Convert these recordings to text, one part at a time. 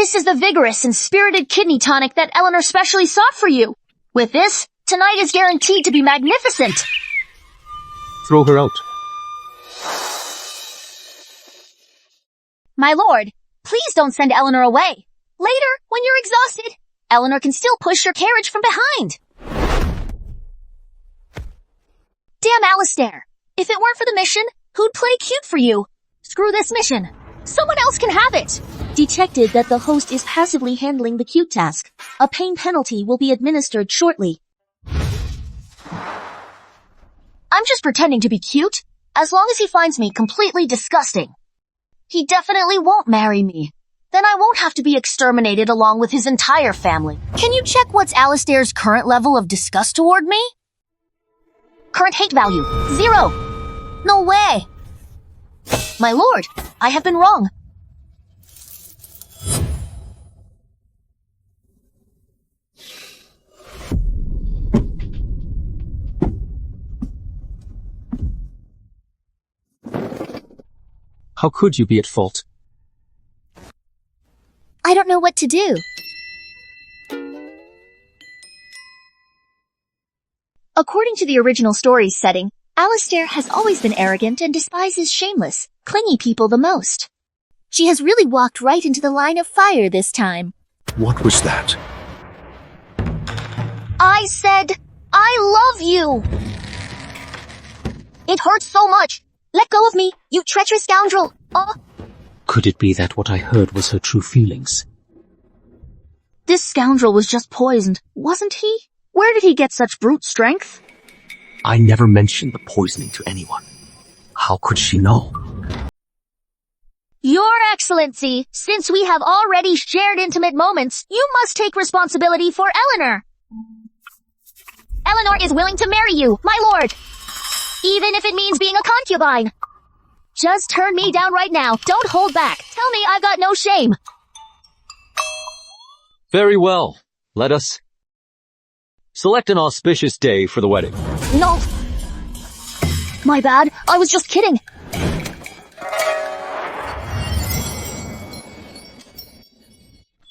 This is the vigorous and spirited kidney tonic that Eleanor specially sought for you. With this, tonight is guaranteed to be magnificent. Throw her out. My lord, please don't send Eleanor away. Later, when you're exhausted, Eleanor can still push your carriage from behind. Damn Alistair. If it weren't for the mission, who'd play cute for you? Screw this mission. Someone else can have it. Detected that the host is passively handling the cute task. A pain penalty will be administered shortly. I'm just pretending to be cute, as long as he finds me completely disgusting. He definitely won't marry me. Then I won't have to be exterminated along with his entire family. Can you check what's Alistair's current level of disgust toward me? Current hate value, 0. No way. My lord, I have been wrong. How could you be at fault? I don't know what to do. According to the original story's setting, Alistair has always been arrogant and despises shameless, clingy people the most. She has really walked right into the line of fire this time. What was that? I said, I love you! It hurts so much. Let go of me, you treacherous scoundrel! Could it be that what I heard was her true feelings? This scoundrel was just poisoned, wasn't he? Where did he get such brute strength? I never mentioned the poisoning to anyone. How could she know? Your Excellency, since we have already shared intimate moments, you must take responsibility for Eleanor. Eleanor is willing to marry you, my lord. Even if it means being a concubine. Just turn me down right now. Don't hold back. Tell me I've got no shame. Very well. Let us select an auspicious day for the wedding. No. My bad. I was just kidding.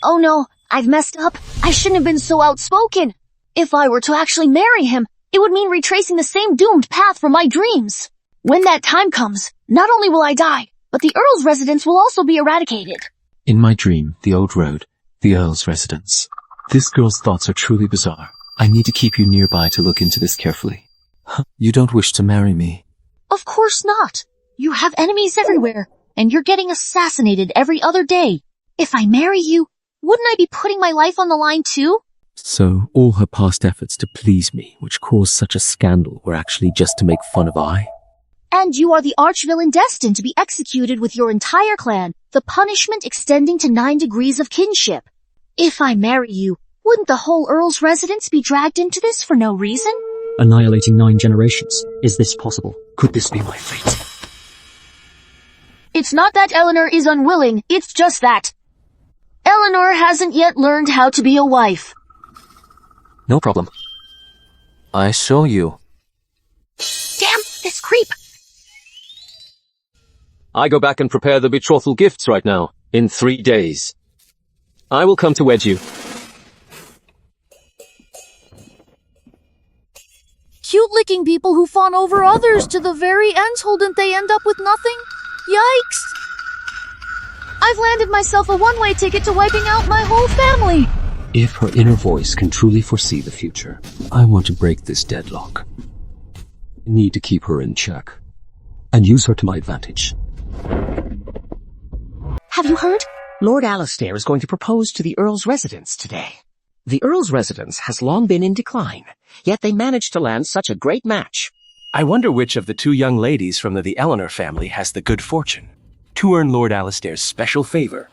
Oh no, I've messed up. I shouldn't have been so outspoken. If I were to actually marry him, it would mean retracing the same doomed path from my dreams. When that time comes, not only will I die, but the Earl's residence will also be eradicated. In my dream, the old road, the Earl's residence. This girl's thoughts are truly bizarre. I need to keep you nearby to look into this carefully. You don't wish to marry me? Of course not. You have enemies everywhere, and you're getting assassinated every other day. If I marry you, wouldn't I be putting my life on the line too? So all her past efforts to please me, which caused such a scandal, were actually just to make fun of I? And you are the arch-villain destined to be executed with your entire clan, the punishment extending to 9 degrees of kinship. If I marry you, wouldn't the whole Earl's residence be dragged into this for no reason? Annihilating 9 generations. Is this possible? Could this be my fate? It's not that Eleanor is unwilling, it's just that Eleanor hasn't yet learned how to be a wife. No problem. I show you. Damn, this creep! I go back and prepare the betrothal gifts right now, in 3 days. I will come to wed you. Cute-looking people who fawn over others to the very ends, wouldn't they end up with nothing? Yikes! I've landed myself a one-way ticket to wiping out my whole family! If her inner voice can truly foresee the future, I want to break this deadlock. I need to keep her in check, and use her to my advantage. Have you heard? Lord Alistair is going to propose to the Earl's residence today. The Earl's residence has long been in decline, yet they managed to land such a great match. I wonder which of the 2 young ladies from the Eleanor family has the good fortune to earn Lord Alistair's special favor.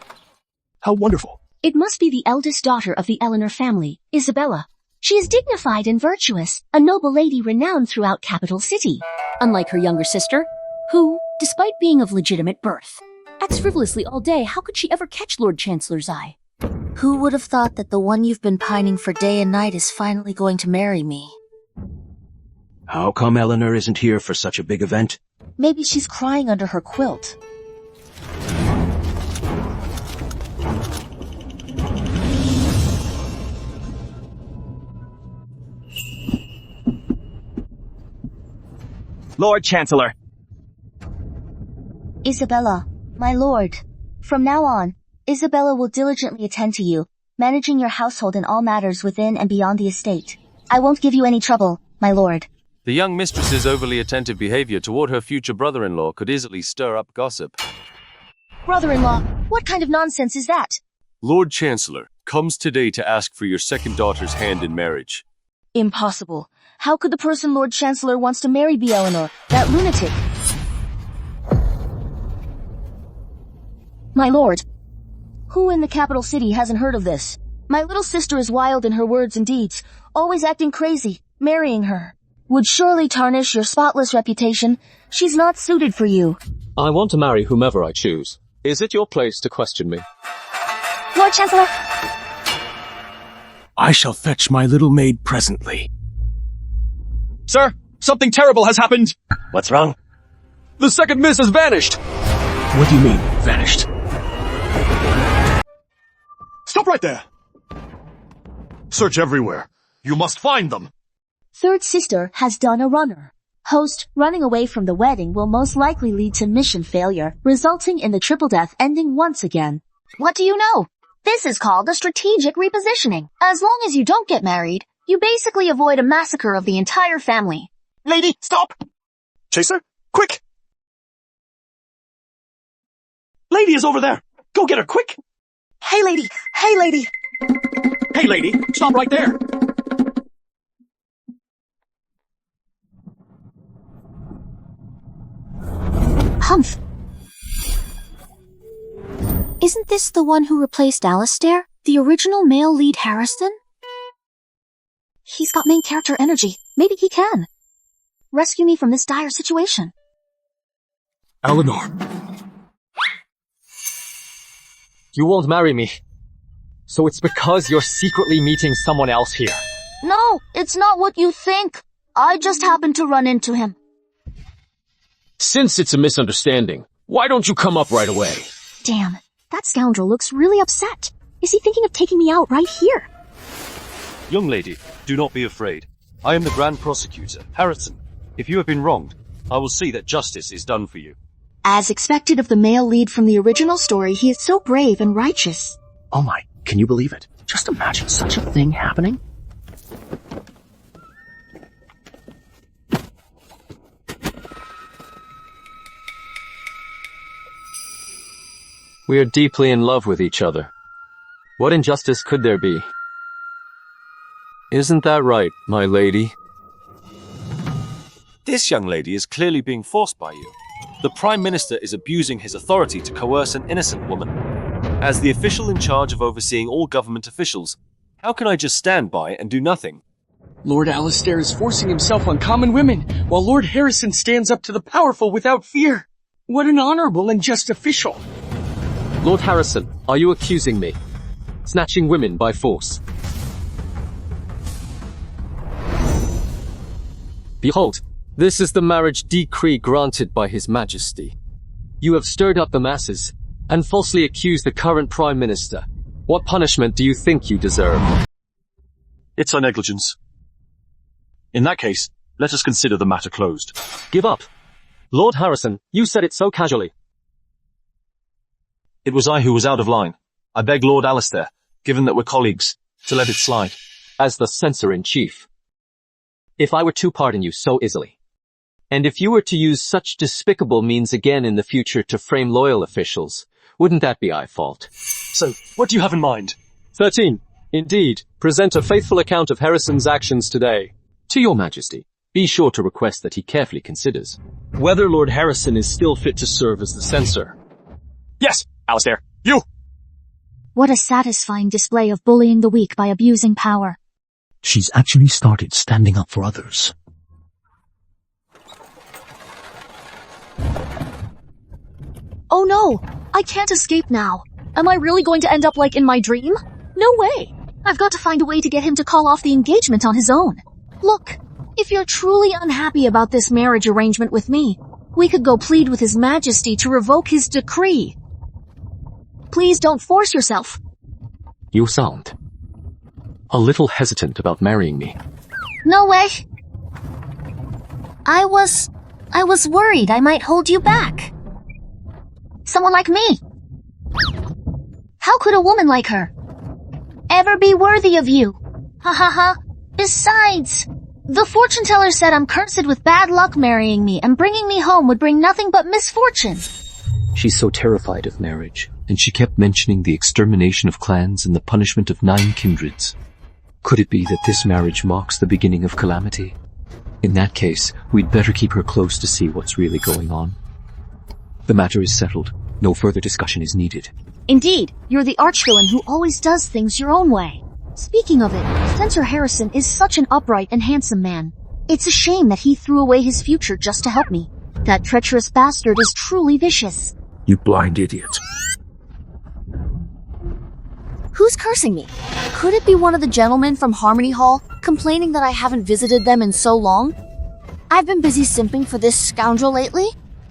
How wonderful. It must be the eldest daughter of the Eleanor family, Isabella. She is dignified and virtuous, a noble lady renowned throughout Capital City. Unlike her younger sister, who, despite being of legitimate birth, acts frivolously all day. How could she ever catch Lord Chancellor's eye? Who would have thought that the one you've been pining for day and night is finally going to marry me? How come Eleanor isn't here for such a big event? Maybe she's crying under her quilt. Lord Chancellor. Isabella, my lord. From now on, Isabella will diligently attend to you, managing your household and all matters within and beyond the estate. I won't give you any trouble, my lord. The young mistress's overly attentive behavior toward her future brother-in-law could easily stir up gossip. Brother-in-law, what kind of nonsense is that? Lord Chancellor comes today to ask for your second daughter's hand in marriage. Impossible. How could the person Lord Chancellor wants to marry be Eleanor, that lunatic? My lord, who in the capital city hasn't heard of this? My little sister is wild in her words and deeds, always acting crazy. Marrying her would surely tarnish your spotless reputation. She's not suited for you. I want to marry whomever I choose. Is it your place to question me? Lord Chancellor! I shall fetch my little maid presently. Sir, something terrible has happened. What's wrong? The second miss has vanished. What do you mean, vanished? Stop right there! Search everywhere. You must find them. Third sister has done a runner. Host, running away from the wedding will most likely lead to mission failure, resulting in the triple death ending once again. What do you know? This is called a strategic repositioning. As long as you don't get married, you basically avoid a massacre of the entire family. Lady, stop! Chaser, quick! Lady is over there. Go get her, quick! Hey lady! Hey lady! Hey lady, stop right there. Humph. Isn't this the one who replaced Alistair? The original male lead Harrison? He's got main character energy. Maybe he can rescue me from this dire situation. Eleanor. You won't marry me. So it's because you're secretly meeting someone else here. No, it's not what you think. I just happened to run into him. Since it's a misunderstanding, why don't you come up right away? Damn, that scoundrel looks really upset. Is he thinking of taking me out right here? Young lady, do not be afraid. I am the Grand Prosecutor, Harrison. If you have been wronged, I will see that justice is done for you. As expected of the male lead from the original story, he is so brave and righteous. Oh my, can you believe it? Just imagine such a thing happening. We are deeply in love with each other. What injustice could there be? Isn't that right, my lady? This young lady is clearly being forced by you. The Prime Minister is abusing his authority to coerce an innocent woman. As the official in charge of overseeing all government officials, how can I just stand by and do nothing? Lord Alistair is forcing himself on common women, while Lord Harrison stands up to the powerful without fear. What an honorable and just official. Lord Harrison, are you accusing me? Snatching women by force? Behold, this is the marriage decree granted by His Majesty. You have stirred up the masses and falsely accused the current Prime Minister. What punishment do you think you deserve? It's our negligence. In that case, let us consider the matter closed. Give up. Lord Harrison, you said it so casually. It was I who was out of line. I beg Lord Alistair, given that we're colleagues, to let it slide. As the censor-in-chief, if I were to pardon you so easily, and if you were to use such despicable means again in the future to frame loyal officials, wouldn't that be our fault? So, what do you have in mind? 13. Indeed, present a faithful account of Harrison's actions today. To your Majesty, be sure to request that he carefully considers whether Lord Harrison is still fit to serve as the censor. Yes, Alistair, you! What a satisfying display of bullying the weak by abusing power. She's actually started standing up for others. Oh no! I can't escape now. Am I really going to end up like in my dream? No way! I've got to find a way to get him to call off the engagement on his own. Look, if you're truly unhappy about this marriage arrangement with me, we could go plead with His Majesty to revoke his decree. Please don't force yourself. You sound a little hesitant about marrying me. No way. I was I was worried I might hold you back. Someone like me. How could a woman like her ever be worthy of you? Ha ha ha. Besides, the fortune teller said I'm cursed with bad luck marrying me, and bringing me home would bring nothing but misfortune. She's so terrified of marriage, and she kept mentioning the extermination of clans and the punishment of 9 kindreds. Could it be that this marriage marks the beginning of calamity? In that case, we'd better keep her close to see what's really going on. The matter is settled. No further discussion is needed. Indeed, you're the archvillain who always does things your own way. Speaking of it, Spencer Harrison is such an upright and handsome man. It's a shame that he threw away his future just to help me. That treacherous bastard is truly vicious. You blind idiot. Who's cursing me? Could it be one of the gentlemen from Harmony Hall, complaining that I haven't visited them in so long? I've been busy simping for this scoundrel lately,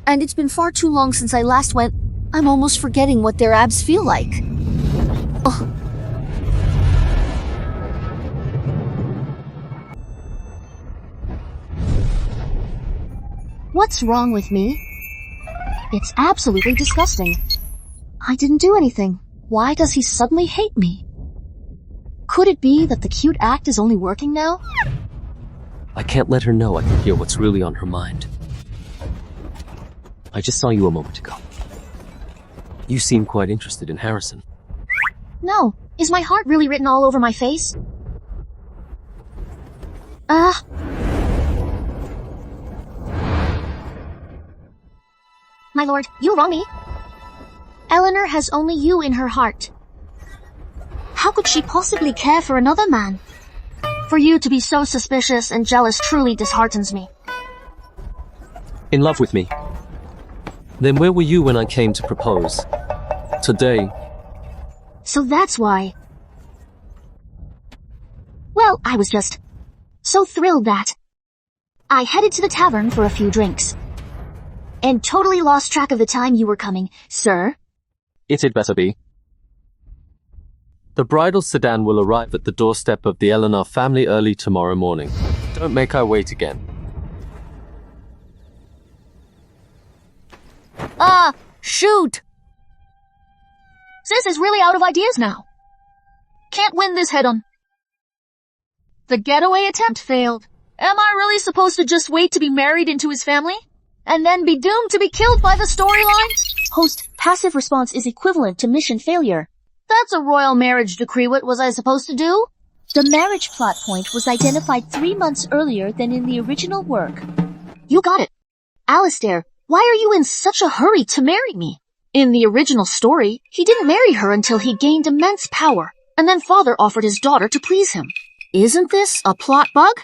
and it's been far too long since I last went. I'm almost forgetting what their abs feel like. Ugh. What's wrong with me? It's absolutely disgusting. I didn't do anything. Why does he suddenly hate me? Could it be that the cute act is only working now? I can't let her know I can hear what's really on her mind. I just saw you a moment ago. You seem quite interested in Harrison. No. Is my heart really written all over my face? My lord, you wrong me. Eleanor has only you in her heart. How could she possibly care for another man? For you to be so suspicious and jealous truly disheartens me. In love with me? Then where were you when I came to propose? Today. So that's why. Well, I was just so thrilled that I headed to the tavern for a few drinks. And totally lost track of the time you were coming, sir. It'd better be. The bridal sedan will arrive at the doorstep of the Eleanor family early tomorrow morning. Don't make her wait again. Shoot! Sis is really out of ideas now. Can't win this head-on. The getaway attempt failed. Am I really supposed to just wait to be married into his family? And then be doomed to be killed by the storyline? Host, passive response is equivalent to mission failure. That's a royal marriage decree. What was I supposed to do? The marriage plot point was identified 3 months earlier than in the original work. You got it. Alistair, why are you in such a hurry to marry me? In the original story, he didn't marry her until he gained immense power, and then father offered his daughter to please him. Isn't this a plot bug?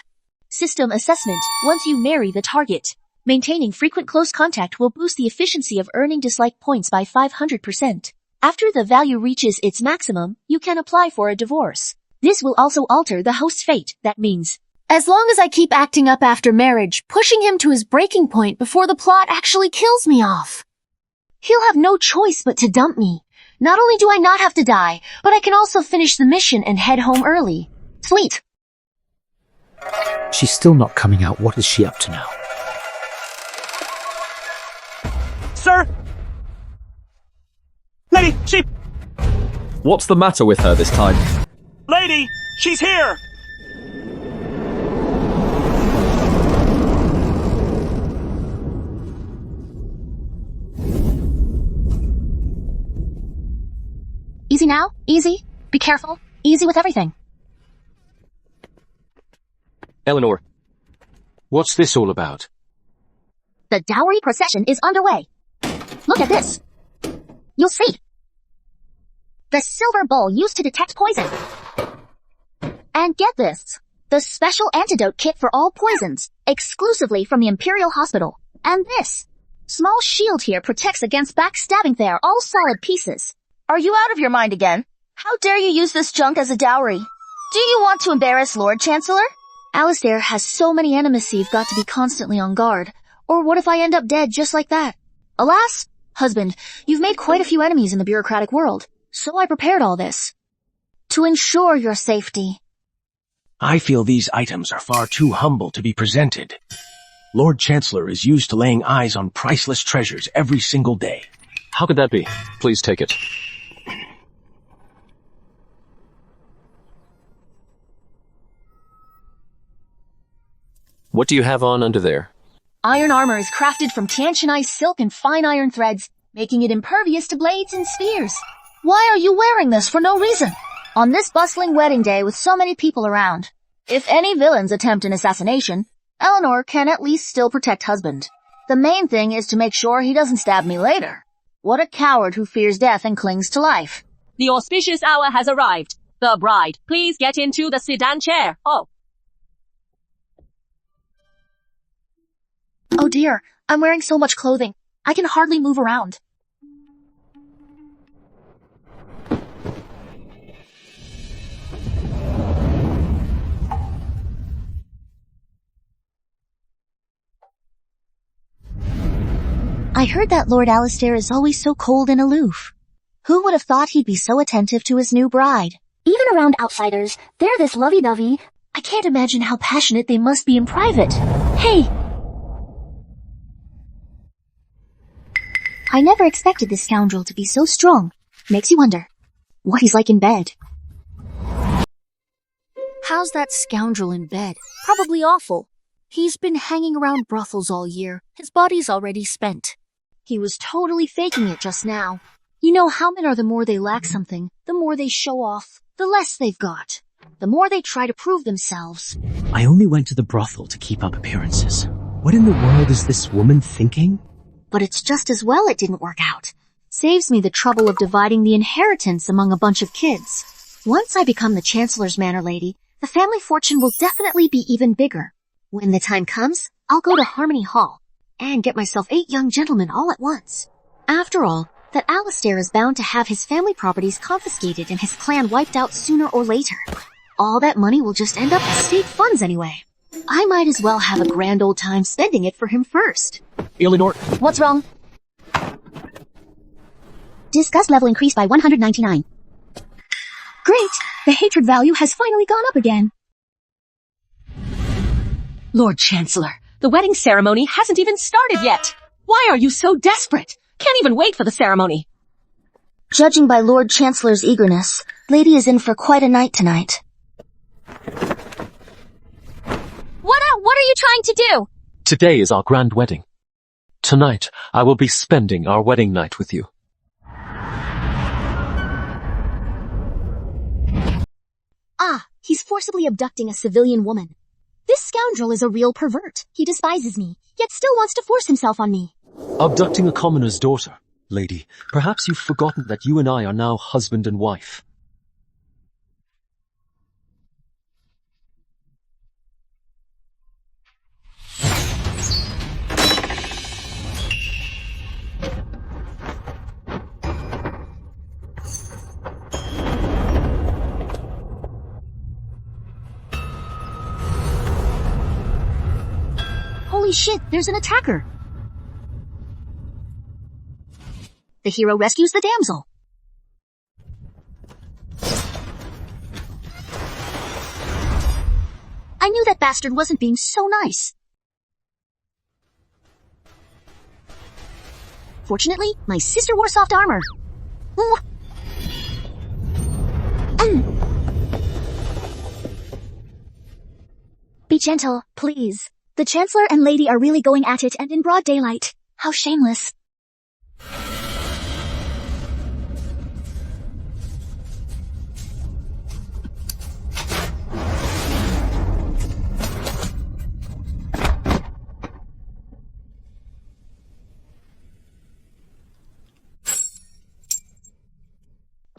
System assessment. Once you marry the target, maintaining frequent close contact will boost the efficiency of earning dislike points by 500%. After the value reaches its maximum, you can apply for a divorce. This will also alter the host's fate. That means, as long as I keep acting up after marriage, pushing him to his breaking point before the plot actually kills me off, he'll have no choice but to dump me. Not only do I not have to die, but I can also finish the mission and head home early. Sweet. She's still not coming out. What is she up to now? Sir! Lady, she... What's the matter with her this time? Lady, she's here! Easy now, easy. Be careful, easy with everything. Eleanor, what's this all about? The dowry procession is underway. Look at this. You'll see. The silver bowl used to detect poison. And get this. The special antidote kit for all poisons, exclusively from the Imperial Hospital. And this. Small shield here protects against backstabbing. They are all solid pieces. Are you out of your mind again? How dare you use this junk as a dowry? Do you want to embarrass Lord Chancellor? Alistair has so many enemies you've got to be constantly on guard. Or what if I end up dead just like that? Alas, husband, you've made quite a few enemies in the bureaucratic world, so I prepared all this. To ensure your safety. I feel these items are far too humble to be presented. Lord Chancellor is used to laying eyes on priceless treasures every single day. How could that be? Please take it. What do you have on under there? Iron armor is crafted from Tianqinai silk and fine iron threads, making it impervious to blades and spears. Why are you wearing this for no reason? On this bustling wedding day with so many people around, if any villains attempt an assassination, Eleanor can at least still protect husband. The main thing is to make sure he doesn't stab me later. What a coward who fears death and clings to life. The auspicious hour has arrived. The bride, please get into the sedan chair. Oh dear, I'm wearing so much clothing. I can hardly move around. I heard that Lord Alistair is always so cold and aloof. Who would have thought he'd be so attentive to his new bride? Even around outsiders, they're this lovey-dovey. I can't imagine how passionate they must be in private. Hey! I never expected this scoundrel to be so strong. Makes you wonder what he's like in bed. How's that scoundrel in bed? Probably awful. He's been hanging around brothels all year. His body's already spent. He was totally faking it just now. You know how men are, the more they lack something, the more they show off, the less they've got. The more they try to prove themselves. I only went to the brothel to keep up appearances. What in the world is this woman thinking? But it's just as well it didn't work out. Saves me the trouble of dividing the inheritance among a bunch of kids. Once I become the Chancellor's manor lady, the family fortune will definitely be even bigger. When the time comes, I'll go to Harmony Hall and get myself 8 young gentlemen all at once. After all, that Alistair is bound to have his family properties confiscated and his clan wiped out sooner or later. All that money will just end up as state funds anyway. I might as well have a grand old time spending it for him first. Eleanor. What's wrong? Disgust level increased by 199. Great! The hatred value has finally gone up again. Lord Chancellor, the wedding ceremony hasn't even started yet. Why are you so desperate? Can't even wait for the ceremony. Judging by Lord Chancellor's eagerness, Lady is in for quite a night tonight. What are you trying to do? Today is our grand wedding. Tonight, I will be spending our wedding night with you. Ah, he's forcibly abducting a civilian woman. This scoundrel is a real pervert. He despises me, yet still wants to force himself on me. Abducting a commoner's daughter. Lady, perhaps you've forgotten that you and I are now husband and wife. Holy shit, there's an attacker. The hero rescues the damsel. I knew that bastard wasn't being so nice. Fortunately, my sister wore soft armor. Be gentle, please. The Chancellor and Lady are really going at it and in broad daylight. How shameless.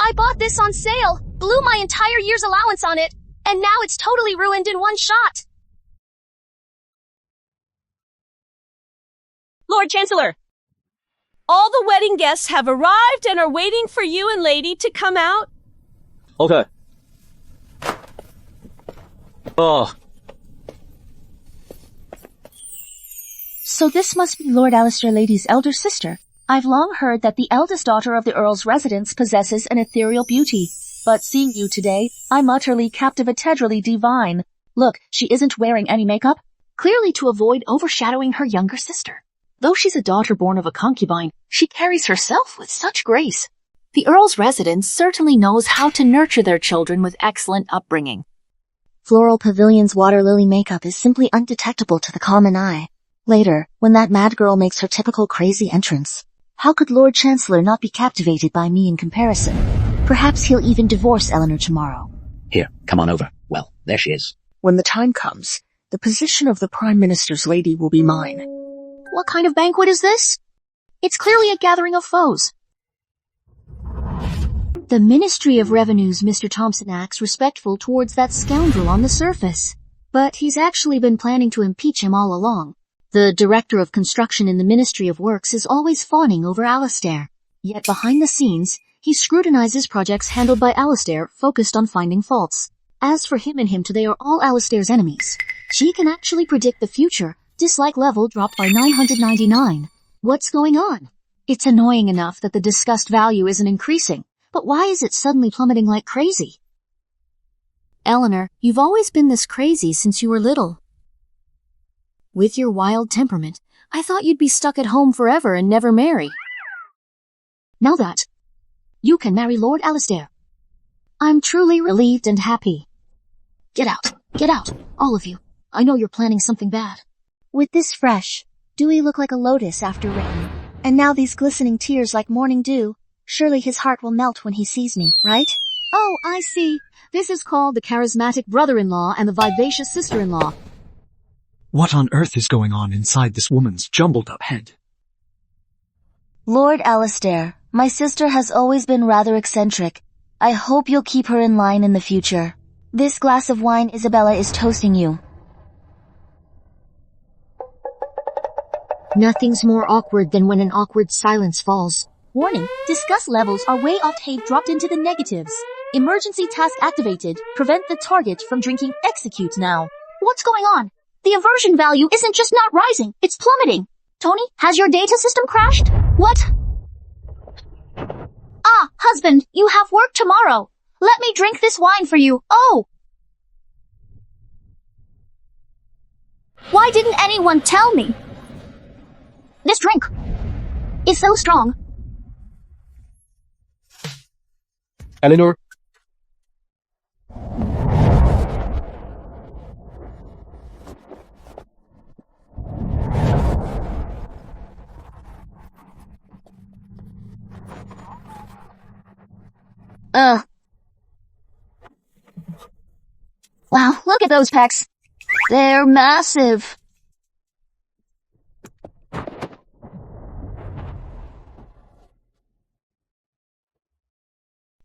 I bought this on sale, blew my entire year's allowance on it, and now it's totally ruined in one shot. Lord Chancellor, all the wedding guests have arrived and are waiting for you and Lady to come out. Okay. So this must be Lord Alistair Lady's elder sister. I've long heard that the eldest daughter of the Earl's residence possesses an ethereal beauty. But seeing you today, I'm utterly captivatorily divine. Look, she isn't wearing any makeup. clearly to avoid overshadowing her younger sister. Though she's a daughter born of a concubine, she carries herself with such grace. The Earl's residence certainly knows how to nurture their children with excellent upbringing. Floral Pavilion's water lily makeup is simply undetectable to the common eye. Later, when that mad girl makes her typical crazy entrance, how could Lord Chancellor not be captivated by me in comparison? Perhaps he'll even divorce Eleanor tomorrow. Here, come on over. Well, there she is. When the time comes, the position of the Prime Minister's lady will be mine. What kind of banquet is this? It's clearly a gathering of foes. The Ministry of Revenue's Mr. Thompson acts respectful towards that scoundrel on the surface. But he's actually been planning to impeach him all along. The Director of Construction in the Ministry of Works is always fawning over Alistair. Yet behind the scenes, he scrutinizes projects handled by Alistair focused on finding faults. As for him and Himta, they are all Alistair's enemies. She can actually predict the future. Dislike level dropped by 999. What's going on? It's annoying enough that the discussed value isn't increasing, but why is it suddenly plummeting like crazy? Eleanor, you've always been this crazy since you were little. With your wild temperament, I thought you'd be stuck at home forever and never marry. Now that you can marry Lord Alistair, I'm truly relieved and happy. Get out, all of you. I know you're planning something bad. With this fresh, dewy look like a lotus after rain, and now these glistening tears like morning dew, surely his heart will melt when he sees me, right? Oh, I see. This is called the charismatic brother-in-law and the vivacious sister-in-law. What on earth is going on inside this woman's jumbled-up head? Lord Alistair, my sister has always been rather eccentric. I hope you'll keep her in line in the future. This glass of wine Isabella is toasting you. Nothing's more awkward than when an awkward silence falls. Warning, disgust levels are way off. Hate dropped into the negatives. Emergency task activated. Prevent the target from drinking. Execute now. What's going on? The aversion value isn't just not rising, it's plummeting. Tony, has your data system crashed? What? Ah, husband, you have work tomorrow. Let me drink this wine for you. Oh! Why didn't anyone tell me? This drink is so strong. Eleanor? Wow, look at those pecs. They're massive.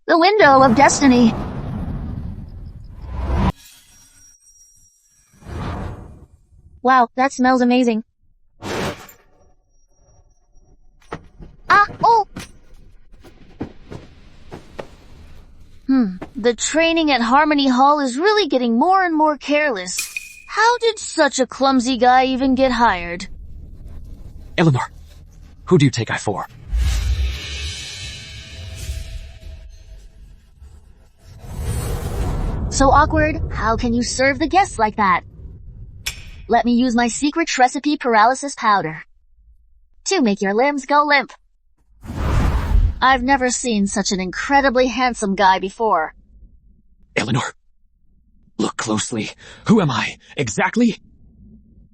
The window of destiny. Wow, that smells amazing. Oh! The training at Harmony Hall is really getting more and more careless. How did such a clumsy guy even get hired? Eleanor, who do you take I for? So awkward, how can you serve the guests like that? Let me use my secret recipe paralysis powder to make your limbs go limp. I've never seen such an incredibly handsome guy before. Eleanor, look closely. Who am I, exactly?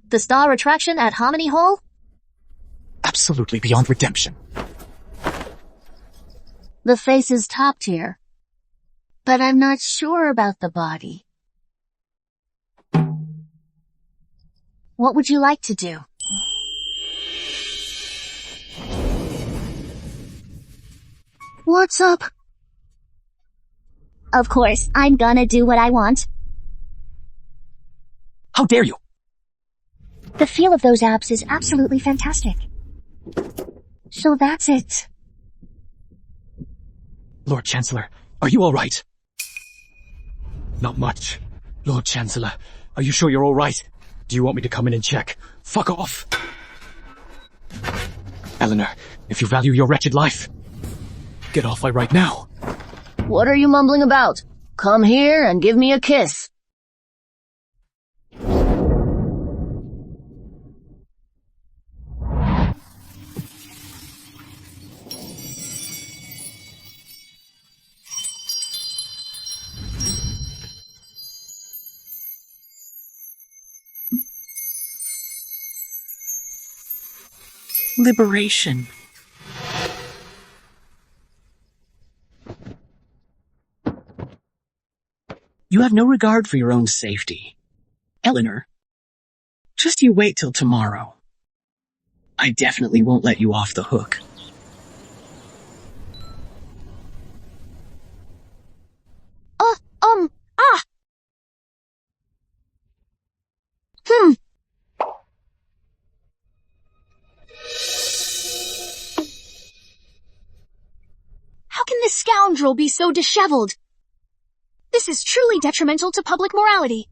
The star attraction at Harmony Hall? Absolutely beyond redemption. The face is top tier, but I'm not sure about the body. What would you like to do? What's up? Of course, I'm gonna do what I want. How dare you? The feel of those abs is absolutely fantastic. So that's it. Lord Chancellor, are you all right? Not much. Lord Chancellor, are you sure you're all right? Do you want me to come in and check? Fuck off! Eleanor, if you value your wretched life, get off right now. What are you mumbling about? Come here and give me a kiss. Liberation. You have no regard for your own safety. Eleanor, just you wait till tomorrow. I definitely won't let you off the hook. How can this scoundrel be so disheveled? This is truly detrimental to public morality.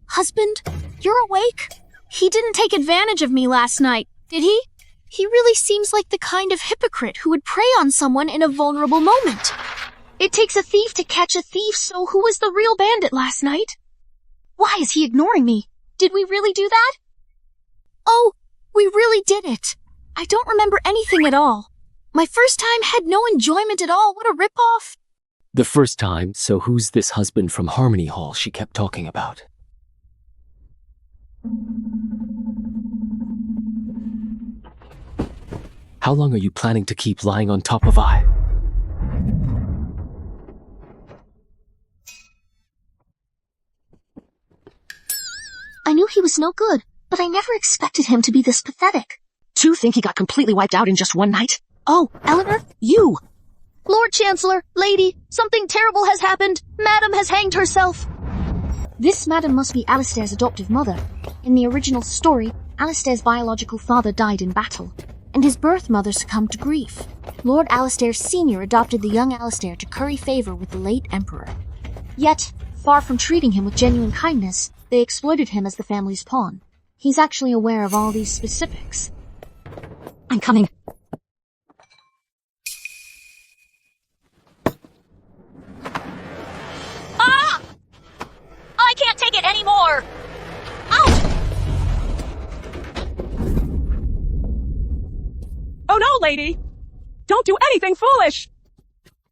Husband, you're awake? He didn't take advantage of me last night, did he? He really seems like the kind of hypocrite who would prey on someone in a vulnerable moment. It takes a thief to catch a thief, so who was the real bandit last night? Why is he ignoring me? Did we really do that? Oh, we really did it. I don't remember anything at all. My first time had no enjoyment at all. What a ripoff. The first time, so who's this husband from Harmony Hall she kept talking about? How long are you planning to keep lying on top of I? I knew he was no good, but I never expected him to be this pathetic. To think he got completely wiped out in just one night? Oh, Eleanor, you! Lord Chancellor, lady, something terrible has happened. Madam has hanged herself. This madam must be Alistair's adoptive mother. In the original story, Alistair's biological father died in battle, and his birth mother succumbed to grief. Lord Alistair Sr. adopted the young Alistair to curry favor with the late Emperor. Yet, far from treating him with genuine kindness, they exploited him as the family's pawn. He's actually aware of all these specifics. I'm coming. Ah! I can't take it anymore! Out! Oh no, lady! Don't do anything foolish!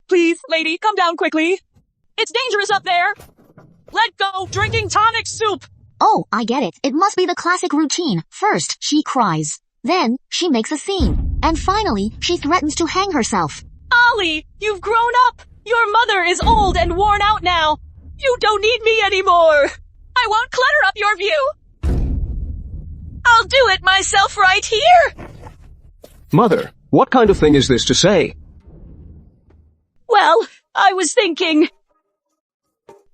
Please, lady, come down quickly. It's dangerous up there! Let go drinking tonic soup! Oh, I get it. It must be the classic routine. First, she cries. Then, she makes a scene. And finally, she threatens to hang herself. Ollie, you've grown up! Your mother is old and worn out now! You don't need me anymore! I won't clutter up your view! I'll do it myself right here! Mother, what kind of thing is this to say? Well, I was thinking...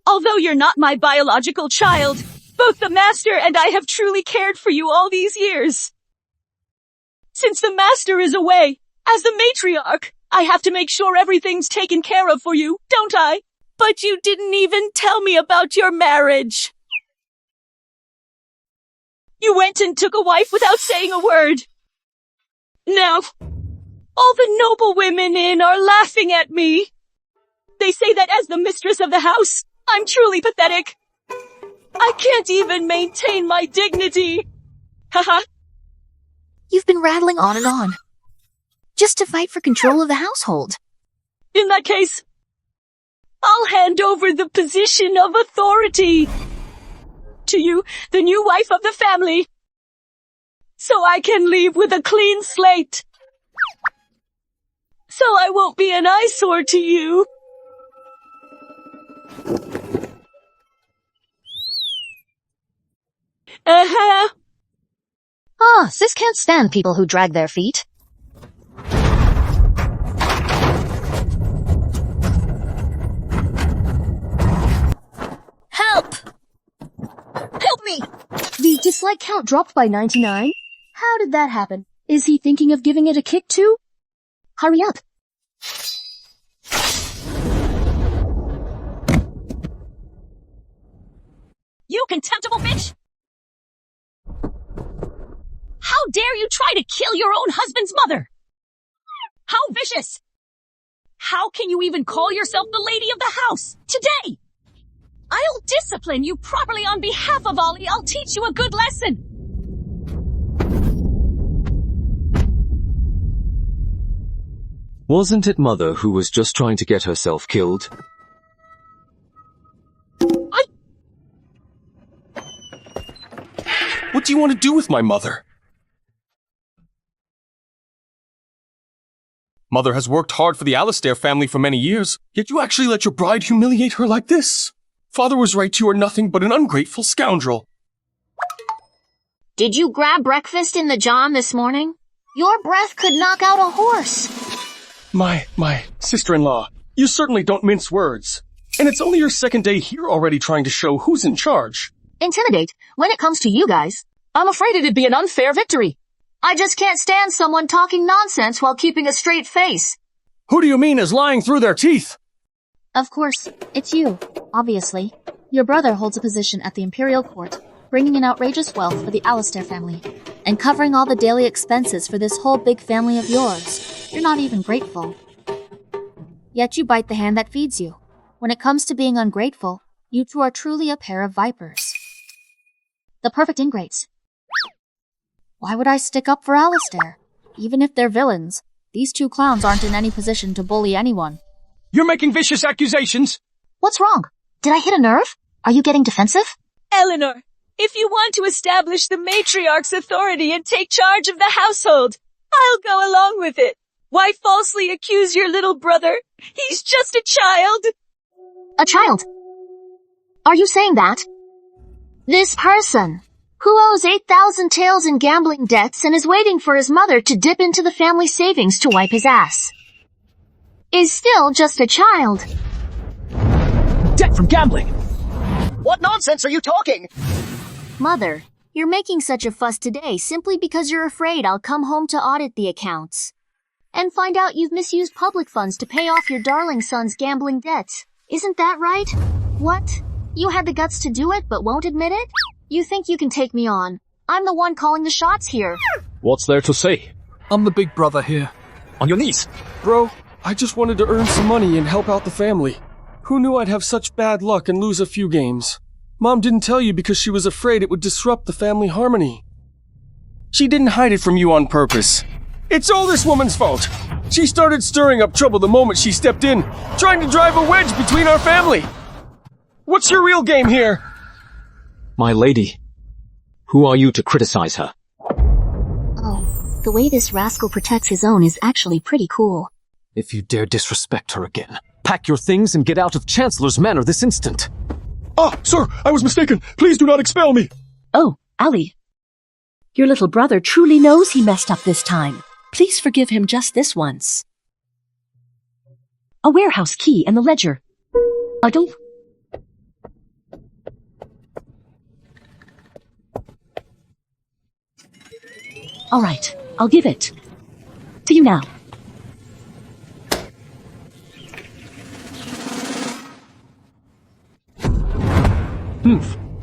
Although you're not my biological child, both the Master and I have truly cared for you all these years. Since the Master is away, as the matriarch, I have to make sure everything's taken care of for you, don't I? But you didn't even tell me about your marriage. You went and took a wife without saying a word. Now, all the noble women in are laughing at me. They say that as the mistress of the house, I'm truly pathetic. I can't even maintain my dignity. Haha. You've been rattling on and on. Just to fight for control of the household. In that case, I'll hand over the position of authority to you, the new wife of the family, so I can leave with a clean slate. So I won't be an eyesore to you. Sis can't stand people who drag their feet. Help! Help me! The dislike count dropped by 99? How did that happen? Is he thinking of giving it a kick too? Hurry up! You contemptible bitch! How dare you try to kill your own husband's mother? How vicious! How can you even call yourself the lady of the house today? I'll discipline you properly on behalf of Ollie. I'll teach you a good lesson. Wasn't it Mother who was just trying to get herself killed? do you want to do with my mother? Mother has worked hard for the Alistair family for many years, yet you actually let your bride humiliate her like this. Father was right, you are nothing but an ungrateful scoundrel. Did you grab breakfast in the John this morning? Your breath could knock out a horse. My sister-in-law, you certainly don't mince words. And it's only your second day here already trying to show who's in charge. Intimidate? When it comes to you guys, I'm afraid it'd be an unfair victory. I just can't stand someone talking nonsense while keeping a straight face. Who do you mean is lying through their teeth? Of course, it's you, obviously. Your brother holds a position at the Imperial Court, bringing in outrageous wealth for the Alistair family, and covering all the daily expenses for this whole big family of yours. You're not even grateful. Yet you bite the hand that feeds you. When it comes to being ungrateful, you two are truly a pair of vipers. The perfect ingrates. Why would I stick up for Alistair? Even if they're villains, these two clowns aren't in any position to bully anyone. You're making vicious accusations! What's wrong? Did I hit a nerve? Are you getting defensive? Eleanor, if you want to establish the matriarch's authority and take charge of the household, I'll go along with it. Why falsely accuse your little brother? He's just a child. A child? Are you saying that? This person, who owes 8,000 taels in gambling debts and is waiting for his mother to dip into the family savings to wipe his ass, is still just a child. Debt from gambling! What nonsense are you talking? Mother, you're making such a fuss today simply because you're afraid I'll come home to audit the accounts and find out you've misused public funds to pay off your darling son's gambling debts. Isn't that right? What? You had the guts to do it but won't admit it? You think you can take me on? I'm the one calling the shots here. What's there to say? I'm the big brother here. On your knees! Bro, I just wanted to earn some money and help out the family. Who knew I'd have such bad luck and lose a few games? Mom didn't tell you because she was afraid it would disrupt the family harmony. She didn't hide it from you on purpose. It's all this woman's fault. She started stirring up trouble the moment she stepped in, trying to drive a wedge between our family. What's your real game here? My lady, who are you to criticize her? Oh, the way this rascal protects his own is actually pretty cool. If you dare disrespect her again, pack your things and get out of Chancellor's Manor this instant. Ah, sir, I was mistaken. Please do not expel me. Oh, Ali. Your little brother truly knows he messed up this time. Please forgive him just this once. A warehouse key and the ledger. I don't... All right, I'll give it to you now.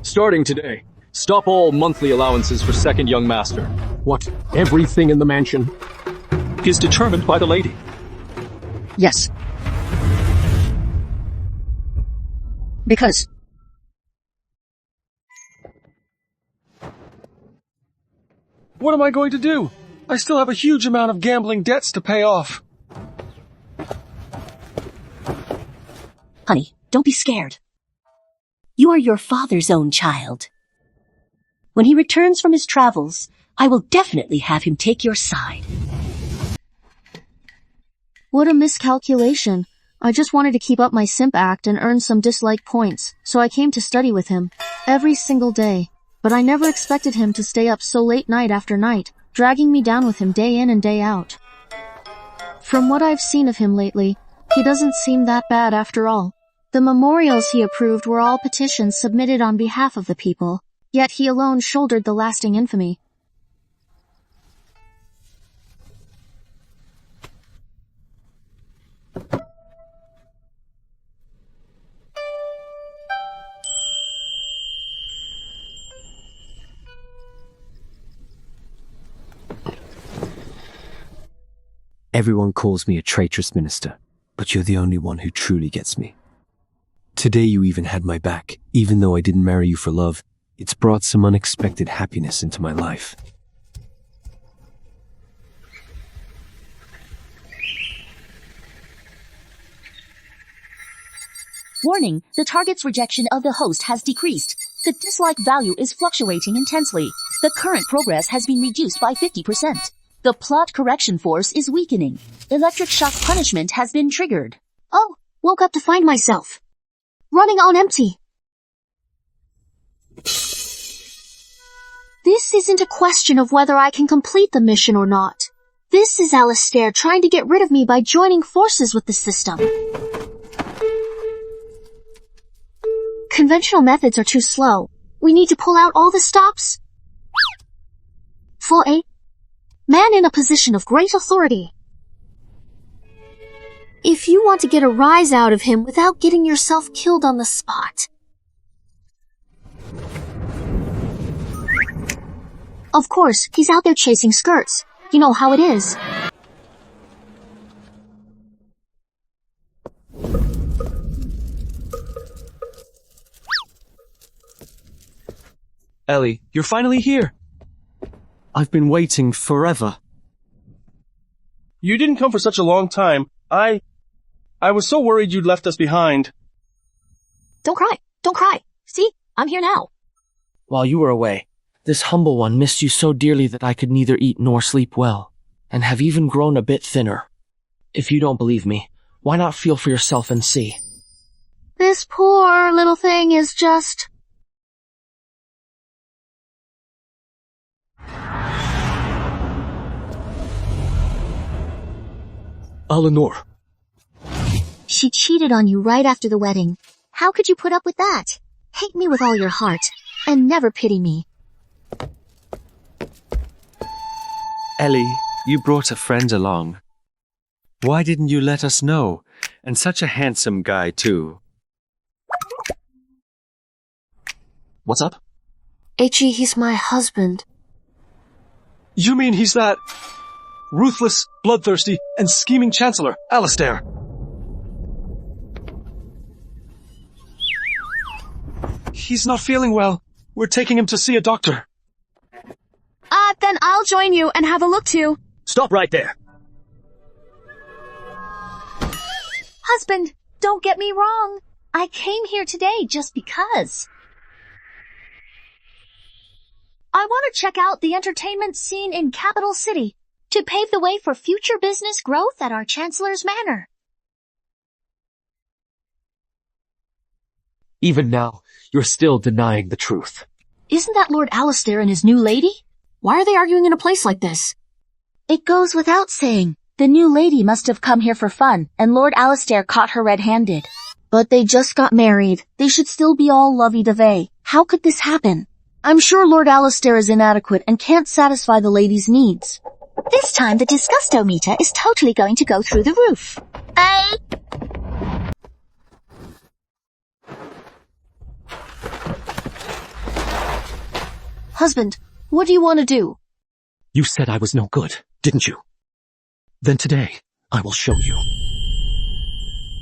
Starting today, stop all monthly allowances for second young master. What, everything in the mansion? Is determined by the lady. Yes. Because... What am I going to do? I still have a huge amount of gambling debts to pay off. Honey, don't be scared. You are your father's own child. When he returns from his travels, I will definitely have him take your side. What a miscalculation. I just wanted to keep up my simp act and earn some dislike points, so I came to study with him every single day. But I never expected him to stay up so late night after night, dragging me down with him day in and day out. From what I've seen of him lately, he doesn't seem that bad after all. The memorials he approved were all petitions submitted on behalf of the people, yet he alone shouldered the lasting infamy. Everyone calls me a traitorous minister, but you're the only one who truly gets me. Today you even had my back. Even though I didn't marry you for love, it's brought some unexpected happiness into my life. Warning, the target's rejection of the host has decreased. The dislike value is fluctuating intensely. The current progress has been reduced by 50%. The plot correction force is weakening. Electric shock punishment has been triggered. Oh, woke up to find myself running on empty. This isn't a question of whether I can complete the mission or not. This is Alistair trying to get rid of me by joining forces with the system. Conventional methods are too slow. We need to pull out all the stops for a man in a position of great authority. If you want to get a rise out of him without getting yourself killed on the spot. Of course, he's out there chasing skirts. You know how it is. Ellie, you're finally here. I've been waiting forever. You didn't come for such a long time. I was so worried you'd left us behind. Don't cry. Don't cry. See? I'm here now. While you were away, this humble one missed you so dearly that I could neither eat nor sleep well, and have even grown a bit thinner. If you don't believe me, why not feel for yourself and see? This poor little thing is just... Eleanor. She cheated on you right after the wedding. How could you put up with that? Hate me with all your heart, and never pity me. Ellie, you brought a friend along. Why didn't you let us know? And such a handsome guy, too. What's up? Xie, he's my husband. You mean he's that ruthless, bloodthirsty, and scheming Chancellor, Alistair? He's not feeling well. We're taking him to see a doctor. Then I'll join you and have a look too. Stop right there. Husband, don't get me wrong. I came here today just because. I want to check out the entertainment scene in Capital City to pave the way for future business growth at our Chancellor's Manor. Even now, you're still denying the truth. Isn't that Lord Alistair and his new lady? Why are they arguing in a place like this? It goes without saying. The new lady must have come here for fun, and Lord Alistair caught her red-handed. But they just got married. They should still be all lovey-dovey. How could this happen? I'm sure Lord Alistair is inadequate and can't satisfy the lady's needs. This time the disgusto-meter is totally going to go through the roof. Husband, what do you want to do? You said I was no good, didn't you? Then today, I will show you.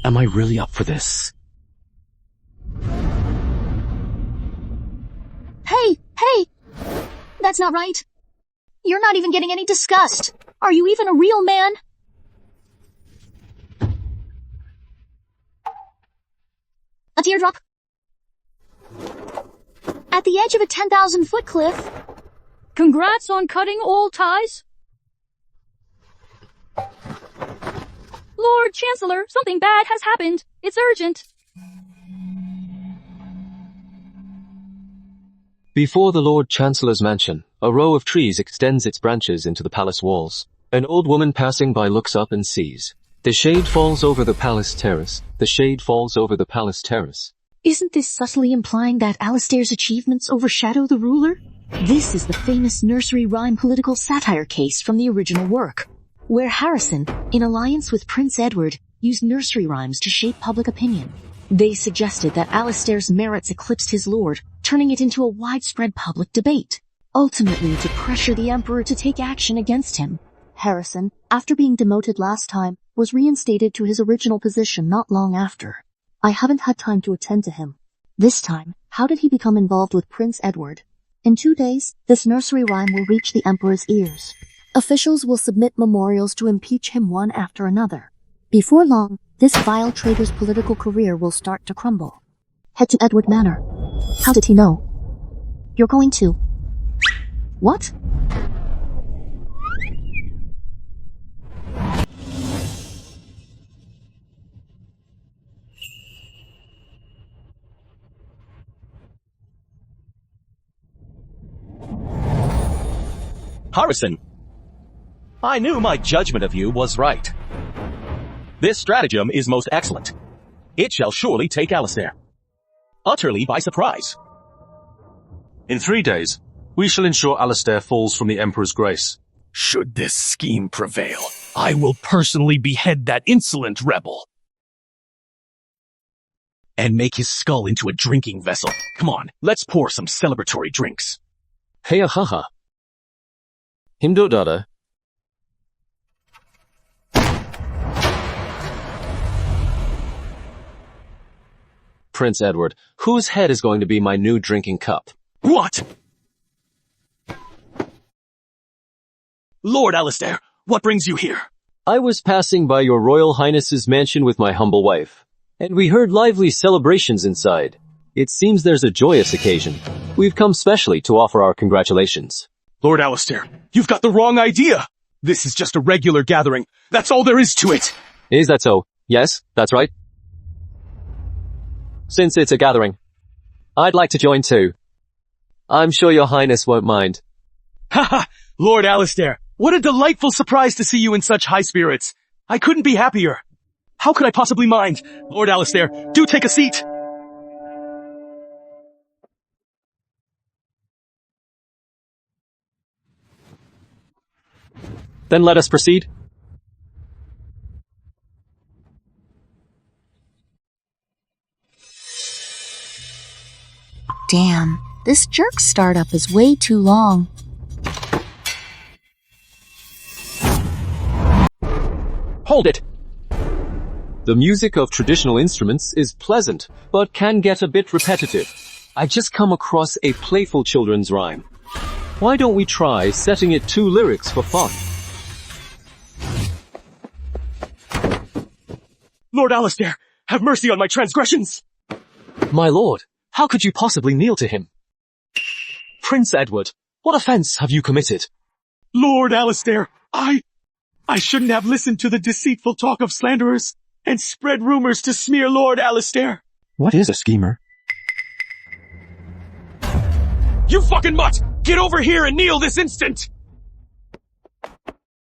Am I really up for this? Hey! That's not right. You're not even getting any disgust. Are you even a real man? A teardrop? At the edge of a 10,000-foot cliff? Congrats on cutting all ties. Lord Chancellor, something bad has happened. It's urgent. Before the Lord Chancellor's mansion, a row of trees extends its branches into the palace walls. An old woman passing by looks up and sees. The shade falls over the palace terrace. The shade falls over the palace terrace. Isn't this subtly implying that Alistair's achievements overshadow the ruler? This is the famous nursery rhyme political satire case from the original work, where Harrison, in alliance with Prince Edward, used nursery rhymes to shape public opinion. They suggested that Alistair's merits eclipsed his lord, turning it into a widespread public debate, ultimately to pressure the emperor to take action against him. Harrison, after being demoted last time, was reinstated to his original position not long after. I haven't had time to attend to him. This time, how did he become involved with Prince Edward? In 2 days, this nursery rhyme will reach the emperor's ears. Officials will submit memorials to impeach him one after another. Before long, this vile traitor's political career will start to crumble. Head to Edward Manor. How did he know? You're going to What? Harrison, I knew my judgment of you was right. This stratagem is most excellent. It shall surely take Alistair utterly by surprise. In 3 days, we shall ensure Alistair falls from the Emperor's grace. Should this scheme prevail, I will personally behead that insolent rebel and make his skull into a drinking vessel. Come on, let's pour some celebratory drinks. Hey, haha. Himdo dada. Prince Edward, whose head is going to be my new drinking cup? What? Lord Alistair, what brings you here? I was passing by your Royal Highness's mansion with my humble wife, and we heard lively celebrations inside. It seems there's a joyous occasion. We've come specially to offer our congratulations. Lord Alistair, you've got the wrong idea. This is just a regular gathering. That's all there is to it. Is that so? Yes, that's right. Since it's a gathering, I'd like to join too. I'm sure your highness won't mind. Haha, Lord Alistair, what a delightful surprise to see you in such high spirits. I couldn't be happier. How could I possibly mind? Lord Alistair, do take a seat. Then let us proceed. Damn, this jerk startup is way too long. Hold it! The music of traditional instruments is pleasant, but can get a bit repetitive. I just come across a playful children's rhyme. Why don't we try setting it 2 lyrics for fun? Lord Alistair, have mercy on my transgressions! My lord, how could you possibly kneel to him? Prince Edward, what offense have you committed? Lord Alistair, I shouldn't have listened to the deceitful talk of slanderers and spread rumors to smear Lord Alistair. What is a schemer? You fucking mutt! Get over here and kneel this instant!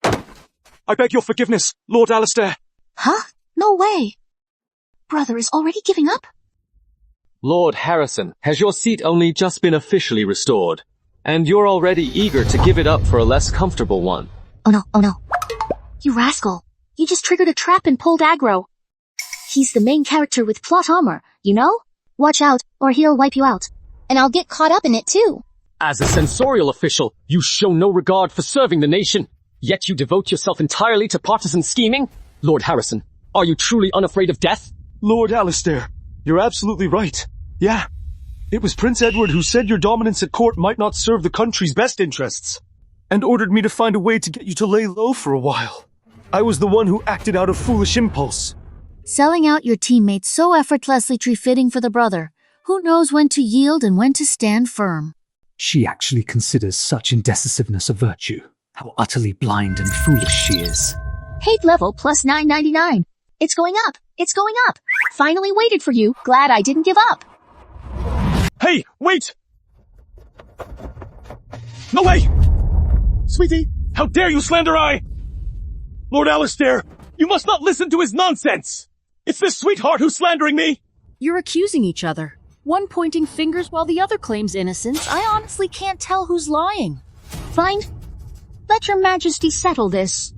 I beg your forgiveness, Lord Alistair. Huh? No way. Brother is already giving up? Lord Harrison, has your seat only just been officially restored? And you're already eager to give it up for a less comfortable one? Oh no. You rascal. You just triggered a trap and pulled aggro. He's the main character with plot armor, you know? Watch out, or he'll wipe you out. And I'll get caught up in it too. As a censorial official, you show no regard for serving the nation, yet you devote yourself entirely to partisan scheming? Lord Harrison, are you truly unafraid of death? Lord Alistair, you're absolutely right. Yeah, it was Prince Edward who said your dominance at court might not serve the country's best interests, and ordered me to find a way to get you to lay low for a while. I was the one who acted out of foolish impulse. Selling out your teammates so effortlessly tree-fitting for the brother. Who knows when to yield and when to stand firm? She actually considers such indecisiveness a virtue. How utterly blind and foolish she is. Hate level plus 999. It's going up. It's going up. Finally waited for you. Glad I didn't give up. Hey, wait! No way! Sweetie, how dare you slander I? Lord Alistair, you must not listen to his nonsense! It's this sweetheart who's slandering me! You're accusing each other. One pointing fingers while the other claims innocence. I honestly can't tell who's lying. Fine. Let your majesty settle this.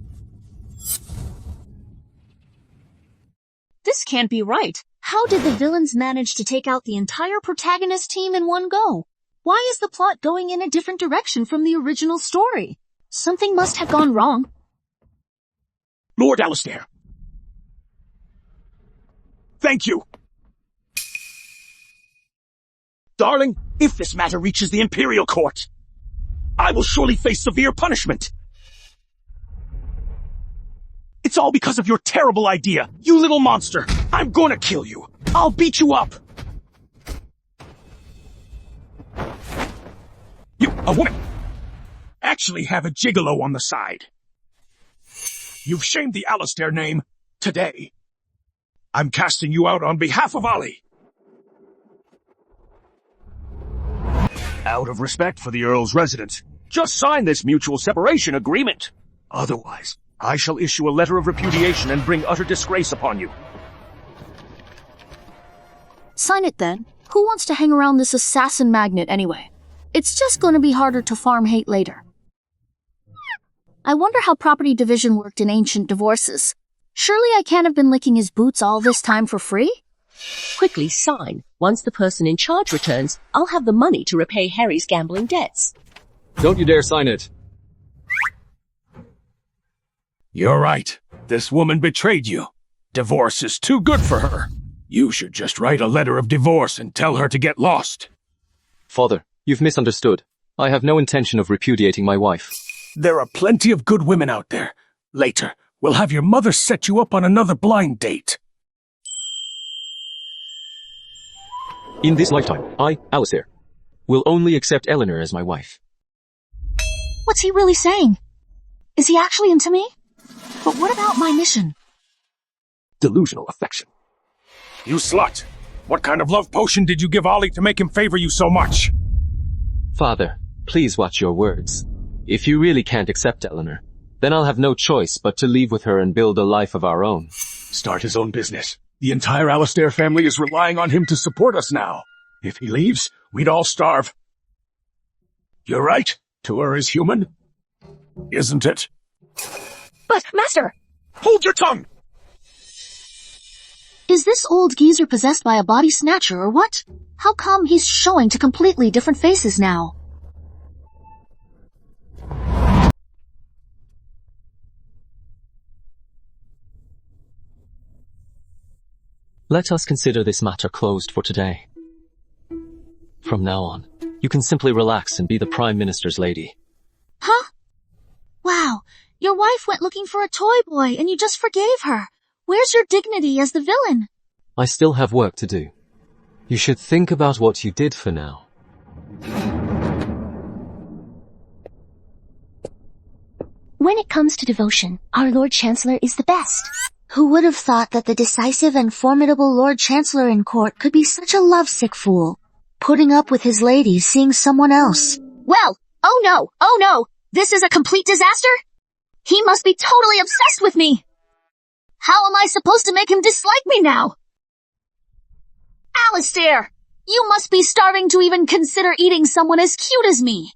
This can't be right. How did the villains manage to take out the entire protagonist team in one go? Why is the plot going in a different direction from the original story? Something must have gone wrong. Lord Alistair. Thank you. Darling, if this matter reaches the Imperial Court, I will surely face severe punishment. It's all because of your terrible idea, you little monster. I'm gonna kill you. I'll beat you up. You, a woman. actually have a gigolo on the side. You've shamed the Alistair name today. I'm casting you out on behalf of Ollie. Out of respect for the Earl's residence, just sign this mutual separation agreement. Otherwise, I shall issue a letter of repudiation and bring utter disgrace upon you. Sign it then. Who wants to hang around this assassin magnet anyway? It's just going to be harder to farm hate later. I wonder how property division worked in ancient divorces. Surely I can't have been licking his boots all this time for free? Quickly sign. Once the person in charge returns, I'll have the money to repay Harry's gambling debts. Don't you dare sign it. You're right. This woman betrayed you. Divorce is too good for her. You should just write a letter of divorce and tell her to get lost. Father, you've misunderstood. I have no intention of repudiating my wife. There are plenty of good women out there. Later, we'll have your mother set you up on another blind date. In this lifetime, I, Alistair, will only accept Eleanor as my wife. What's he really saying? Is he actually into me? But what about my mission? Delusional affection. You slut! What kind of love potion did you give Ollie to make him favor you so much? Father, please watch your words. If you really can't accept Eleanor, then I'll have no choice but to leave with her and build a life of our own. Start his own business. The entire Alistair family is relying on him to support us now. If he leaves, we'd all starve. You're right. Tour is human. Isn't it? But, Master! Hold your tongue! Is this old geezer possessed by a body snatcher or what? How come he's showing to completely different faces now? Let us consider this matter closed for today. From now on, you can simply relax and be the Prime Minister's lady. Huh? Wow, your wife went looking for a toy boy and you just forgave her. Where's your dignity as the villain? I still have work to do. You should think about what you did for now. When it comes to devotion, our Lord Chancellor is the best. Who would have thought that the decisive and formidable Lord Chancellor in court could be such a lovesick fool, putting up with his lady seeing someone else? Well, oh no, this is a complete disaster? He must be totally obsessed with me. How am I supposed to make him dislike me now? Alistair, you must be starving to even consider eating someone as cute as me.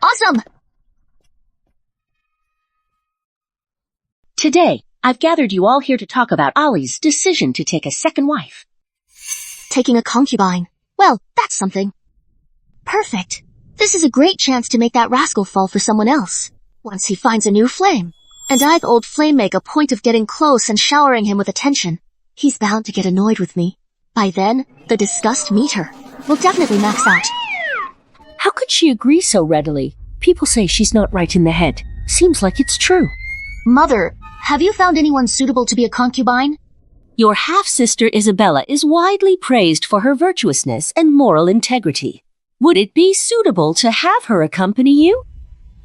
Awesome! Today, I've gathered you all here to talk about Ollie's decision to take a second wife. Taking a concubine. Well, that's something. Perfect. This is a great chance to make that rascal fall for someone else, once he finds a new flame. And I've old flame make a point of getting close and showering him with attention. He's bound to get annoyed with me. By then, the disgust meter will definitely max out. How could she agree so readily? People say she's not right in the head. Seems like it's true. Mother, have you found anyone suitable to be a concubine? Your half-sister Isabella is widely praised for her virtuousness and moral integrity. Would it be suitable to have her accompany you?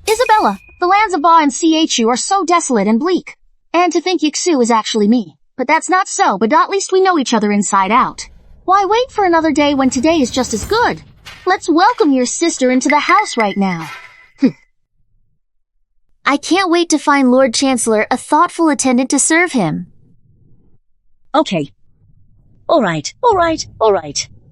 Isabella, the lands of Ba and Chu are so desolate and bleak. And to think Yixu is actually me. But that's not so, but at least we know each other inside out. Why wait for another day when today is just as good? Let's welcome your sister into the house right now. I can't wait to find Lord Chancellor a thoughtful attendant to serve him. Okay. All right.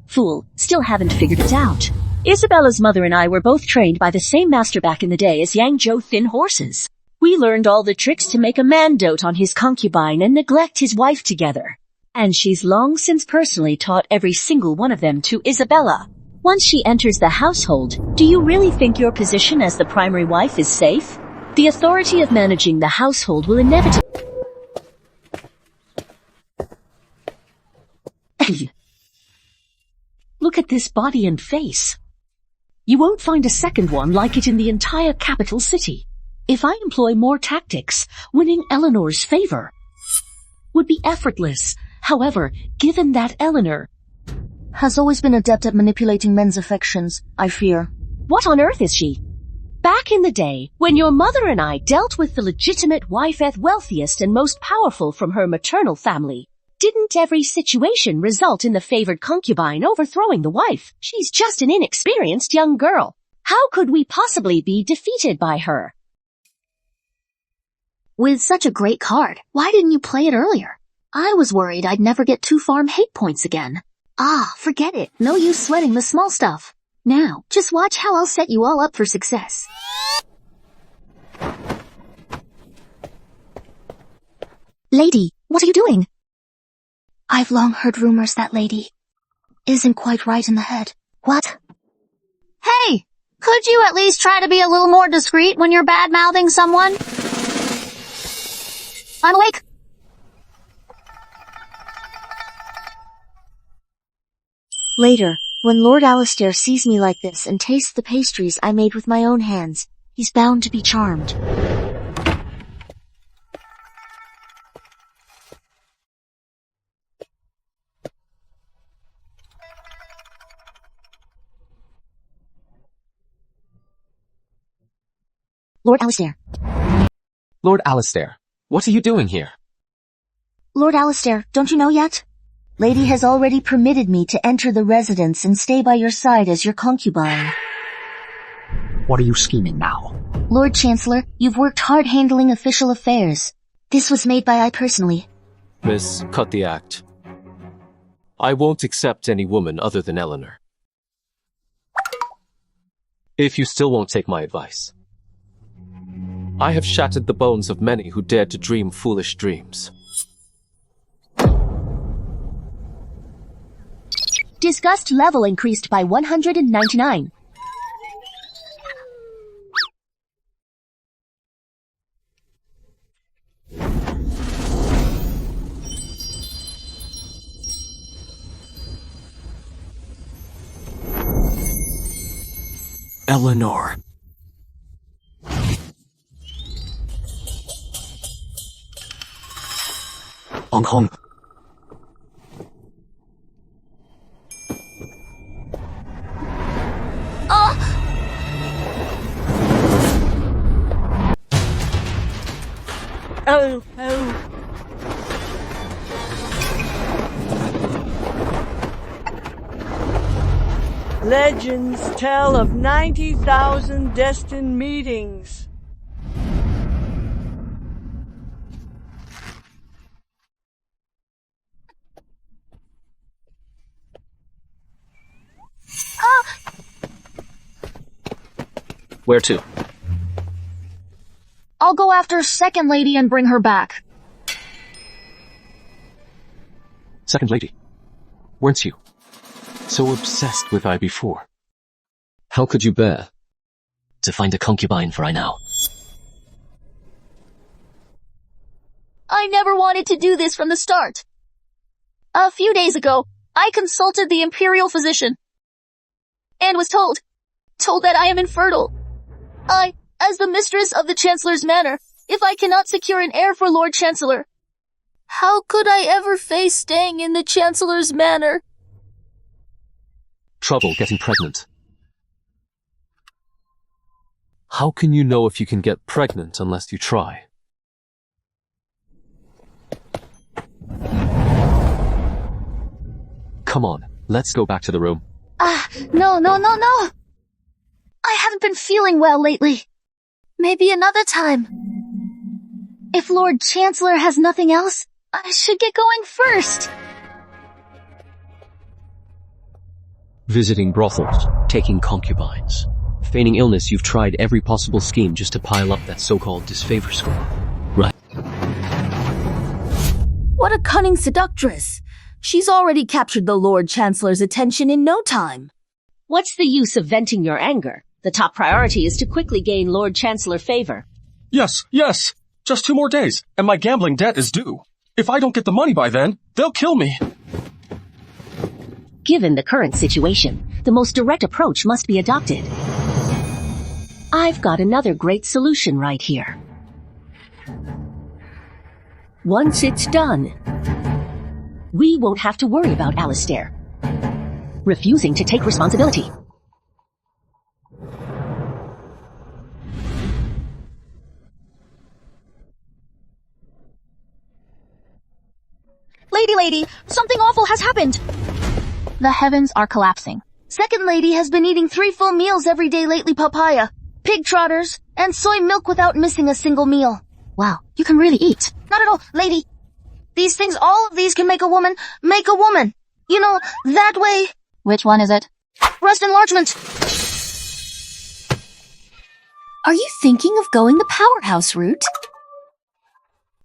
Fool, still haven't figured it out. Isabella's mother and I were both trained by the same master back in the day as Yangzhou thin horses. We learned all the tricks to make a man dote on his concubine and neglect his wife together. And she's long since personally taught every single one of them to Isabella. Once she enters the household, do you really think your position as the primary wife is safe? The authority of managing the household will inevitably... Look at this body and face. You won't find a second one like it in the entire capital city. If I employ more tactics, winning Eleanor's favor would be effortless. However, given that Eleanor has always been adept at manipulating men's affections, I fear. What on earth is she? Back in the day, when your mother and I dealt with the legitimate wifeth wealthiest and most powerful from her maternal family, didn't every situation result in the favored concubine overthrowing the wife? She's just an inexperienced young girl. How could we possibly be defeated by her? With such a great card, why didn't you play it earlier? I was worried I'd never get 2 farm hate points again. Ah, forget it. No use sweating the small stuff. Now, just watch how I'll set you all up for success. Lady, what are you doing? I've long heard rumors that lady isn't quite right in the head. What? Hey! Could you at least try to be a little more discreet when you're bad-mouthing someone? I'm awake. Later, when Lord Alistair sees me like this and tastes the pastries I made with my own hands, he's bound to be charmed. Lord Alistair. Lord Alistair, what are you doing here? Lord Alistair, don't you know yet? Lady has already permitted me to enter the residence and stay by your side as your concubine. What are you scheming now? Lord Chancellor, you've worked hard handling official affairs. This was made by I personally. Miss, cut the act. I won't accept any woman other than Eleanor. If you still won't take my advice. I have shattered the bones of many who dared to dream foolish dreams. Disgust level increased by 199. Eleanor. Hong Kong. Oh. Legends tell of 90,000 destined meetings. Where to? I'll go after Second Lady and bring her back. Second Lady, weren't you so obsessed with I before? How could you bear to find a concubine for I now? I never wanted to do this from the start. A few days ago, I consulted the imperial physician and was told that I am infertile. As the mistress of the Chancellor's manor, if I cannot secure an heir for Lord Chancellor, how could I ever face staying in the Chancellor's manor? Trouble getting pregnant. How can you know if you can get pregnant unless you try? Come on, let's go back to the room. No. I haven't been feeling well lately. Maybe another time. If Lord Chancellor has nothing else, I should get going first. Visiting brothels, taking concubines. Feigning illness, you've tried every possible scheme just to pile up that so-called disfavor score. Right? What a cunning seductress. She's already captured the Lord Chancellor's attention in no time. What's the use of venting your anger? The top priority is to quickly gain Lord Chancellor favor. Yes. Just 2 more days, and my gambling debt is due. If I don't get the money by then, they'll kill me. Given the current situation, the most direct approach must be adopted. I've got another great solution right here. Once it's done, we won't have to worry about Alistair refusing to take responsibility. Lady, something awful has happened. The heavens are collapsing. Second lady has been eating 3 full meals every day lately, papaya, pig trotters, and soy milk without missing a single meal. Wow, you can really eat. Not at all, lady. These things, all of these can make a woman. You know, that way. Which one is it? Breast enlargement. Are you thinking of going the powerhouse route?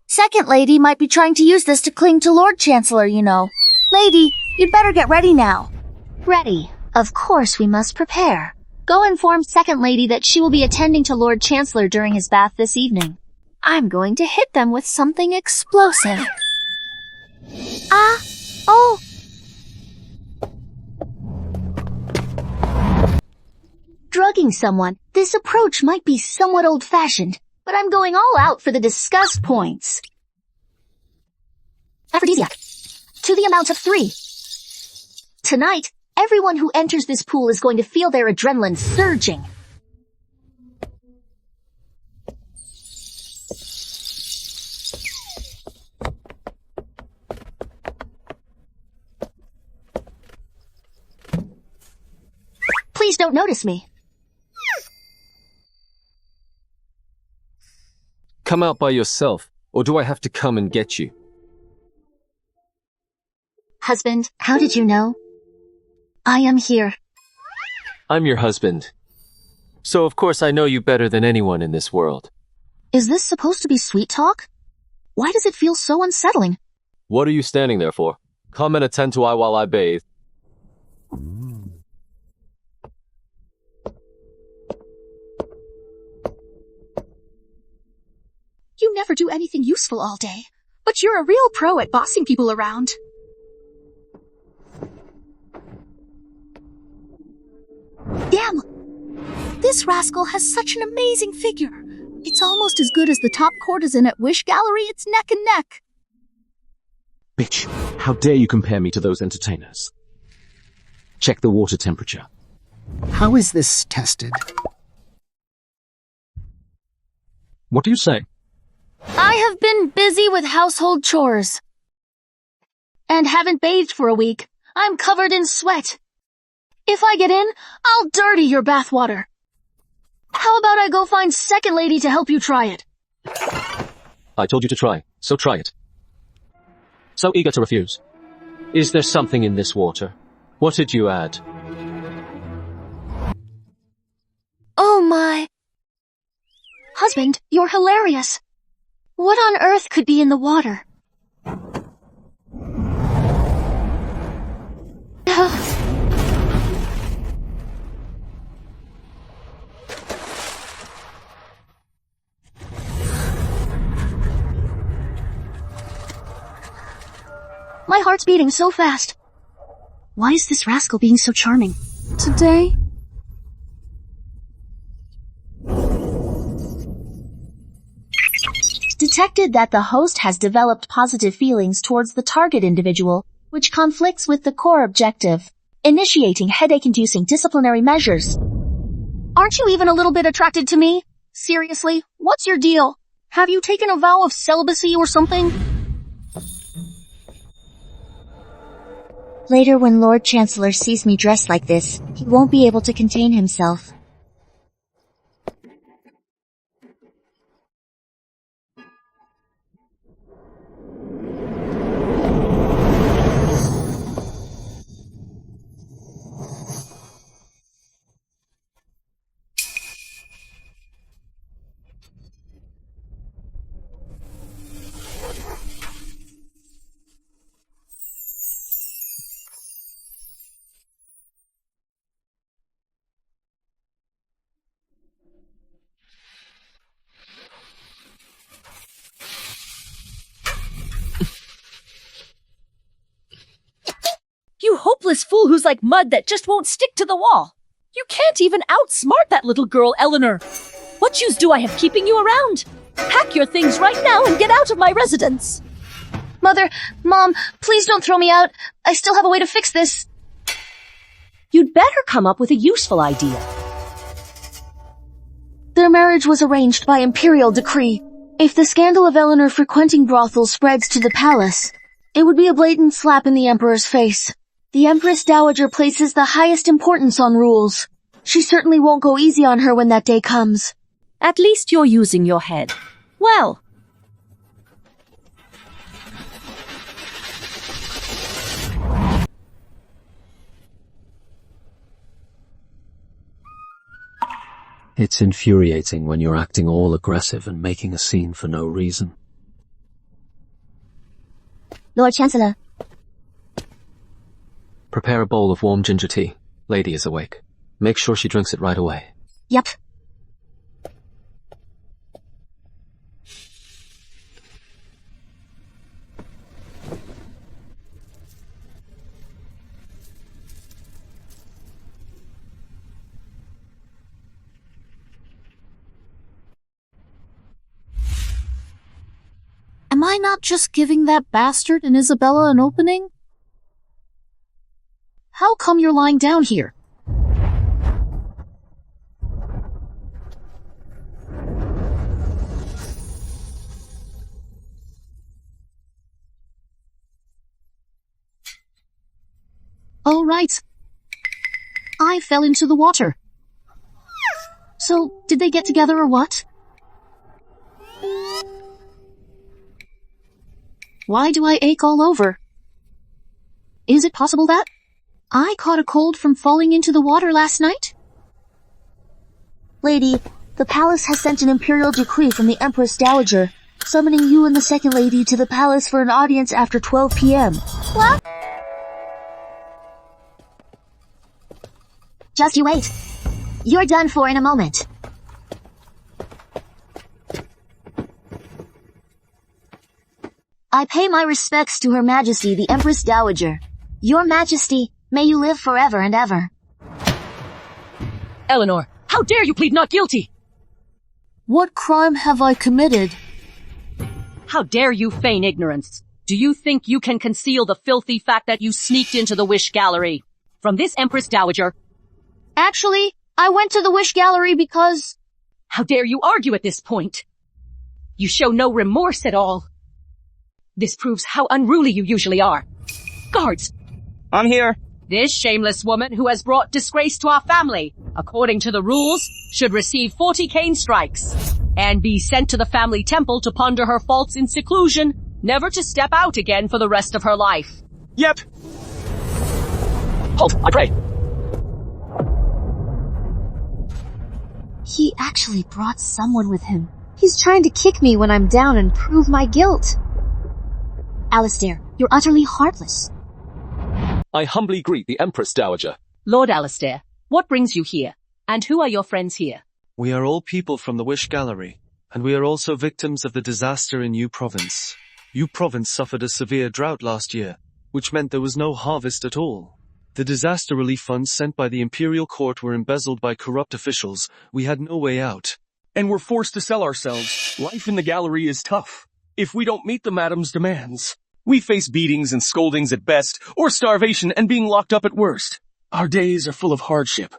Second lady might be trying to use this to cling to Lord Chancellor, you know. Lady, you'd better get ready now. Ready. Of course we must prepare. Go inform Second Lady that she will be attending to Lord Chancellor during his bath this evening. I'm going to hit them with something explosive. Drugging someone, this approach might be somewhat old-fashioned, but I'm going all out for the disgust points. Aphrodisiac. To the amount of 3. Tonight, everyone who enters this pool is going to feel their adrenaline surging. Please don't notice me. Come out by yourself, or do I have to come and get you? Husband, how did you know? I am here. I'm your husband. So of course I know you better than anyone in this world. Is this supposed to be sweet talk? Why does it feel so unsettling? What are you standing there for? Come and attend to I while I bathe. You never do anything useful all day, but you're a real pro at bossing people around. Damn! This rascal has such an amazing figure. It's almost as good as the top courtesan at Wish Gallery. It's neck and neck. Bitch, how dare you compare me to those entertainers? Check the water temperature. How is this tested? What do you say? I have been busy with household chores. And haven't bathed for a week. I'm covered in sweat. If I get in, I'll dirty your bathwater. How about I go find Second Lady to help you try it? I told you to try, so try it. So eager to refuse. Is there something in this water? What did you add? Oh my. Husband, you're hilarious. What on earth could be in the water? My heart's beating so fast. Why is this rascal being so charming? Today? Detected that the host has developed positive feelings towards the target individual, which conflicts with the core objective, initiating headache-inducing disciplinary measures. Aren't you even a little bit attracted to me? Seriously, what's your deal? Have you taken a vow of celibacy or something? Later, when Lord Chancellor sees me dressed like this, he won't be able to contain himself. You hopeless fool who's like mud that just won't stick to the wall. You can't even outsmart that little girl, Eleanor. What use do I have keeping you around? Pack your things right now and get out of my residence. Mother, Mom, please don't throw me out. I still have a way to fix this. You'd better come up with a useful idea. Their marriage was arranged by imperial decree. If the scandal of Eleanor frequenting brothels spreads to the palace, It would be a blatant slap in the Emperor's face. The Empress Dowager places the highest importance on rules. She certainly won't go easy on her when that day comes. At least you're using your head. Well. It's infuriating when you're acting all aggressive and making a scene for no reason. Lord Chancellor. Prepare a bowl of warm ginger tea. Lady is awake. Make sure she drinks it right away. Yep. Am I not just giving that bastard and Isabella an opening? How come you're lying down here? Oh, right. I fell into the water. So, did they get together or what? Why do I ache all over? Is it possible that I caught a cold from falling into the water last night? Lady, the palace has sent an imperial decree from the Empress Dowager, summoning you and the second lady to the palace for an audience after 12 p.m. What? Just you wait. You're done for in a moment. I pay my respects to Her Majesty the Empress Dowager. Your Majesty, may you live forever and ever. Eleanor, how dare you plead not guilty? What crime have I committed? How dare you feign ignorance? Do you think you can conceal the filthy fact that you sneaked into the Wish Gallery? From this Empress Dowager. Actually, I went to the Wish Gallery because... How dare you argue at this point? You show no remorse at all. This proves how unruly you usually are. Guards! I'm here. This shameless woman who has brought disgrace to our family, according to the rules, should receive 40 cane strikes and be sent to the family temple to ponder her faults in seclusion, never to step out again for the rest of her life. Yep. Halt, I pray. He actually brought someone with him. He's trying to kick me when I'm down and prove my guilt. Alistair, you're utterly heartless. I humbly greet the Empress Dowager. Lord Alistair, what brings you here? And who are your friends here? We are all people from the Wish Gallery, and we are also victims of the disaster in Yu Province. Yu Province suffered a severe drought last year, which meant there was no harvest at all. The disaster relief funds sent by the Imperial Court were embezzled by corrupt officials. We had no way out. And we're forced to sell ourselves. Life in the gallery is tough. If we don't meet the madam's demands, we face beatings and scoldings at best, or starvation and being locked up at worst. Our days are full of hardship.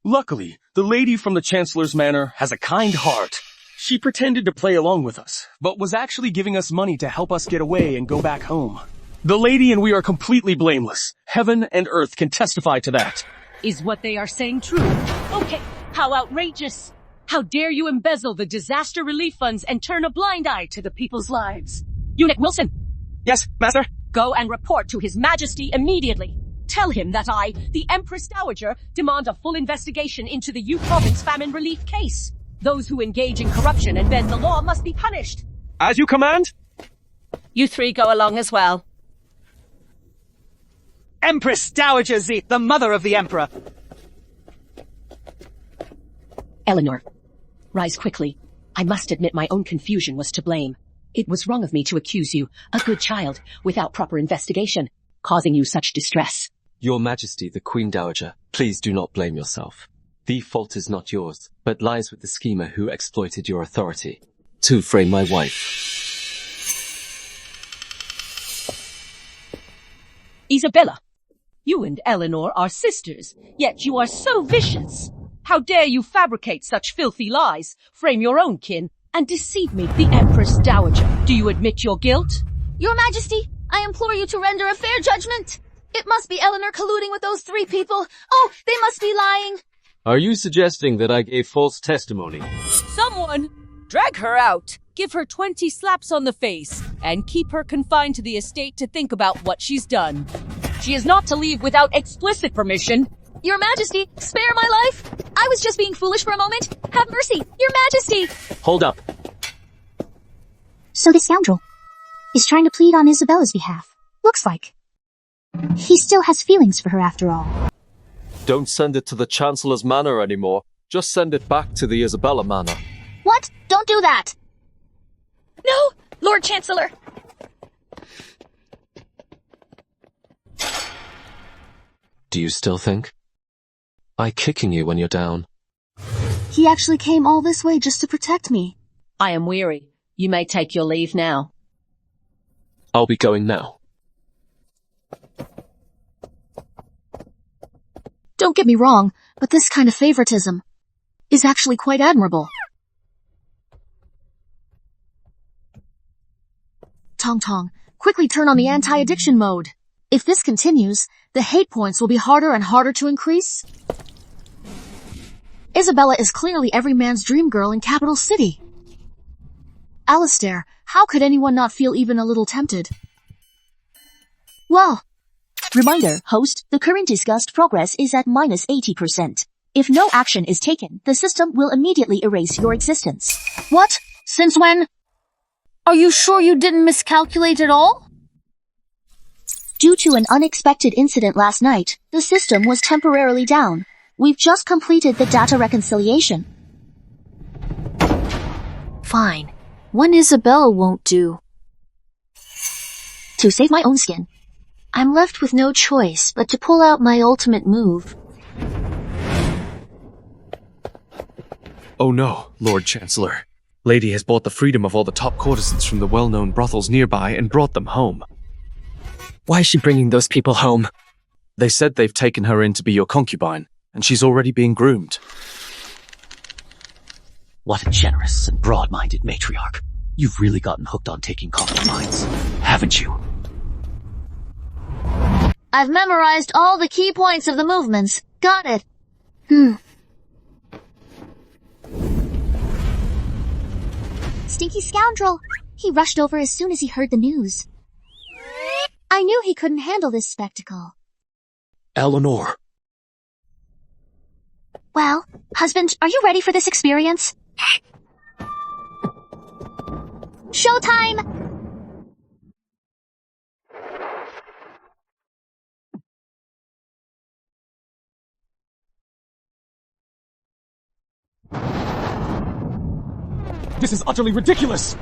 Luckily, the lady from the Chancellor's Manor has a kind heart. She pretended to play along with us, but was actually giving us money to help us get away and go back home. The lady and we are completely blameless. Heaven and earth can testify to that. Is what they are saying true? Okay, how outrageous! How dare you embezzle the disaster relief funds and turn a blind eye to the people's lives? Eunuch Wilson! Yes, Master? Go and report to His Majesty immediately. Tell him that I, the Empress Dowager, demand a full investigation into the Yu Province famine relief case. Those who engage in corruption and bend the law must be punished. As you command. You three go along as well. Empress Dowager Xie, the mother of the Emperor. Eleanor, rise quickly. I must admit my own confusion was to blame. It was wrong of me to accuse you, a good child, without proper investigation, causing you such distress. Your Majesty, the Queen Dowager, please do not blame yourself. The fault is not yours, but lies with the schemer who exploited your authority to frame my wife. Isabella, you and Eleanor are sisters, yet you are so vicious. How dare you fabricate such filthy lies, frame your own kin, and deceive me, the Empress Dowager? Do you admit your guilt? Your Majesty, I implore you to render a fair judgment. It must be Eleanor colluding with those 3 people. Oh, they must be lying. Are you suggesting that I gave false testimony? Someone, drag her out, give her 20 slaps on the face, and keep her confined to the estate to think about what she's done. She is not to leave without explicit permission. Your Majesty, spare my life. I was just being foolish for a moment. Have mercy, Your Majesty. Hold up. So this scoundrel is trying to plead on Isabella's behalf. Looks like. He still has feelings for her after all. Don't send it to the Chancellor's Manor anymore. Just send it back to the Isabella Manor. What? Don't do that. No, Lord Chancellor. Do you still think? I kicking you when you're down. He actually came all this way just to protect me. I am weary. You may take your leave now. I'll be going now. Don't get me wrong, but this kind of favoritism is actually quite admirable. Tong Tong, quickly turn on the anti-addiction mode. If this continues, the hate points will be harder and harder to increase. Isabella is clearly every man's dream girl in Capital City. Alistair, how could anyone not feel even a little tempted? Well, reminder, host, the current discussed progress is at -80%. If no action is taken, the system will immediately erase your existence. What? Since when? Are you sure you didn't miscalculate at all? Due to an unexpected incident last night, the system was temporarily down. We've just completed the data reconciliation. Fine. One Isabella won't do. To save my own skin, I'm left with no choice but to pull out my ultimate move. Oh no, Lord Chancellor. Lady has bought the freedom of all the top courtesans from the well-known brothels nearby and brought them home. Why is she bringing those people home? They said they've taken her in to be your concubine, and she's already being groomed. What a generous and broad-minded matriarch. You've really gotten hooked on taking concubines, haven't you? I've memorized all the key points of the movements. Got it. Stinky scoundrel! He rushed over as soon as he heard the news. I knew he couldn't handle this spectacle. Eleanor. Well, husband, are you ready for this experience? Showtime! This is utterly ridiculous!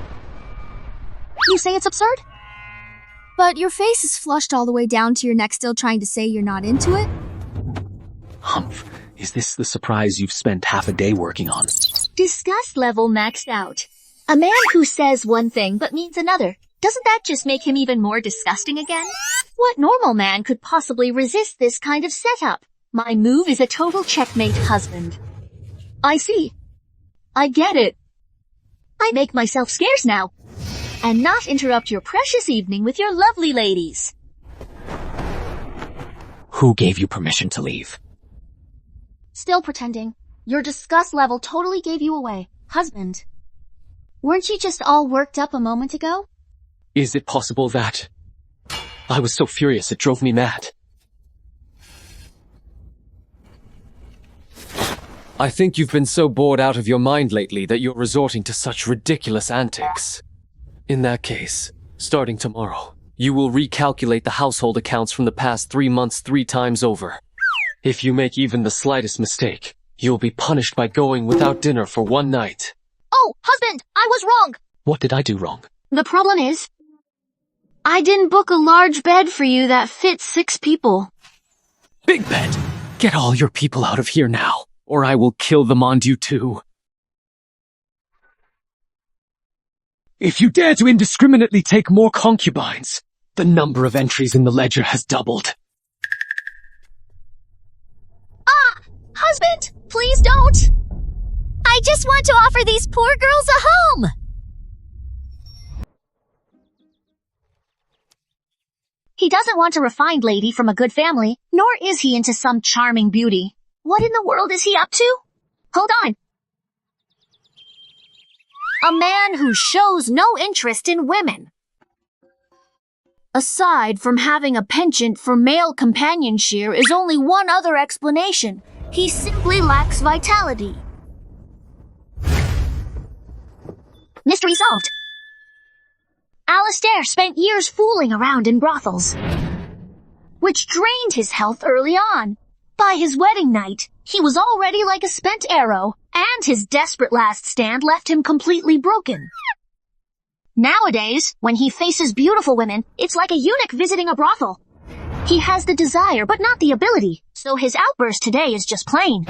You say it's absurd? But your face is flushed all the way down to your neck, still trying to say you're not into it? Humph, is this the surprise you've spent half a day working on? Disgust level maxed out. A man who says one thing but means another. Doesn't that just make him even more disgusting again? What normal man could possibly resist this kind of setup? My move is a total checkmate, husband. I see. I get it. I make myself scarce now, and not interrupt your precious evening with your lovely ladies. Who gave you permission to leave? Still pretending. Your disgust level totally gave you away. Husband. Weren't you just all worked up a moment ago? Is it possible that... I was so furious it drove me mad. I think you've been so bored out of your mind lately that you're resorting to such ridiculous antics. In that case, starting tomorrow, you will recalculate the household accounts from the past 3 months 3 times over. If you make even the slightest mistake, you'll be punished by going without dinner for 1 night. Oh, husband, I was wrong. What did I do wrong? The problem is, I didn't book a large bed for you that fits 6 people. Big bed! Get all your people out of here now, or I will kill them on you too. If you dare to indiscriminately take more concubines, the number of entries in the ledger has doubled. Ah! Husband, please don't! I just want to offer these poor girls a home! He doesn't want a refined lady from a good family, nor is he into some charming beauty. What in the world is he up to? Hold on. A man who shows no interest in women. Aside from having a penchant for male companionship is only one other explanation. He simply lacks vitality. Mystery solved. Alistair spent years fooling around in brothels, which drained his health early on. By his wedding night, he was already like a spent arrow, and his desperate last stand left him completely broken. Nowadays, when he faces beautiful women, it's like a eunuch visiting a brothel. He has the desire, but not the ability, so his outburst today is just plain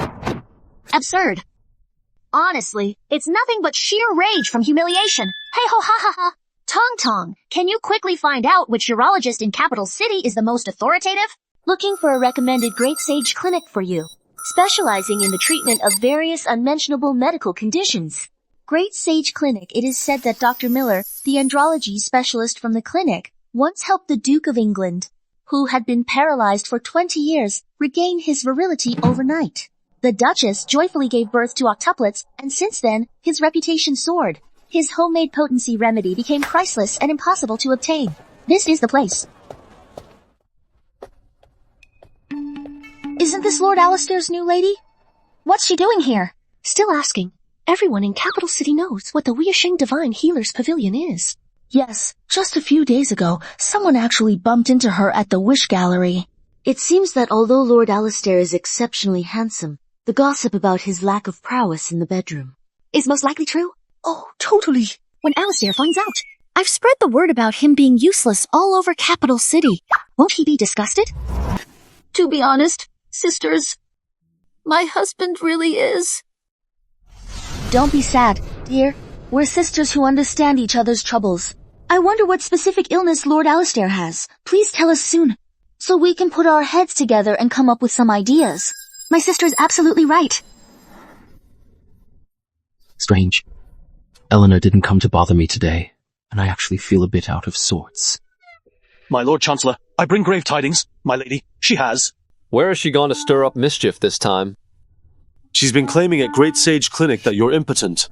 absurd. Honestly, it's nothing but sheer rage from humiliation. Hey ho ha ha ha. Tong Tong, can you quickly find out which urologist in Capital City is the most authoritative? Looking for a recommended Great Sage Clinic for you, specializing in the treatment of various unmentionable medical conditions. Great Sage Clinic, it is said that Dr. Miller, the andrology specialist from the clinic, once helped the Duke of England, who had been paralyzed for 20 years, regain his virility overnight. The Duchess joyfully gave birth to octuplets, and since then, his reputation soared. His homemade potency remedy became priceless and impossible to obtain. This is the place. Isn't this Lord Alistair's new lady? What's she doing here? Still asking. Everyone in Capital City knows what the Weisheng Divine Healer's Pavilion is. Yes, just a few days ago, someone actually bumped into her at the Wish Gallery. It seems that although Lord Alistair is exceptionally handsome, the gossip about his lack of prowess in the bedroom is most likely true. Oh, totally. When Alistair finds out, I've spread the word about him being useless all over Capital City. Won't he be disgusted? To be honest, sisters, my husband really is. Don't be sad, dear. We're sisters who understand each other's troubles. I wonder what specific illness Lord Alistair has. Please tell us soon, so we can put our heads together and come up with some ideas. My sister's absolutely right. Strange. Eleanor didn't come to bother me today, and I actually feel a bit out of sorts. My Lord Chancellor, I bring grave tidings, my lady. She has. Where has she gone to stir up mischief this time? She's been claiming at Great Sage Clinic that you're impotent.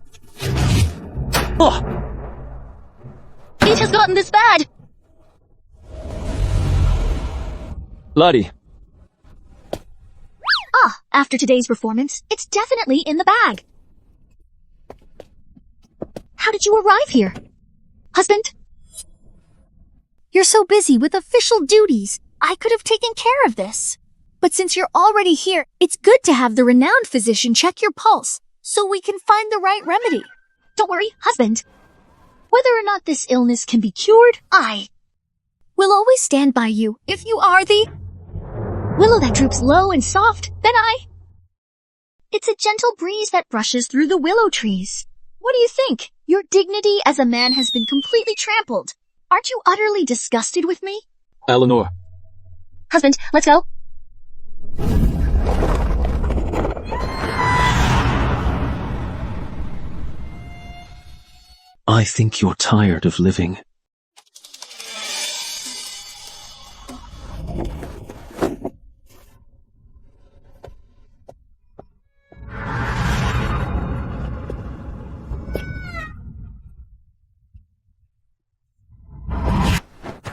Oh! It has gotten this bad! Laddie. After today's performance, it's definitely in the bag. How did you arrive here? Husband? You're so busy with official duties. I could have taken care of this. But since you're already here, it's good to have the renowned physician check your pulse, so we can find the right remedy. Don't worry, husband. Whether or not this illness can be cured, I will always stand by you if you are the willow that droops low and soft, then It's a gentle breeze that brushes through the willow trees. What do you think? Your dignity as a man has been completely trampled. Aren't you utterly disgusted with me? Eleanor. Husband, let's go. I think you're tired of living.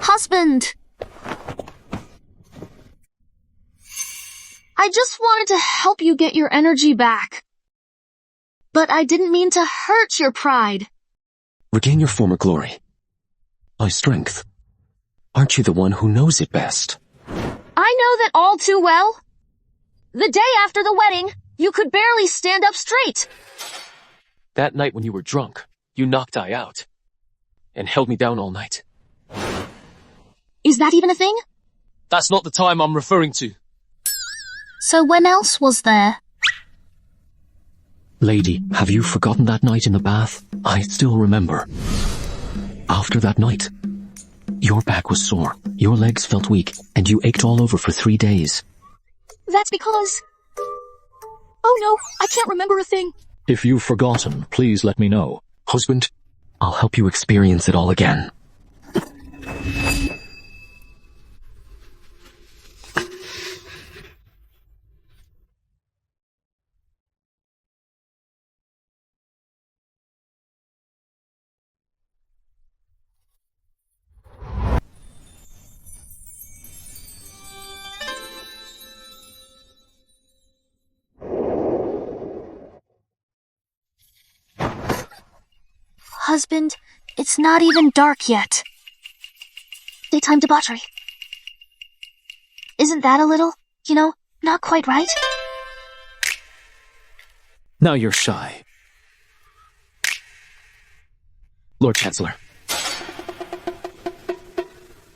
Husband! I just wanted to help you get your energy back. But I didn't mean to hurt your pride. Regain your former glory. By strength. Aren't you the one who knows it best? I know that all too well. The day after the wedding, you could barely stand up straight. That night when you were drunk, you knocked I out. And held me down all night. Is that even a thing? That's not the time I'm referring to. So when else was there? Lady, have you forgotten that night in the bath? I still remember. After that night, your back was sore, your legs felt weak, and you ached all over for 3 days. That's because... Oh no, I can't remember a thing. If you've forgotten, please let me know. Husband, I'll help you experience it all again. Husband, it's not even dark yet. Daytime debauchery. Isn't that a little, not quite right? Now you're shy. Lord Chancellor.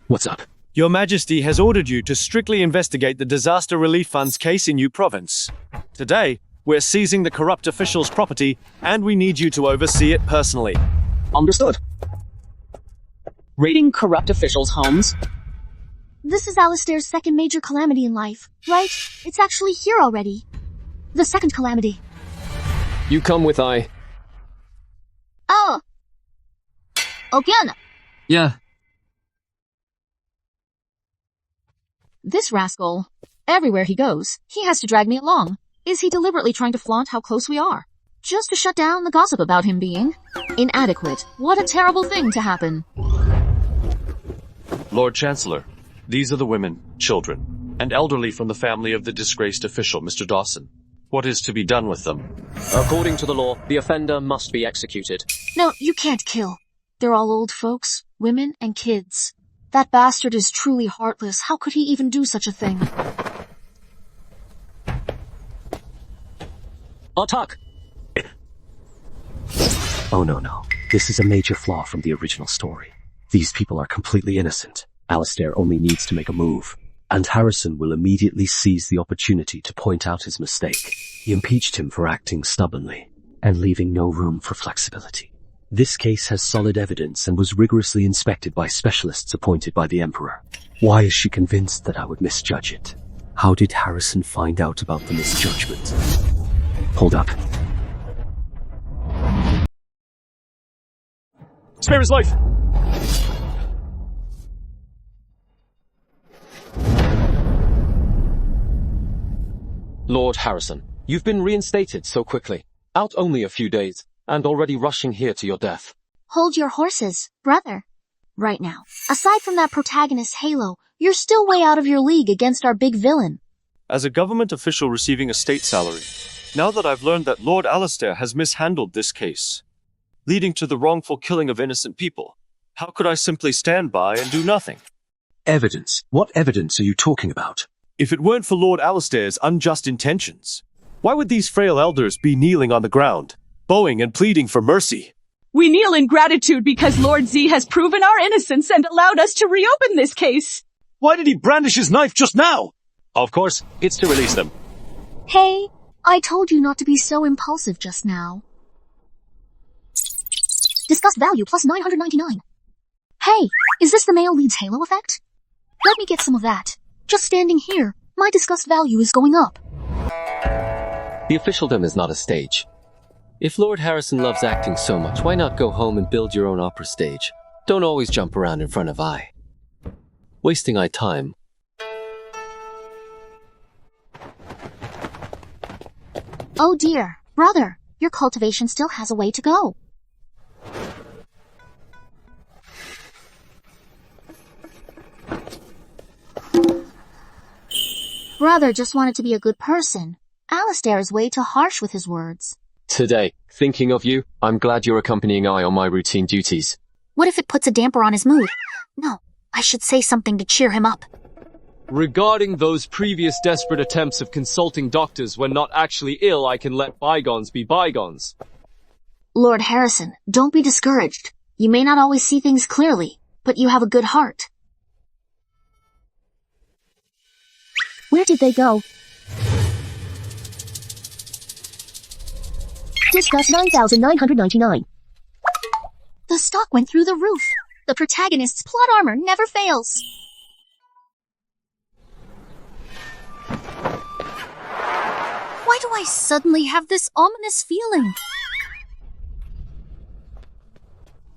What's up? Your Majesty has ordered you to strictly investigate the Disaster Relief Fund's case in Yu Province. Today, we're seizing the corrupt official's property, and we need you to oversee it personally. Understood. Raiding corrupt officials' homes? This is Alistair's second major calamity in life, right? It's actually here already. The second calamity. You come with I. Oh. Again. Yeah. This rascal. Everywhere he goes, he has to drag me along. Is he deliberately trying to flaunt how close we are? Just to shut down the gossip about him being inadequate. What a terrible thing to happen. Lord Chancellor, these are the women, children, and elderly from the family of the disgraced official, Mr. Dawson. What is to be done with them? According to the law, the offender must be executed. No, you can't kill. They're all old folks, women, and kids. That bastard is truly heartless. How could he even do such a thing? Attack! Oh no. This is a major flaw from the original story. These people are completely innocent. Alistair only needs to make a move, and Harrison will immediately seize the opportunity to point out his mistake. He impeached him for acting stubbornly, and leaving no room for flexibility. This case has solid evidence and was rigorously inspected by specialists appointed by the Emperor. Why is she convinced that I would misjudge it? How did Harrison find out about the misjudgment? Hold up. Spare his life! Lord Harrison, you've been reinstated so quickly. Out only a few days, and already rushing here to your death. Hold your horses, brother. Right now, aside from that protagonist's halo, you're still way out of your league against our big villain. As a government official receiving a state salary, now that I've learned that Lord Alistair has mishandled this case, leading to the wrongful killing of innocent people, how could I simply stand by and do nothing? Evidence? What evidence are you talking about? If it weren't for Lord Alistair's unjust intentions, why would these frail elders be kneeling on the ground, bowing and pleading for mercy? We kneel in gratitude because Lord Xie has proven our innocence and allowed us to reopen this case. Why did he brandish his knife just now? Of course, it's to release them. Hey, I told you not to be so impulsive just now. Discussed value plus 999. Hey, is this the male lead's halo effect? Let me get some of that. Just standing here, my disgust value is going up. The officialdom is not a stage. If Lord Harrison loves acting so much, why not go home and build your own opera stage? Don't always jump around in front of I. Wasting I time. Oh dear, brother, your cultivation still has a way to go. Brother just wanted to be a good person. Alistair is way too harsh with his words. Today, thinking of you, I'm glad you're accompanying I on my routine duties. What if it puts a damper on his mood? No, I should say something to cheer him up. Regarding those previous desperate attempts of consulting doctors when not actually ill, I can let bygones be bygones. Lord Harrison, don't be discouraged. You may not always see things clearly, but you have a good heart. Where did they go? Discuss 9,999. The stock went through the roof. The protagonist's plot armor never fails. Why do I suddenly have this ominous feeling?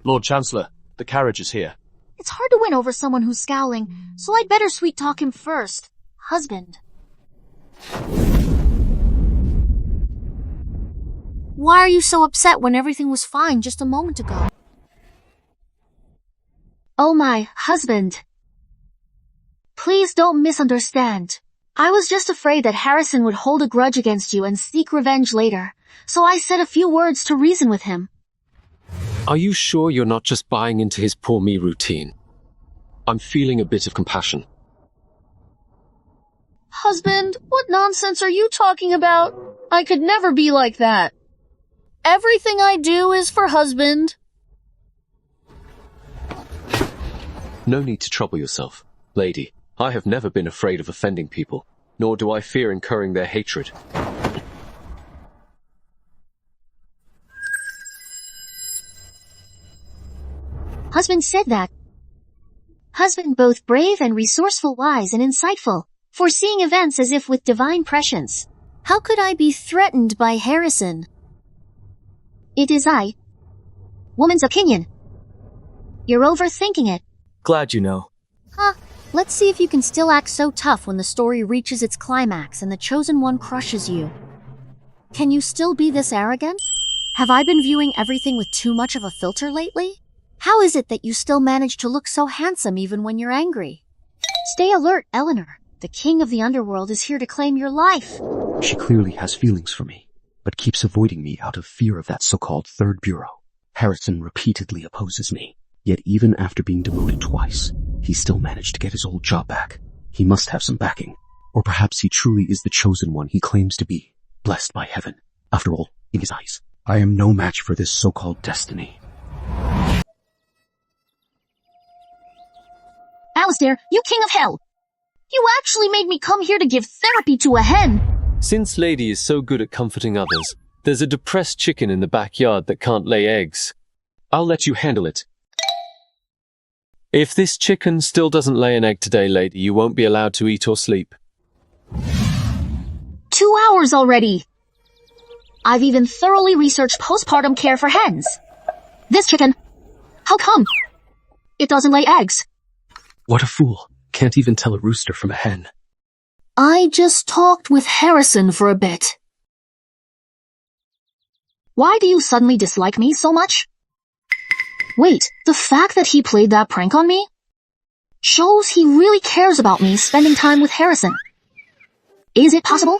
Lord Chancellor, the carriage is here. It's hard to win over someone who's scowling, so I'd better sweet-talk him first. Husband. Why are you so upset when everything was fine just a moment ago? Oh my, husband. Please don't misunderstand. I was just afraid that Harrison would hold a grudge against you and seek revenge later, so I said a few words to reason with him. Are you sure you're not just buying into his poor me routine? I'm feeling a bit of compassion. Husband, what nonsense are you talking about? I could never be like that. Everything I do is for husband. No need to trouble yourself, lady. I have never been afraid of offending people, nor do I fear incurring their hatred. Husband said that. Husband both brave and resourceful, wise and insightful, foreseeing events as if with divine prescience. How could I be threatened by Harrison? It is I. Woman's opinion. You're overthinking it. Glad you know. Huh. Let's see if you can still act so tough when the story reaches its climax and the chosen one crushes you. Can you still be this arrogant? Have I been viewing everything with too much of a filter lately? How is it that you still manage to look so handsome even when you're angry? Stay alert, Eleanor. The king of the underworld is here to claim your life. She clearly has feelings for me, but keeps avoiding me out of fear of that so-called Third Bureau. Harrison repeatedly opposes me, yet even after being demoted twice, he still managed to get his old job back. He must have some backing, or perhaps he truly is the chosen one he claims to be, blessed by heaven. After all, in his eyes, I am no match for this so-called destiny. Alistair, you king of hell! You actually made me come here to give therapy to a hen! Since Lady is so good at comforting others, there's a depressed chicken in the backyard that can't lay eggs. I'll let you handle it. If this chicken still doesn't lay an egg today, Lady, you won't be allowed to eat or sleep. 2 hours already! I've even thoroughly researched postpartum care for hens. This chicken, how come it doesn't lay eggs? What a fool. Can't even tell a rooster from a hen. I just talked with Harrison for a bit. Why do you suddenly dislike me so much? Wait, the fact that he played that prank on me shows he really cares about me spending time with Harrison. Is it possible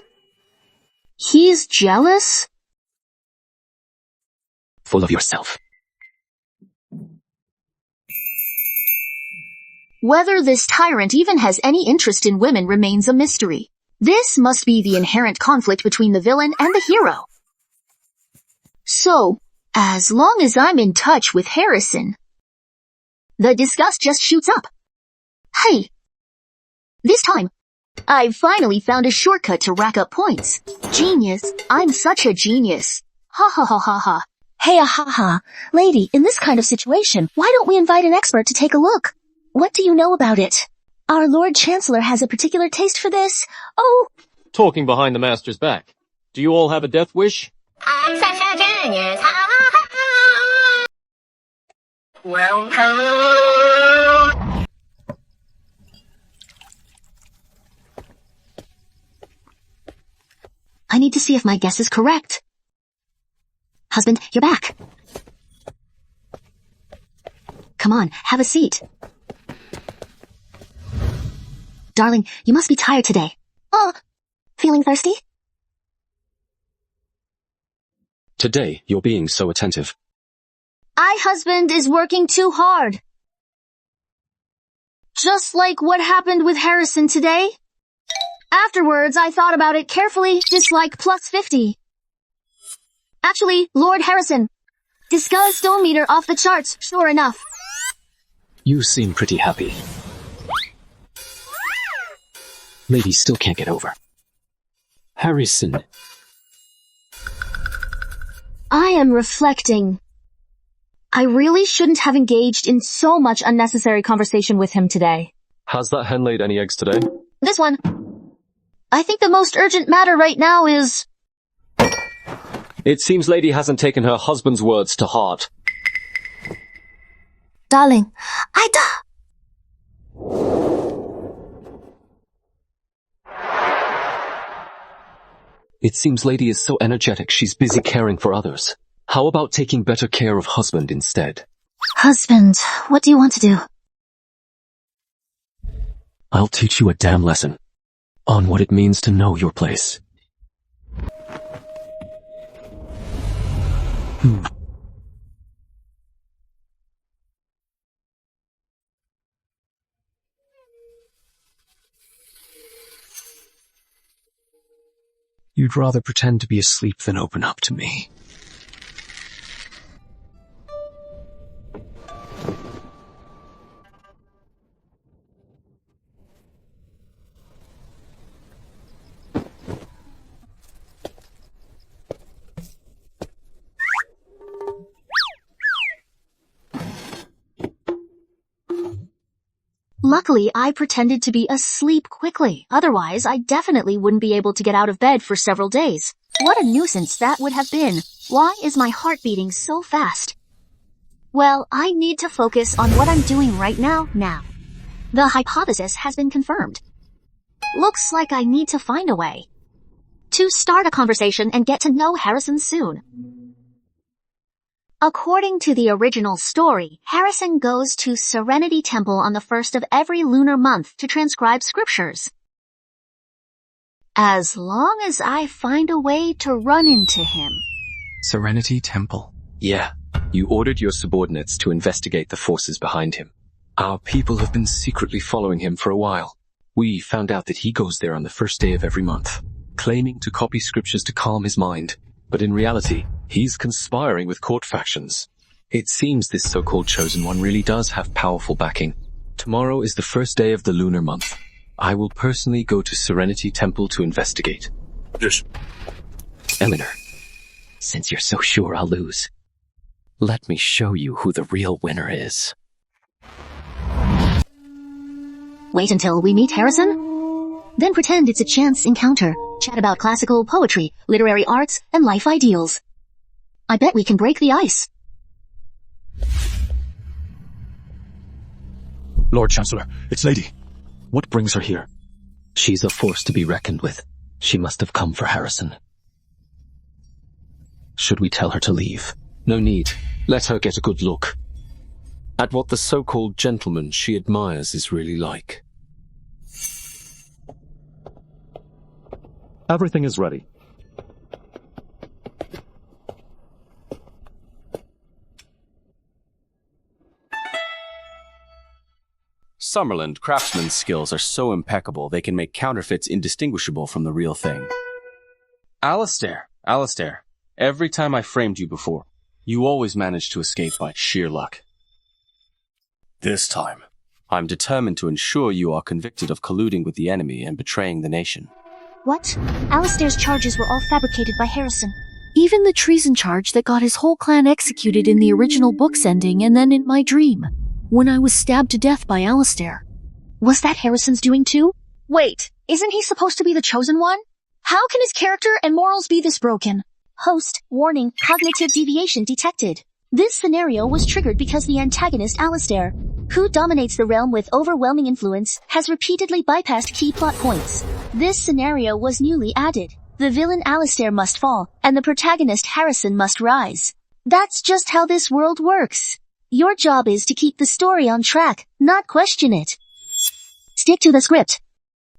he's jealous? Full of yourself. Whether this tyrant even has any interest in women remains a mystery. This must be the inherent conflict between the villain and the hero. So, as long as I'm in touch with Harrison, the disgust just shoots up. Hey! This time, I've finally found a shortcut to rack up points. Genius. I'm such a genius. Ha ha ha ha ha. Hey, ha ha. Lady, in this kind of situation, why don't we invite an expert to take a look? What do you know about it? Our Lord Chancellor has a particular taste for this. Oh! Talking behind the master's back. Do you all have a death wish? I'm such a genius. Welcome. I need to see if my guess is correct. Husband, you're back. Come on, have a seat. Darling, you must be tired today. Feeling thirsty? Today, you're being so attentive. Husband is working too hard. Just like what happened with Harrison today. Afterwards, I thought about it carefully, dislike plus 50. Actually, Lord Harrison, disgust-o-meter off the charts, sure enough. You seem pretty happy. Lady still can't get over. Harrison. I am reflecting. I really shouldn't have engaged in so much unnecessary conversation with him today. Has that hen laid any eggs today? This one. I think the most urgent matter right now is... It seems Lady hasn't taken her husband's words to heart. Darling, It seems Lady is so energetic she's busy caring for others. How about taking better care of husband instead? Husband, what do you want to do? I'll teach you a damn lesson on what it means to know your place. You'd rather pretend to be asleep than open up to me. Luckily, I pretended to be asleep quickly. Otherwise, I definitely wouldn't be able to get out of bed for several days. What a nuisance that would have been. Why is my heart beating so fast? Well, I need to focus on what I'm doing right now. The hypothesis has been confirmed. Looks like I need to find a way to start a conversation and get to know Harrison soon. According to the original story, Harrison goes to Serenity Temple on the first of every lunar month to transcribe scriptures. As long as I find a way to run into him. Serenity Temple. Yeah, you ordered your subordinates to investigate the forces behind him. Our people have been secretly following him for a while. We found out that he goes there on the first day of every month, claiming to copy scriptures to calm his mind. But in reality, he's conspiring with court factions. It seems this so-called chosen one really does have powerful backing. Tomorrow is the first day of the lunar month. I will personally go to Serenity Temple to investigate. Yes. Eleanor, since you're so sure I'll lose, Let me show you who the real winner is. Wait until we meet Harrison? Then pretend it's a chance encounter. Chat about classical poetry, literary arts, and life ideals. I bet we can break the ice. Lord Chancellor, it's Lady. What brings her here? She's a force to be reckoned with. She must have come for Harrison. Should we tell her to leave? No need. Let her get a good look At what the so-called gentleman she admires is really like. Everything is ready. Summerland craftsmen's skills are so impeccable they can make counterfeits indistinguishable from the real thing. Alistair, every time I framed you before, you always managed to escape by sheer luck. This time, I'm determined to ensure you are convicted of colluding with the enemy and betraying the nation. What? Alistair's charges were all fabricated by Harrison. Even the treason charge that got his whole clan executed in the original book's ending and then in my dream, when I was stabbed to death by Alistair. Was that Harrison's doing too? Wait, isn't he supposed to be the chosen one? How can his character and morals be this broken? Host, warning, cognitive deviation detected. This scenario was triggered because the antagonist Alistair, who dominates the realm with overwhelming influence, has repeatedly bypassed key plot points. This scenario was newly added. The villain Alistair must fall, and the protagonist Harrison must rise. That's just how this world works. Your job is to keep the story on track, not question it. Stick to the script.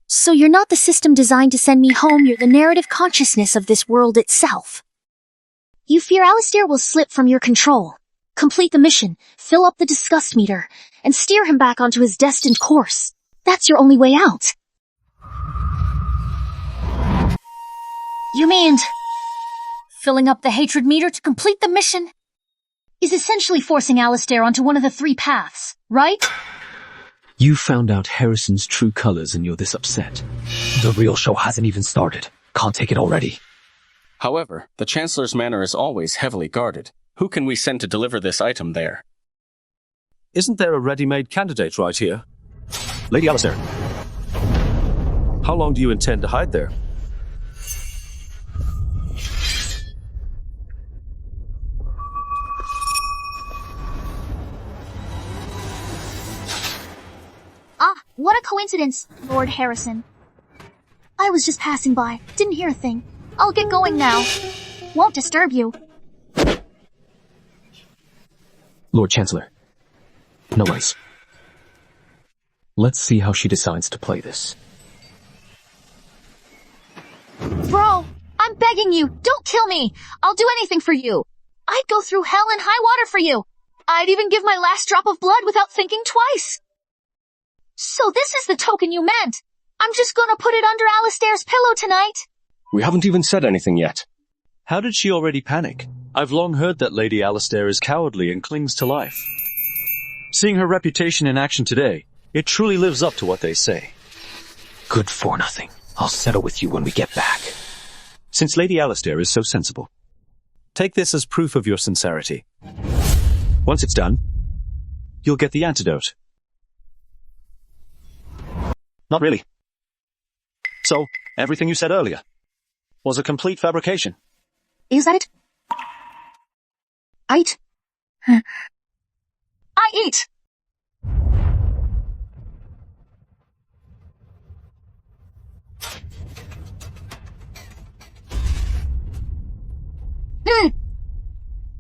So you're not the system designed to send me home, you're the narrative consciousness of this world itself. You fear Alistair will slip from your control. Complete the mission, fill up the disgust meter, and steer him back onto his destined course. That's your only way out. You mean filling up the hatred meter to complete the mission? Is essentially forcing Alistair onto one of the three paths, right? You found out Harrison's true colors and you're this upset. The real show hasn't even started. Can't take it already. However, the Chancellor's manor is always heavily guarded. Who can we send to deliver this item there? Isn't there a ready-made candidate right here? Lady Alistair. How long do you intend to hide there? What a coincidence, Lord Harrison. I was just passing by, didn't hear a thing. I'll get going now. Won't disturb you. Lord Chancellor. No worries. Let's see how she decides to play this. Bro, I'm begging you, don't kill me. I'll do anything for you. I'd go through hell and high water for you. I'd even give my last drop of blood without thinking twice. So this is the token you meant. I'm just gonna put it under Alistair's pillow tonight. We haven't even said anything yet. How did she already panic? I've long heard that Lady Alistair is cowardly and clings to life. Seeing her reputation in action today, it truly lives up to what they say. Good for nothing. I'll settle with you when we get back. Since Lady Alistair is so sensible, take this as proof of your sincerity. Once it's done, you'll get the antidote. Not really. So, everything you said earlier was a complete fabrication. Is that it? I eat!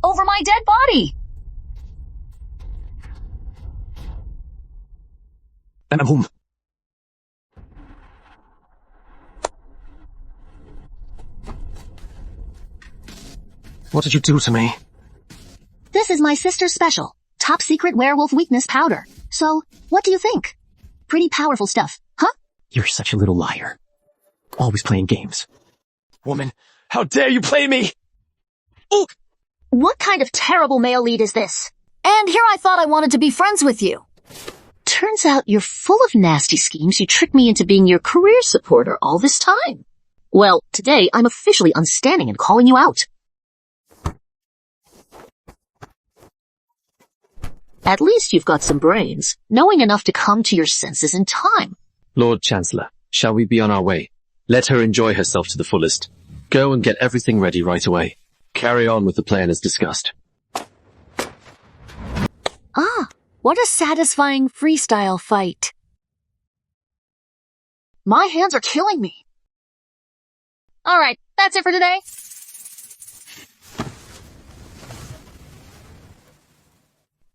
Over my dead body! And I'm home. What did you do to me? This is my sister's special, top secret werewolf weakness powder. So, what do you think? Pretty powerful stuff, huh? You're such a little liar. Always playing games. Woman, how dare you play me? Ooh! What kind of terrible male lead is this? And here I thought I wanted to be friends with you. Turns out you're full of nasty schemes. You tricked me into being your career supporter all this time. Well, today I'm officially unstanding and calling you out. At least you've got some brains, knowing enough to come to your senses in time. Lord Chancellor, shall we be on our way? Let her enjoy herself to the fullest. Go and get everything ready right away. Carry on with the plan as discussed. Ah, what a satisfying freestyle fight. My hands are killing me. Alright, that's it for today.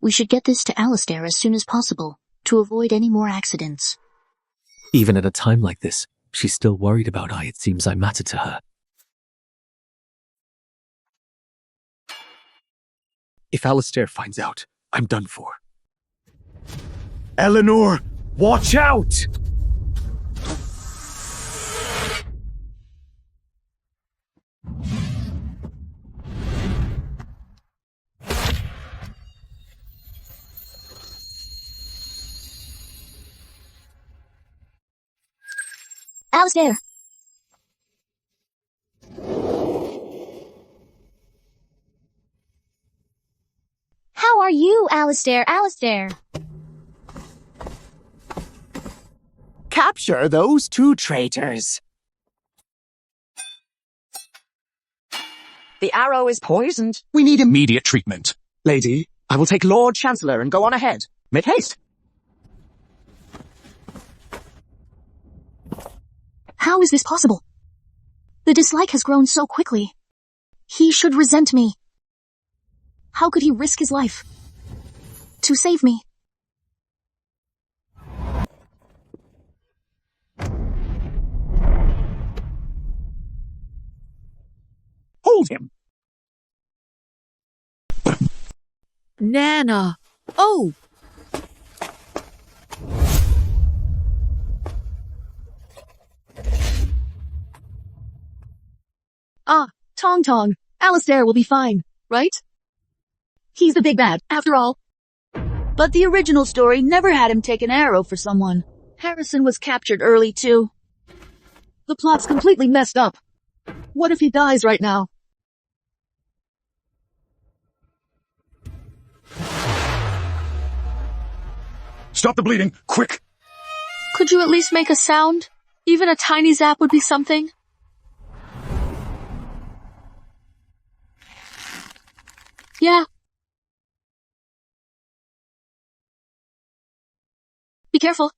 We should get this to Alistair as soon as possible, to avoid any more accidents. Even at a time like this, she's still worried about it seems I matter to her. If Alistair finds out, I'm done for. Eleanor, watch out! Alistair! How are you, Alistair? Alistair! Capture those two traitors. The arrow is poisoned. We need immediate treatment. Lady, I will take Lord Chancellor and go on ahead. Make haste. How is this possible? The dislike has grown so quickly. He should resent me. How could he risk his life to save me? Hold him. Nana. Oh! Ah, Tong Tong. Alistair will be fine, right? He's the big bad, after all. But the original story never had him take an arrow for someone. Harrison was captured early, too. The plot's completely messed up. What if he dies right now? Stop the bleeding, quick! Could you at least make a sound? Even a tiny zap would be something. Yeah. Be careful.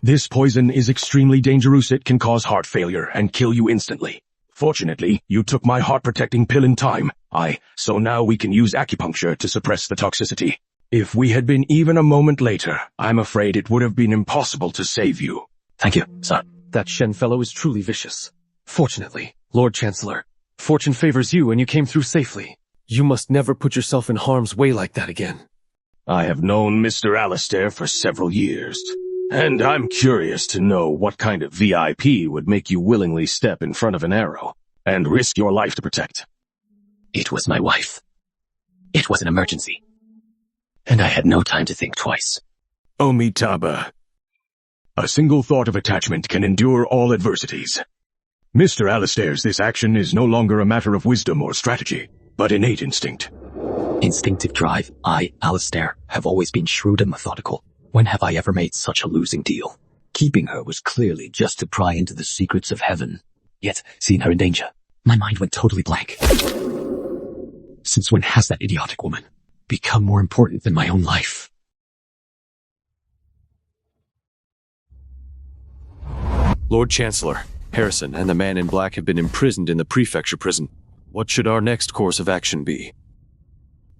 This poison is extremely dangerous. It can cause heart failure and kill you instantly. Fortunately, you took my heart-protecting pill in time. So now we can use acupuncture to suppress the toxicity. If we had been even a moment later, I'm afraid it would have been impossible to save you. Thank you, sir. That Shen fellow is truly vicious. Fortunately, Lord Chancellor, fortune favors you and you came through safely. You must never put yourself in harm's way like that again. I have known Mr. Alastair for several years, and I'm curious to know what kind of VIP would make you willingly step in front of an arrow and risk your life to protect. It was my wife. It was an emergency. And I had no time to think twice. Omitaba. A single thought of attachment can endure all adversities. Mr. Alastair's this action is no longer a matter of wisdom or strategy, but innate instinct. Instinctive drive. I, Alastair, have always been shrewd and methodical. When have I ever made such a losing deal? Keeping her was clearly just to pry into the secrets of heaven. Yet, seeing her in danger, my mind went totally blank. Since when has that idiotic woman become more important than my own life? Lord Chancellor, Harrison and the man in black have been imprisoned in the prefecture prison. What should our next course of action be?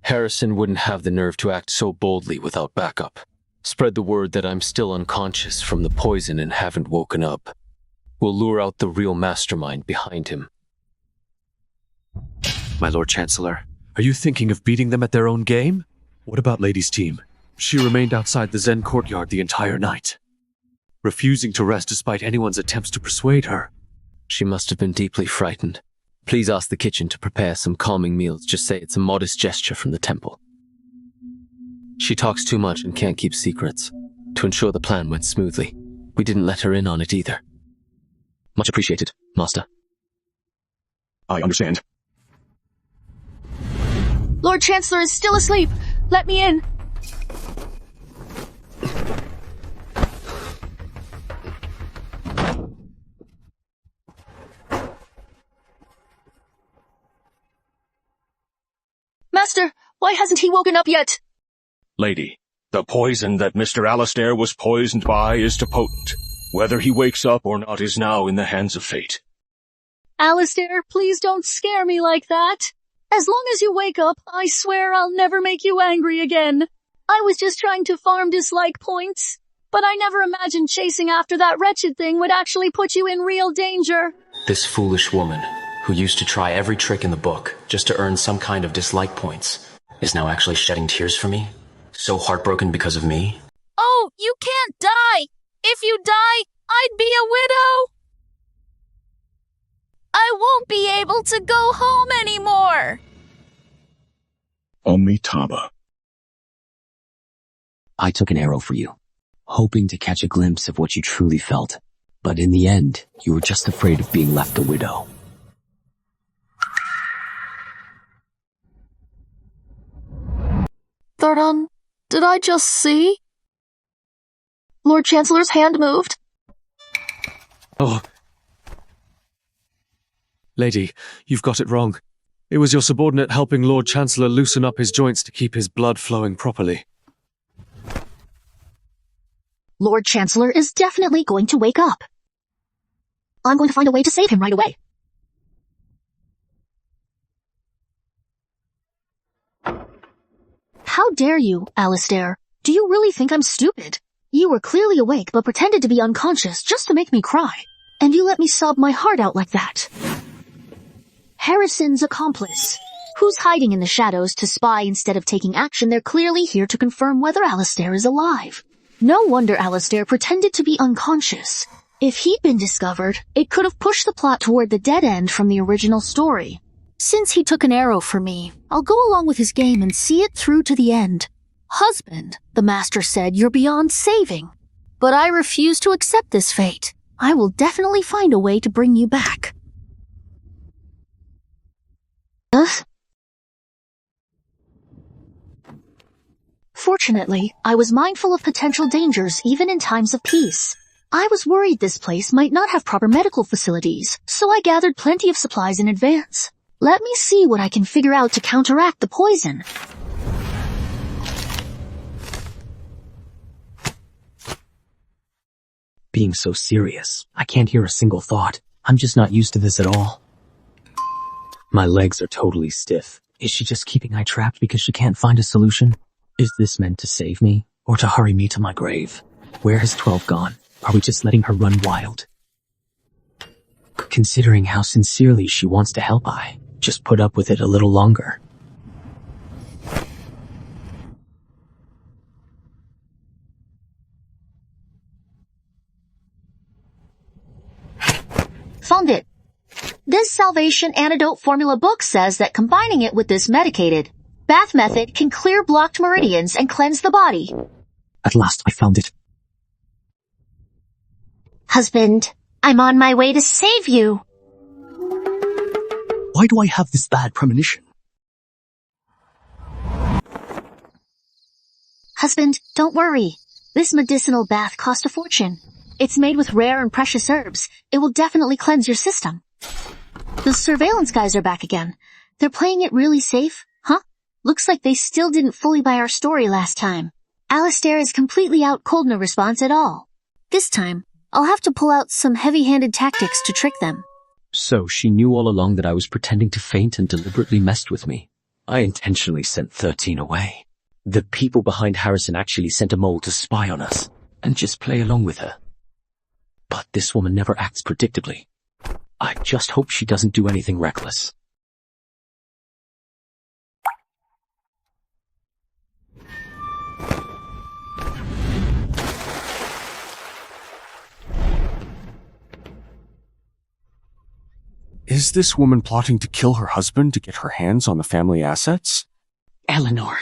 Harrison wouldn't have the nerve to act so boldly without backup. Spread the word that I'm still unconscious from the poison and haven't woken up. We'll lure out the real mastermind behind him. My Lord Chancellor, are you thinking of beating them at their own game? What about Lady's team? She remained outside the Zen courtyard the entire night, refusing to rest despite anyone's attempts to persuade her. She must have been deeply frightened. Please ask the kitchen to prepare some calming meals. Just say it's a modest gesture from the temple. She talks too much and can't keep secrets. To ensure the plan went smoothly, we didn't let her in on it either. Much appreciated, Master. I understand. Lord Chancellor is still asleep. Let me in. Master, why hasn't he woken up yet? Lady, the poison that Mr. Alastair was poisoned by is too potent. Whether he wakes up or not is now in the hands of fate. Alastair, please don't scare me like that. As long as you wake up, I swear I'll never make you angry again. I was just trying to farm dislike points, but I never imagined chasing after that wretched thing would actually put you in real danger. This foolish woman, who used to try every trick in the book just to earn some kind of dislike points, is now actually shedding tears for me? So heartbroken because of me? Oh, you can't die! If you die, I'd be a widow! I won't be able to go home anymore! Omitaba. I took an arrow for you, hoping to catch a glimpse of what you truly felt. But in the end, you were just afraid of being left a widow. Thardon, did I just see? Lord Chancellor's hand moved. Oh. Lady, you've got it wrong. It was your subordinate helping Lord Chancellor loosen up his joints to keep his blood flowing properly. Lord Chancellor is definitely going to wake up. I'm going to find a way to save him right away. How dare you, Alastair? Do you really think I'm stupid? You were clearly awake but pretended to be unconscious just to make me cry. And you let me sob my heart out like that. Harrison's accomplice. Who's hiding in the shadows to spy instead of taking action? They're clearly here to confirm whether Alastair is alive. No wonder Alastair pretended to be unconscious. If he'd been discovered, it could have pushed the plot toward the dead end from the original story. Since he took an arrow for me, I'll go along with his game and see it through to the end. Husband, the master said, you're beyond saving. But I refuse to accept this fate. I will definitely find a way to bring you back. Fortunately, I was mindful of potential dangers even in times of peace. I was worried this place might not have proper medical facilities, so I gathered plenty of supplies in advance. Let me see what I can figure out to counteract the poison. Being so serious, I can't hear a single thought. I'm just not used to this at all. My legs are totally stiff. Is she just keeping I trapped because she can't find a solution? Is this meant to save me, or to hurry me to my grave? Where has 12 gone? Are we just letting her run wild? Considering how sincerely she wants to help, I just put up with it a little longer. found it. This salvation antidote formula book says that combining it with this medicated bath method can clear blocked meridians and cleanse the body. At last, I found it. Husband, I'm on my way to save you. Why do I have this bad premonition? Husband, don't worry. This medicinal bath cost a fortune. It's made with rare and precious herbs. It will definitely cleanse your system. The surveillance guys are back again. They're playing it really safe, huh? Looks like they still didn't fully buy our story last time. Alistair is completely out cold, no response at all. This time, I'll have to pull out some heavy-handed tactics to trick them. So she knew all along that I was pretending to faint and deliberately messed with me. I intentionally sent 13 away. The people behind Harrison actually sent a mole to spy on us and just play along with her. But this woman never acts predictably. I just hope she doesn't do anything reckless. Is this woman plotting to kill her husband to get her hands on the family assets? Eleanor,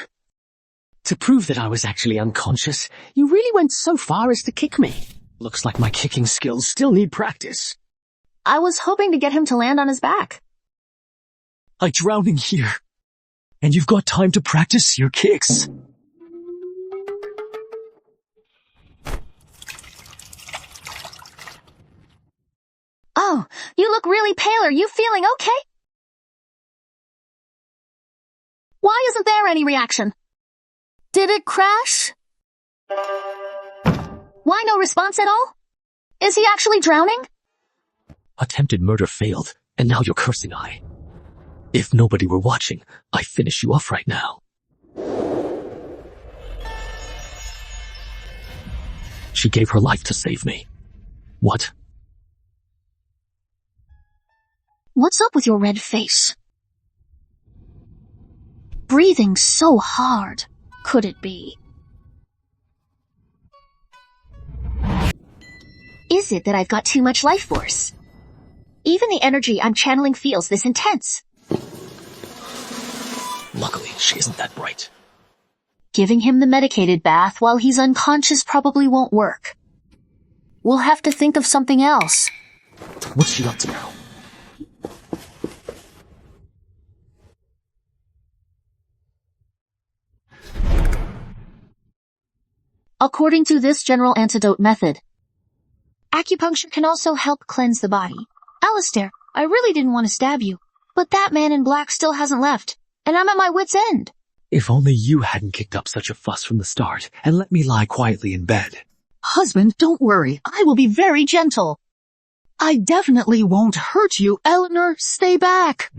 to prove that I was actually unconscious, you really went so far as to kick me. Looks like my kicking skills still need practice. I was hoping to get him to land on his back. I'm drowning here. And you've got time to practice your kicks. Oh, you look really pale. Are you feeling okay? Why isn't there any reaction? Did it crash? Why no response at all? Is he actually drowning? Attempted murder failed, and now you're cursing I. If nobody were watching, I'd finish you off right now. She gave her life to save me. What? What's up with your red face? Breathing so hard. Could it be? Is it that I've got too much life force? Even the energy I'm channeling feels this intense. Luckily, she isn't that bright. Giving him the medicated bath while he's unconscious probably won't work. We'll have to think of something else. What's she up to now? According to this general antidote method, acupuncture can also help cleanse the body. Alistair, I really didn't want to stab you, but that man in black still hasn't left, and I'm at my wit's end. If only you hadn't kicked up such a fuss from the start and let me lie quietly in bed. Husband, don't worry. I will be very gentle. I definitely won't hurt you. Eleanor, stay back.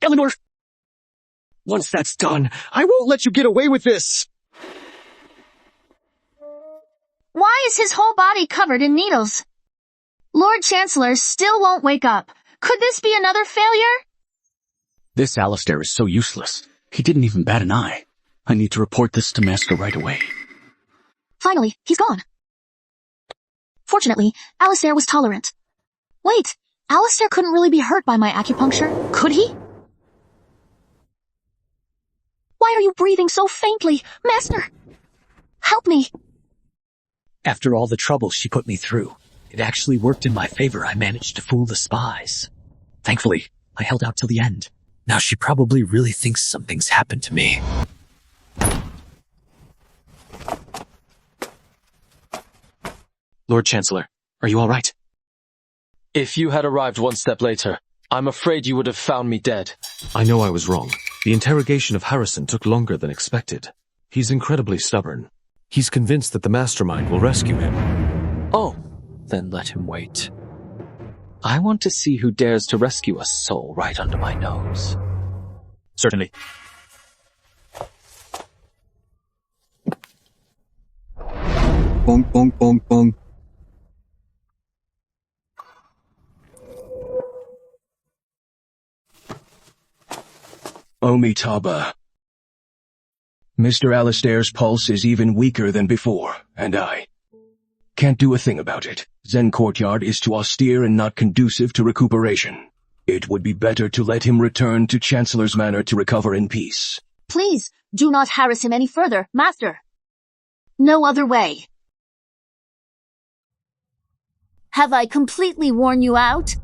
Eleanor! Once that's done, I won't let you get away with this! Why is his whole body covered in needles? Lord Chancellor still won't wake up. Could this be another failure? This Alistair is so useless. He didn't even bat an eye. I need to report this to Master right away. Finally, he's gone. Fortunately, Alistair was tolerant. Wait, Alistair couldn't really be hurt by my acupuncture, could he? Why are you breathing so faintly? Master! Help me! After all the trouble she put me through, it actually worked in my favor. I managed to fool the spies. Thankfully, I held out till the end. Now she probably really thinks something's happened to me. Lord Chancellor, are you all right? If you had arrived one step later, I'm afraid you would have found me dead. I know I was wrong. The interrogation of Harrison took longer than expected. He's incredibly stubborn. He's convinced that the mastermind will rescue him. Oh, then let him wait. I want to see who dares to rescue a soul right under my nose. Certainly. Bonk, bonk, bonk, bonk. Omitaba. Mr. Alastair's pulse is even weaker than before, and I can't do a thing about it. Zen Courtyard is too austere and not conducive to recuperation. It would be better to let him return to Chancellor's Manor to recover in peace. Please, do not harass him any further, Master. No other way. Have I completely worn you out?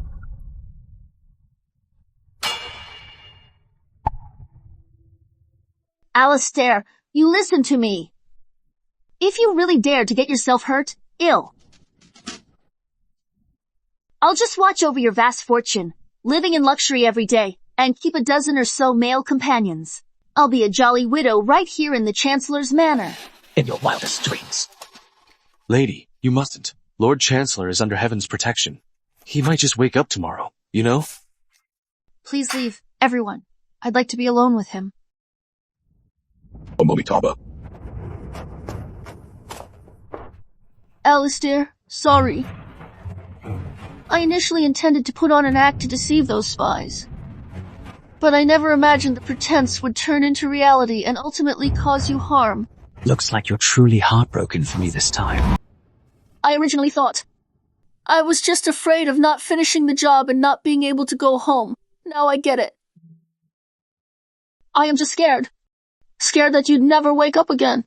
Alastair, you listen to me. If you really dare to get yourself hurt, I'll just watch over your vast fortune, living in luxury every day, and keep a dozen or so male companions. I'll be a jolly widow right here in the Chancellor's Manor. In your wildest dreams. Lady, you mustn't. Lord Chancellor is under heaven's protection. He might just wake up tomorrow, you know? Please leave, everyone. I'd like to be alone with him. Momitaba. Alastair, sorry. I initially intended to put on an act to deceive those spies. But I never imagined the pretense would turn into reality and ultimately cause you harm. Looks like you're truly heartbroken for me this time. I originally thought. I was just afraid of not finishing the job and not being able to go home. Now I get it. I am just scared. Scared that you'd never wake up again.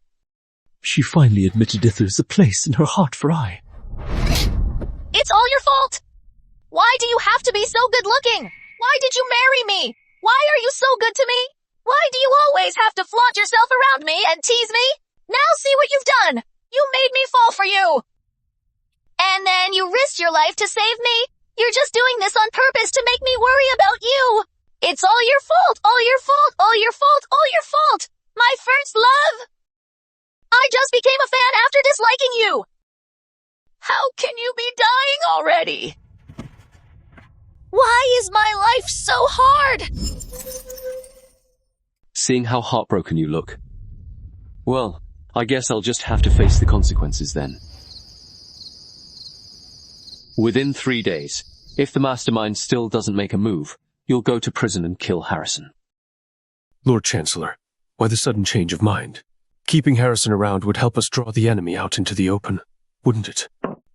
She finally admitted that there's a place in her heart for I. It's all your fault! Why do you have to be so good-looking? Why did you marry me? Why are you so good to me? Why do you always have to flaunt yourself around me and tease me? Now see what you've done! You made me fall for you! And then you risked your life to save me? You're just doing this on purpose to make me worry about you! It's all your fault! All your fault! All your fault! All your fault! My first love! I just became a fan after disliking you! How can you be dying already? Why is my life so hard? Seeing how heartbroken you look. Well, I guess I'll just have to face the consequences then. Within 3 days, if the mastermind still doesn't make a move, you'll go to prison and kill Harrison. Lord Chancellor, why the sudden change of mind? Keeping Harrison around would help us draw the enemy out into the open, wouldn't it?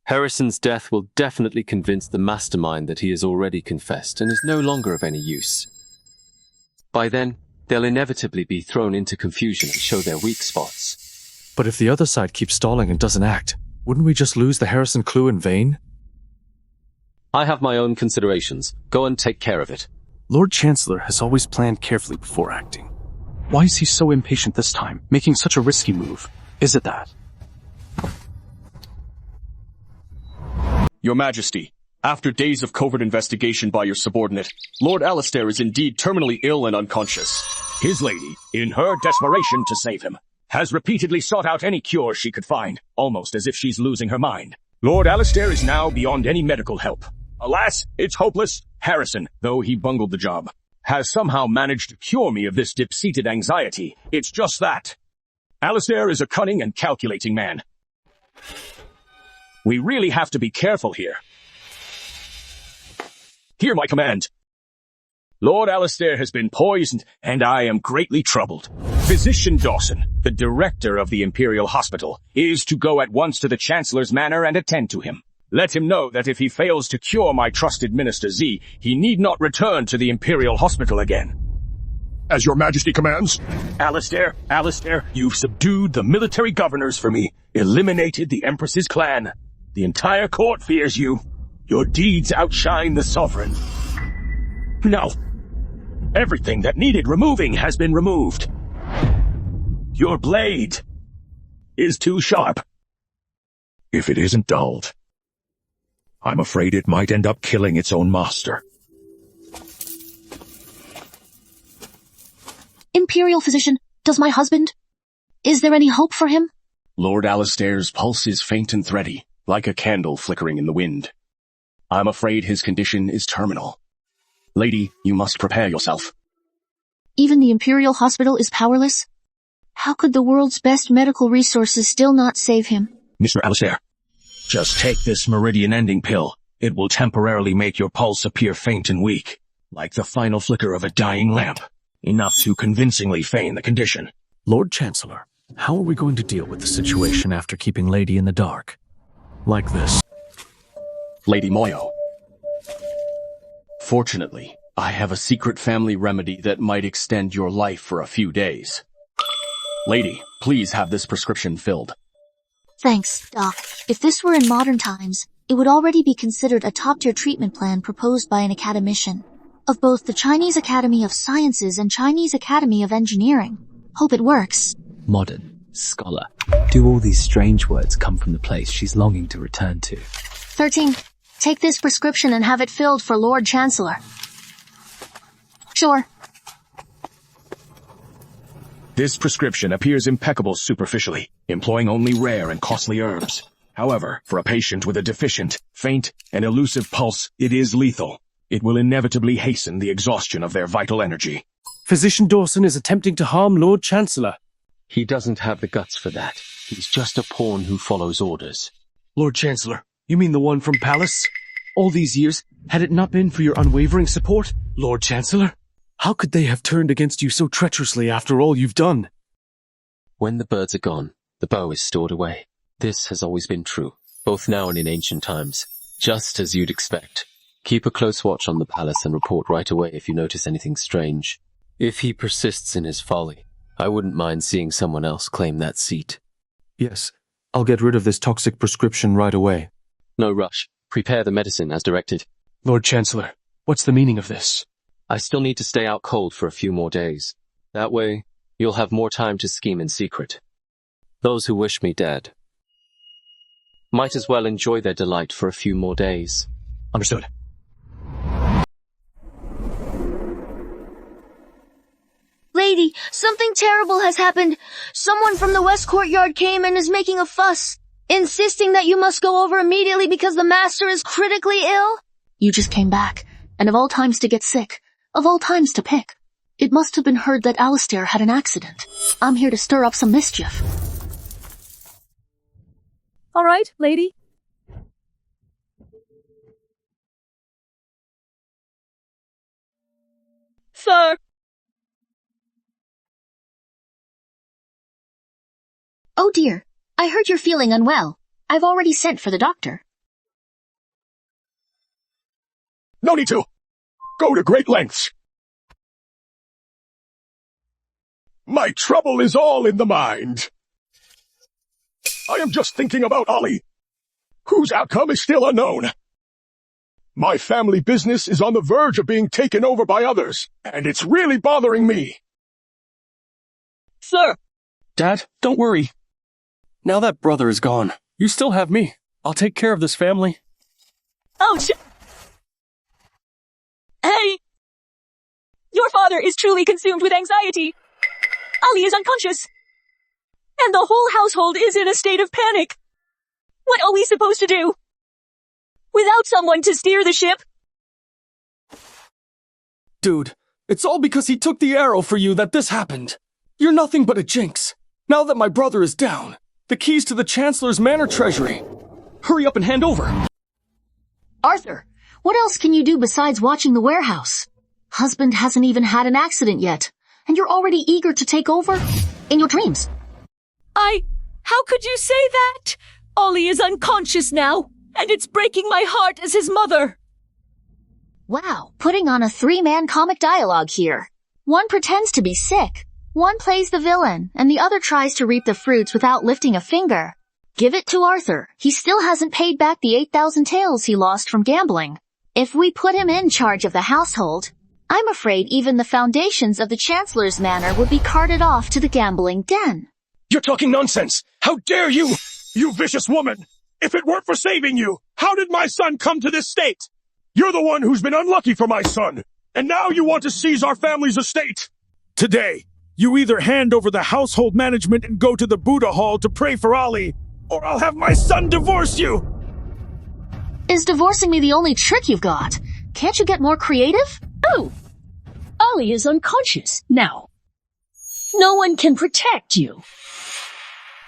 Harrison's death will definitely convince the mastermind that he has already confessed and is no longer of any use. By then, they'll inevitably be thrown into confusion and show their weak spots. But if the other side keeps stalling and doesn't act, wouldn't we just lose the Harrison clue in vain? I have my own considerations. Go and take care of it. Lord Chancellor has always planned carefully before acting. Why is he so impatient this time, making such a risky move? Is it that? Your Majesty, after days of covert investigation by your subordinate, Lord Alastair is indeed terminally ill and unconscious. His lady, in her desperation to save him, has repeatedly sought out any cure she could find, almost as if she's losing her mind. Lord Alastair is now beyond any medical help. Alas, it's hopeless. Harrison, though he bungled the job, has somehow managed to cure me of this deep-seated anxiety. It's just that. Alastair is a cunning and calculating man. We really have to be careful here. Hear my command. Lord Alastair has been poisoned, and I am greatly troubled. Physician Dawson, the director of the Imperial Hospital, is to go at once to the Chancellor's Manor and attend to him. Let him know that if he fails to cure my trusted Minister Xie, he need not return to the Imperial Hospital again. As your Majesty commands. Alastair, you've subdued the military governors for me, eliminated the Empress's clan. The entire court fears you. Your deeds outshine the sovereign. No. Everything that needed removing has been removed. Your blade is too sharp. If it isn't dulled, I'm afraid it might end up killing its own master. Imperial physician, does my husband? Is there any hope for him? Lord Alastair's pulse is faint and thready, like a candle flickering in the wind. I'm afraid his condition is terminal. Lady, you must prepare yourself. Even the Imperial Hospital is powerless? How could the world's best medical resources still not save him? Mr. Alastair, just take this meridian-ending pill. It will temporarily make your pulse appear faint and weak, like the final flicker of a dying lamp, enough to convincingly feign the condition. Lord Chancellor, how are we going to deal with the situation after keeping Lady in the dark? Like this. Lady Moyo. Fortunately, I have a secret family remedy that might extend your life for a few days. Lady, please have this prescription filled. Thanks, Doc. If this were in modern times, it would already be considered a top-tier treatment plan proposed by an academician of both the Chinese Academy of Sciences and Chinese Academy of Engineering. Hope it works. Modern, scholar. Do all these strange words come from the place she's longing to return to? 13. Take this prescription and have it filled for Lord Chancellor. Sure. This prescription appears impeccable superficially, employing only rare and costly herbs. However, for a patient with a deficient, faint, and elusive pulse, it is lethal. It will inevitably hasten the exhaustion of their vital energy. Physician Dawson is attempting to harm Lord Chancellor. He doesn't have the guts for that. He's just a pawn who follows orders. Lord Chancellor, you mean the one from Palace? All these years, had it not been for your unwavering support, Lord Chancellor? How could they have turned against you so treacherously after all you've done? When the birds are gone, the bow is stored away. This has always been true, both now and in ancient times, just as you'd expect. Keep a close watch on the palace and report right away if you notice anything strange. If he persists in his folly, I wouldn't mind seeing someone else claim that seat. Yes, I'll get rid of this toxic prescription right away. No rush. Prepare the medicine as directed. Lord Chancellor, what's the meaning of this? I still need to stay out cold for a few more days. That way, you'll have more time to scheme in secret. Those who wish me dead might as well enjoy their delight for a few more days. Understood. Lady, something terrible has happened. Someone from the West Courtyard came and is making a fuss, insisting that you must go over immediately because the master is critically ill. You just came back, and of all times to get sick, of all times to pick, it must have been heard that Alistair had an accident. I'm here to stir up some mischief. All right, lady. Sir. Oh dear, I heard you're feeling unwell. I've already sent for the doctor. No need to. Go to great lengths. My trouble is all in the mind. I am just thinking about Ollie, whose outcome is still unknown. My family business is on the verge of being taken over by others, and it's really bothering me. Sir! Dad, don't worry. Now that brother is gone, you still have me. I'll take care of this family. Ouch! Hey! Your father is truly consumed with anxiety. Ali is unconscious. And the whole household is in a state of panic. What are we supposed to do? Without someone to steer the ship? Dude, it's all because he took the arrow for you that this happened. You're nothing but a jinx. Now that my brother is down, the keys to the Chancellor's Manor Treasury. Hurry up and hand over. Arthur, what else can you do besides watching the warehouse? Husband hasn't even had an accident yet, and you're already eager to take over? In your dreams. How could you say that? Ollie is unconscious now, and it's breaking my heart as his mother. Wow, putting on a three-man comic dialogue here. One pretends to be sick, one plays the villain, and the other tries to reap the fruits without lifting a finger. Give it to Arthur. He still hasn't paid back the 8,000 taels he lost from gambling. If we put him in charge of the household, I'm afraid even the foundations of the Chancellor's Manor would be carted off to the gambling den. You're talking nonsense! How dare you! You vicious woman! If it weren't for saving you, how did my son come to this state? You're the one who's been unlucky for my son, and now you want to seize our family's estate! Today, you either hand over the household management and go to the Buddha Hall to pray for Ali, or I'll have my son divorce you! Is divorcing me the only trick you've got? Can't you get more creative? Oh! Ollie is unconscious now. No one can protect you.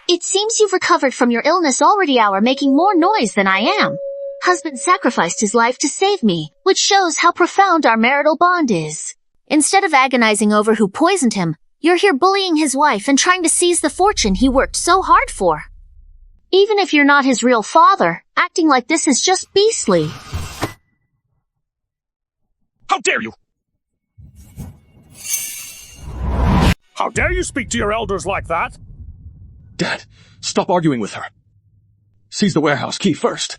It seems you've recovered from your illness already, hour, making more noise than I am. Husband sacrificed his life to save me, which shows how profound our marital bond is. Instead of agonizing over who poisoned him, You're here bullying his wife and trying to seize the fortune he worked so hard for. Even if you're not his real father, acting like this is just beastly. How dare you! How dare you speak to your elders like that? Dad, stop arguing with her. Seize the warehouse key first.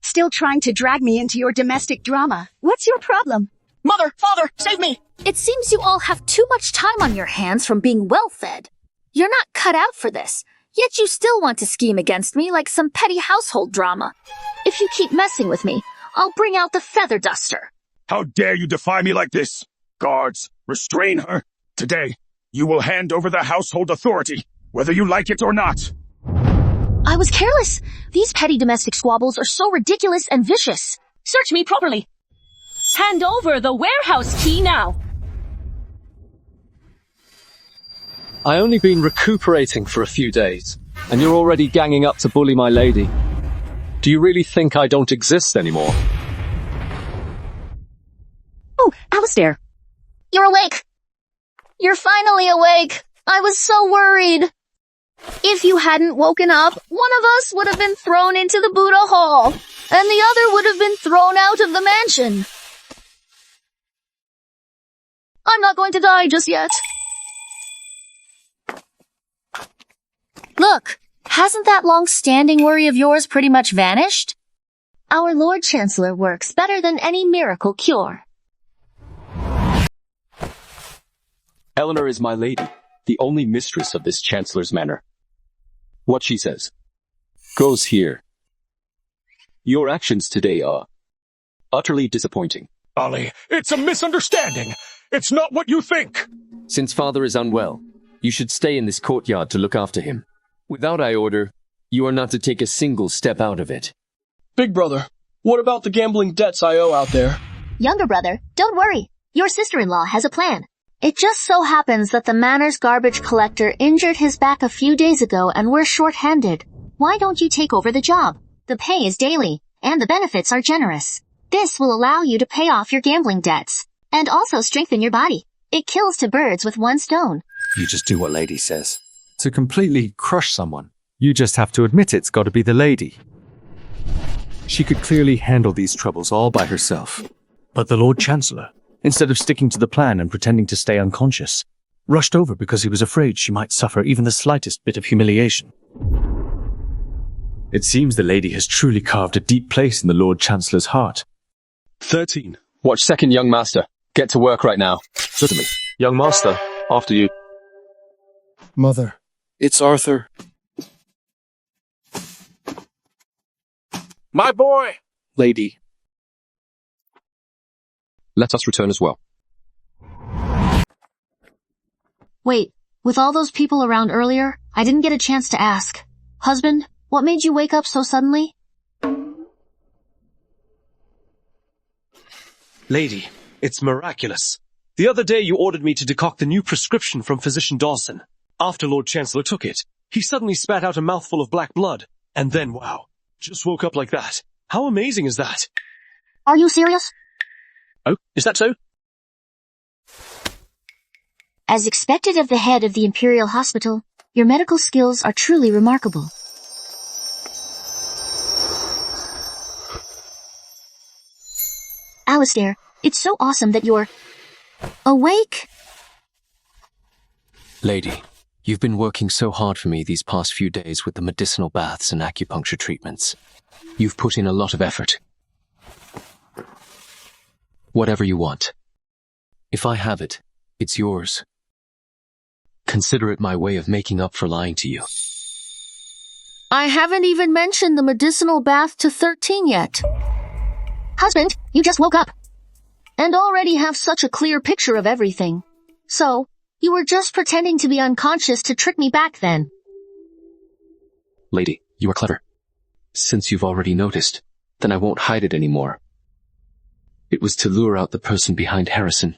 Still trying to drag me into your domestic drama. What's your problem? Mother! Father! Save me! It seems you all have too much time on your hands from being well-fed. You're not cut out for this, yet you still want to scheme against me like some petty household drama. If you keep messing with me, I'll bring out the feather duster. How dare you defy me like this? Guards, restrain her. Today, you will hand over the household authority, whether you like it or not. I was careless. These petty domestic squabbles are so ridiculous and vicious. Search me properly. Hand over the warehouse key now. I only been recuperating for a few days, and you're already ganging up to bully my lady. Do you really think I don't exist anymore? Oh, Alistair. You're awake. You're finally awake. I was so worried. If you hadn't woken up, one of us would have been thrown into the Buddha Hall, and the other would have been thrown out of the mansion. I'm not going to die just yet. Look, hasn't that long-standing worry of yours pretty much vanished? Our Lord Chancellor works better than any miracle cure. Eleanor is my lady, the only mistress of this Chancellor's manor. What she says goes here. Your actions today are utterly disappointing. Ollie, it's a misunderstanding. It's not what you think. Since father is unwell, you should stay in this courtyard to look after him. Without I order, you are not to take a single step out of it. Big brother, what about the gambling debts I owe out there? Younger brother, don't worry. Your sister-in-law has a plan. It just so happens that the manor's garbage collector injured his back a few days ago and we're short-handed. Why don't you take over the job? The pay is daily, and the benefits are generous. This will allow you to pay off your gambling debts, and also strengthen your body. It kills two birds with one stone. You just do what lady says. To completely crush someone, you just have to admit it's got to be the lady. She could clearly handle these troubles all by herself. But the Lord Chancellor, instead of sticking to the plan and pretending to stay unconscious, rushed over because he was afraid she might suffer even the slightest bit of humiliation. It seems the lady has truly carved a deep place in the Lord Chancellor's heart. 13. Watch second, young master. Get to work right now. Certainly. Young master, after you. Mother, it's Arthur. My boy! Lady. Let us return as well. Wait, with all those people around earlier, I didn't get a chance to ask. Husband, what made you wake up so suddenly? Lady, it's miraculous. The other day you ordered me to decoct the new prescription from physician Dawson. After Lord Chancellor took it, he suddenly spat out a mouthful of black blood. And then, wow, just woke up like that. How amazing is that? Are you serious? Oh, is that so? As expected of the head of the Imperial Hospital, your medical skills are truly remarkable. Alistair, it's so awesome that you're awake. Lady, you've been working so hard for me these past few days with the medicinal baths and acupuncture treatments. You've put in a lot of effort. Whatever you want. If I have it, it's yours. Consider it my way of making up for lying to you. I haven't even mentioned the medicinal bath to 13 yet. Husband, you just woke up. And already have such a clear picture of everything. So, you were just pretending to be unconscious to trick me back then. Lady, you are clever. Since you've already noticed, then I won't hide it anymore. It was to lure out the person behind Harrison.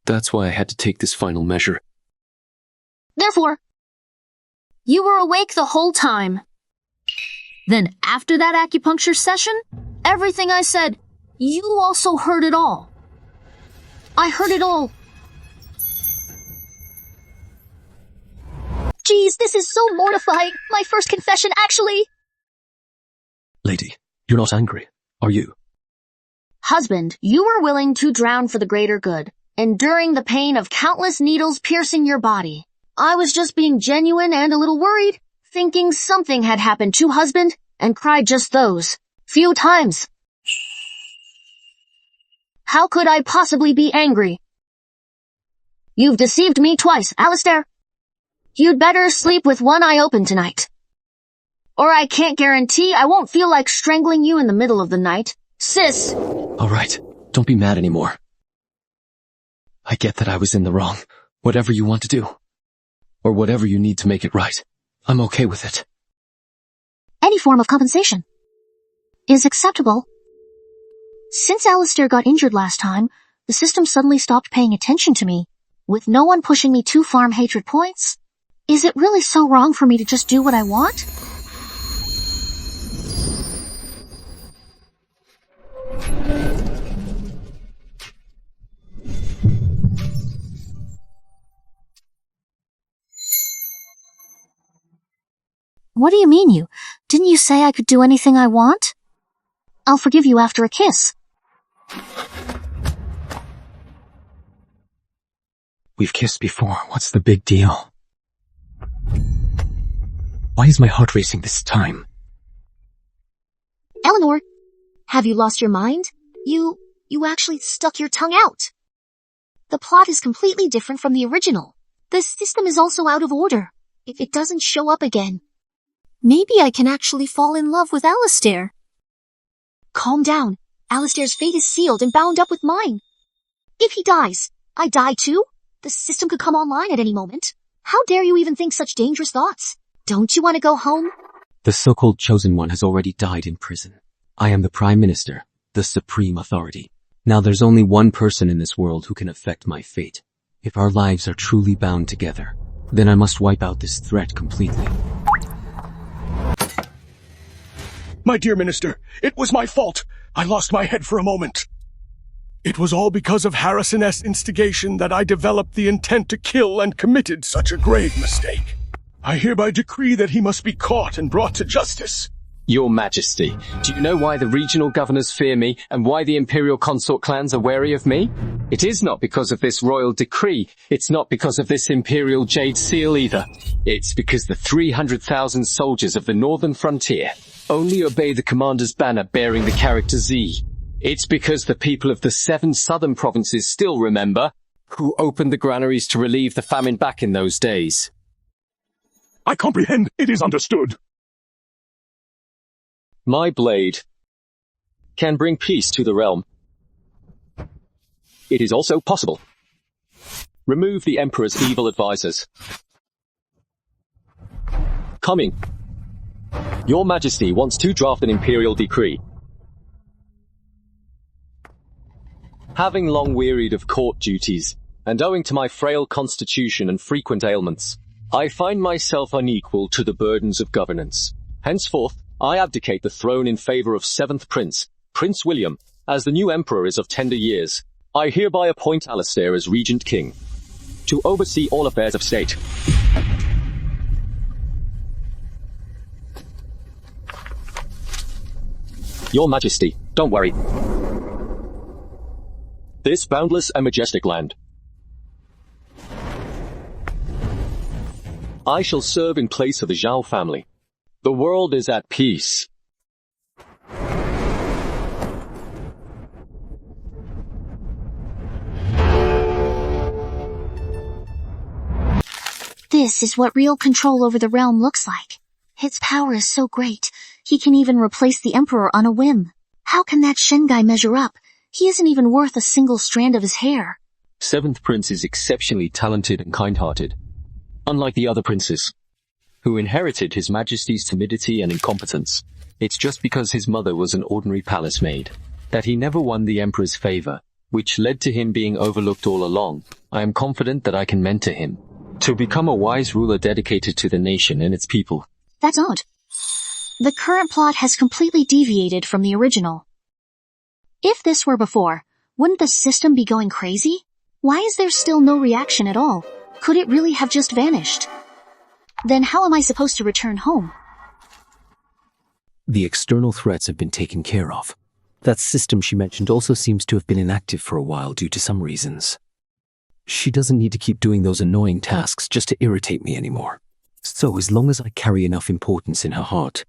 That's why I had to take this final measure. Therefore, you were awake the whole time. Then after that acupuncture session, everything I said, You also heard it all. I heard it all. Geez, this is so mortifying. My first confession, actually. Lady, you're not angry, are you? Husband, you were willing to drown for the greater good, enduring the pain of countless needles piercing your body. I was just being genuine and a little worried, thinking something had happened to husband, and cried just those few times. How could I possibly be angry? You've deceived me twice, Alistair. You'd better sleep with one eye open tonight. Or I can't guarantee I won't feel like strangling you in the middle of the night. Sis! Alright, don't be mad anymore. I get that I was in the wrong. Whatever you want to do. Or whatever you need to make it right. I'm okay with it. Any form of compensation is acceptable. Since Alistair got injured last time, the system suddenly stopped paying attention to me, with no one pushing me to farm hatred points. Is it really so wrong for me to just do what I want? What do you mean you? Didn't you say I could do anything I want? I'll forgive you after a kiss. We've kissed before. What's the big deal? Why is my heart racing this time? Eleanor, have you lost your mind? You actually stuck your tongue out. The plot is completely different from the original. The system is also out of order. If it doesn't show up again. Maybe I can actually fall in love with Alistair. Calm down. Alistair's fate is sealed and bound up with mine. If he dies, I die too? The system could come online at any moment. How dare you even think such dangerous thoughts? Don't you want to go home? The so-called chosen one has already died in prison. I am the Prime Minister, the supreme authority. Now there's only one person in this world who can affect my fate. If our lives are truly bound together, then I must wipe out this threat completely. My dear Minister, it was my fault. I lost my head for a moment. It was all because of Harrison S. instigation that I developed the intent to kill and committed such a grave mistake. I hereby decree that he must be caught and brought to justice. Your Majesty, do you know why the regional governors fear me and why the imperial consort clans are wary of me? It is not because of this royal decree. It's not because of this imperial jade seal either. It's because the 300,000 soldiers of the northern frontier only obey the commander's banner bearing the character Xie. It's because the people of the 7 southern provinces still remember who opened the granaries to relieve the famine back in those days. I comprehend. It is understood. My blade can bring peace to the realm. It is also possible. Remove the Emperor's evil advisors. Coming. Your Majesty wants to draft an imperial decree. Having long wearied of court duties, and owing to my frail constitution and frequent ailments, I find myself unequal to the burdens of governance. Henceforth, I abdicate the throne in favor of 7th Prince, Prince William. As the new Emperor is of tender years, I hereby appoint Alistair as Regent King, to oversee all affairs of state. Your Majesty, don't worry. This boundless and majestic land, I shall serve in place of the Zhao family. The world is at peace. This is what real control over the realm looks like. His power is so great, he can even replace the Emperor on a whim. How can that Shen guy measure up? He isn't even worth a single strand of his hair. 7th Prince is exceptionally talented and kind-hearted, unlike the other princes, who inherited His Majesty's timidity and incompetence. It's just because his mother was an ordinary palace maid that he never won the Emperor's favor, which led to him being overlooked all along. I am confident that I can mentor him to become a wise ruler dedicated to the nation and its people. That's odd. The current plot has completely deviated from the original. If this were before, wouldn't the system be going crazy? Why is there still no reaction at all? Could it really have just vanished? Then how am I supposed to return home? The external threats have been taken care of. That system she mentioned also seems to have been inactive for a while due to some reasons. She doesn't need to keep doing those annoying tasks just to irritate me anymore. So as long as I carry enough importance in her heart,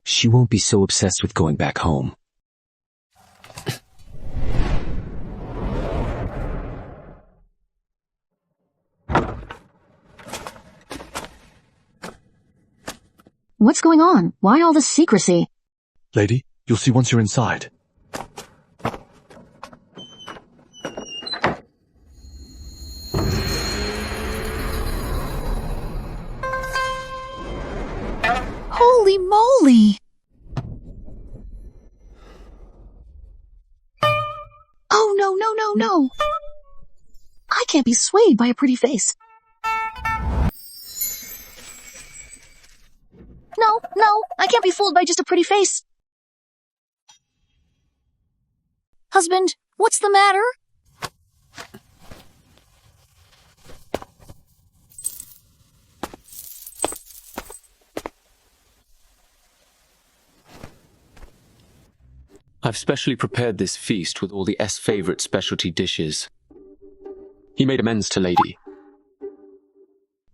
she won't be so obsessed with going back home. What's going on? Why all this secrecy? Lady, you'll see once you're inside. Holy moly! Oh, no. I can't be swayed by a pretty face. No, I can't be fooled by just a pretty face. Husband, what's the matter? I've specially prepared this feast with all the favorite specialty dishes. He made amends to Lady.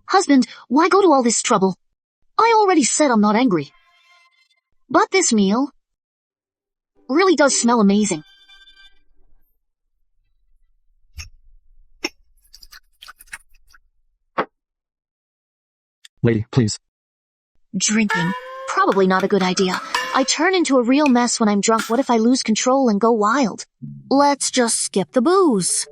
Husband, why go to all this trouble? I already said I'm not angry. But this meal really does smell amazing. Lady, please. Drinking. Probably not a good idea. I turn into a real mess when I'm drunk. What if I lose control and go wild? Let's just skip the booze.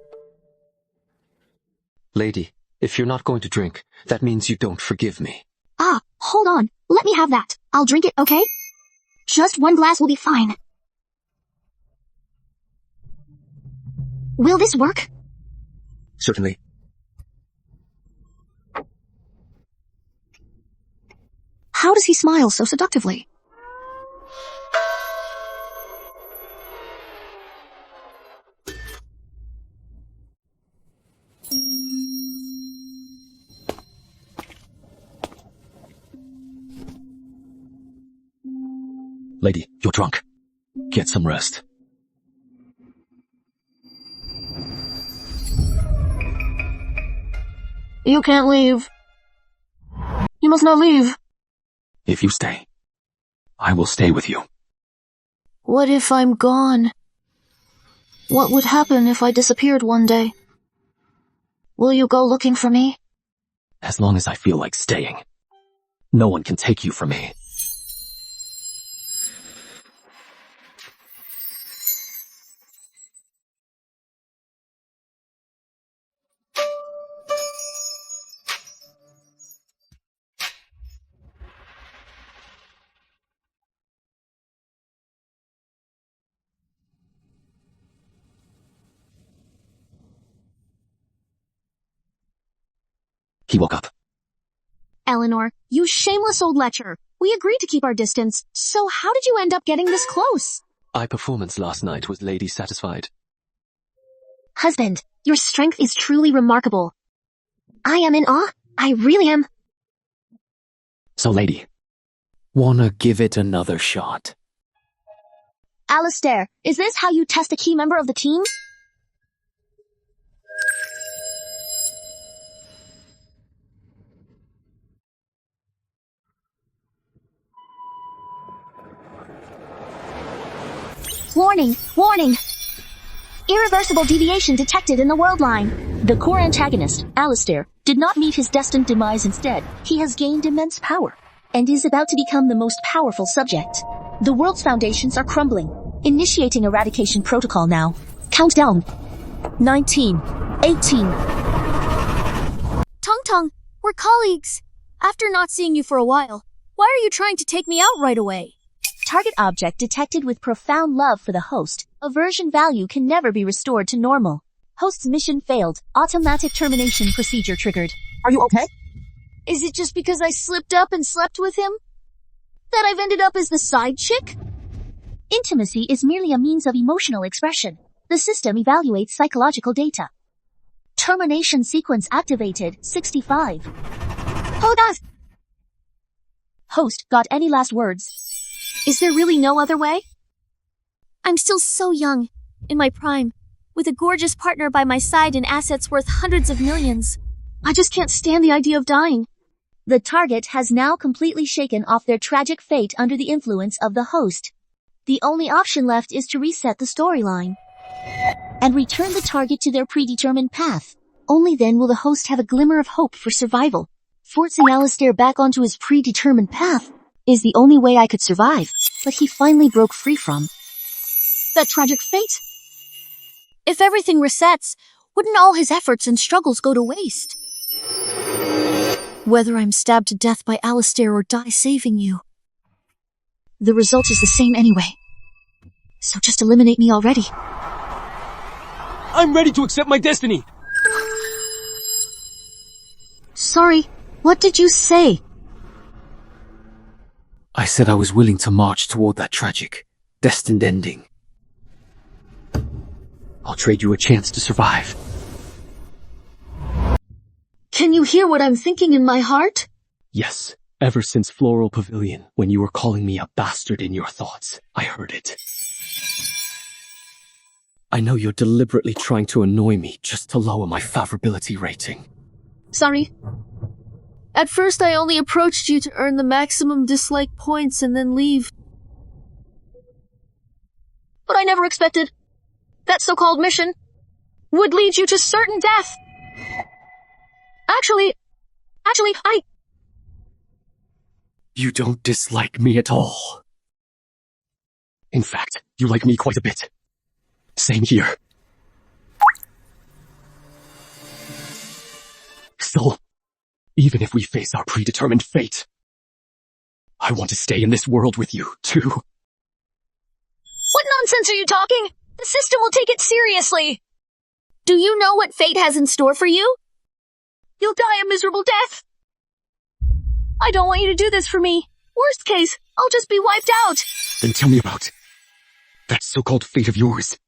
Lady, if you're not going to drink, that means you don't forgive me. Ah, hold on. Let me have that. I'll drink it, okay? Just one glass will be fine. Will this work? Certainly. How does he smile so seductively? Lady, you're drunk. Get some rest. You can't leave. You must not leave. If you stay, I will stay with you. What if I'm gone? What would happen if I disappeared one day? Will you go looking for me? As long as I feel like staying, no one can take you from me. He woke up. Eleanor, you shameless old lecher. We agreed to keep our distance, so how did you end up getting this close? Our performance last night was Lady satisfied. Husband, your strength is truly remarkable. I am in awe. I really am. So, Lady, wanna give it another shot? Alistair, is this how you test a key member of the team? Warning! Warning! Irreversible deviation detected in the world line. The core antagonist, Alistair, did not meet his destined demise instead. He has gained immense power and is about to become the most powerful subject. The world's foundations are crumbling. Initiating eradication protocol now. Countdown. 19. 18. Tung, we're colleagues. After not seeing you for a while, why are you trying to take me out right away? Target object detected with profound love for the host. Aversion value can never be restored to normal. Host's mission failed. Automatic termination procedure triggered. Are you okay? Is it just because I slipped up and slept with him that I've ended up as the side chick? Intimacy is merely a means of emotional expression. The system evaluates psychological data. Termination sequence activated, 65. Hold on! Host, got any last words? Is there really no other way? I'm still so young, in my prime, with a gorgeous partner by my side and assets worth hundreds of millions. I just can't stand the idea of dying. The target has now completely shaken off their tragic fate under the influence of the host. The only option left is to reset the storyline and return the target to their predetermined path. Only then will the host have a glimmer of hope for survival. Forcing Alistair back onto his predetermined path is the only way I could survive, but he finally broke free from that tragic fate. If everything resets, wouldn't all his efforts and struggles go to waste? Whether I'm stabbed to death by Alistair or die saving you, the result is the same anyway. So just eliminate me already. I'm ready to accept my destiny! Sorry, what did you say? I said I was willing to march toward that tragic, destined ending. I'll trade you a chance to survive. Can you hear what I'm thinking in my heart? Yes, ever since Floral Pavilion, when you were calling me a bastard in your thoughts, I heard it. I know you're deliberately trying to annoy me just to lower my favorability rating. Sorry. At first I only approached you to earn the maximum dislike points and then leave. But I never expected that so-called mission would lead you to certain death. Actually, You don't dislike me at all. In fact, you like me quite a bit. Same here. So, even if we face our predetermined fate, I want to stay in this world with you, too. What nonsense are you talking? The system will take it seriously. Do you know what fate has in store for you? You'll die a miserable death. I don't want you to do this for me. Worst case, I'll just be wiped out. Then tell me about that so-called fate of yours.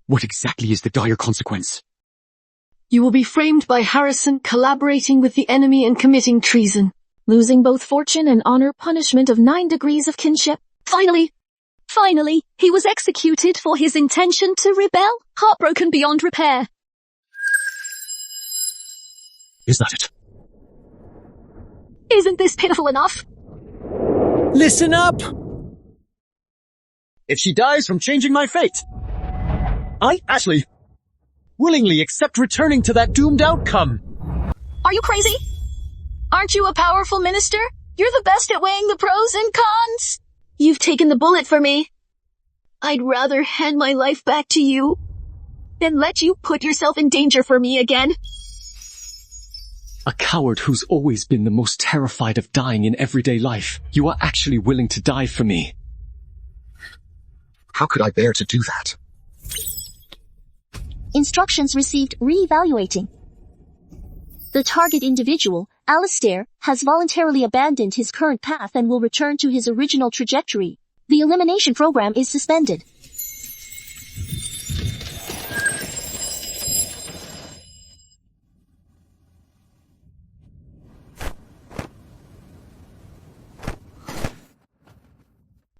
What exactly is the dire consequence? You will be framed by Harrison collaborating with the enemy and committing treason, losing both fortune and honor, punishment of 9 degrees of kinship. Finally, he was executed for his intention to rebel, heartbroken beyond repair. Is that it? Isn't this pitiful enough? Listen up! If she dies from changing my fate, I, Ashley, willingly accept returning to that doomed outcome. Are you crazy? Aren't you a powerful minister? You're the best at weighing the pros and cons. You've taken the bullet for me. I'd rather hand my life back to you than let you put yourself in danger for me again. A coward who's always been the most terrified of dying in everyday life. You are actually willing to die for me. How could I bear to do that? Instructions received re-evaluating. The target individual, Alistair, has voluntarily abandoned his current path and will return to his original trajectory. The elimination program is suspended.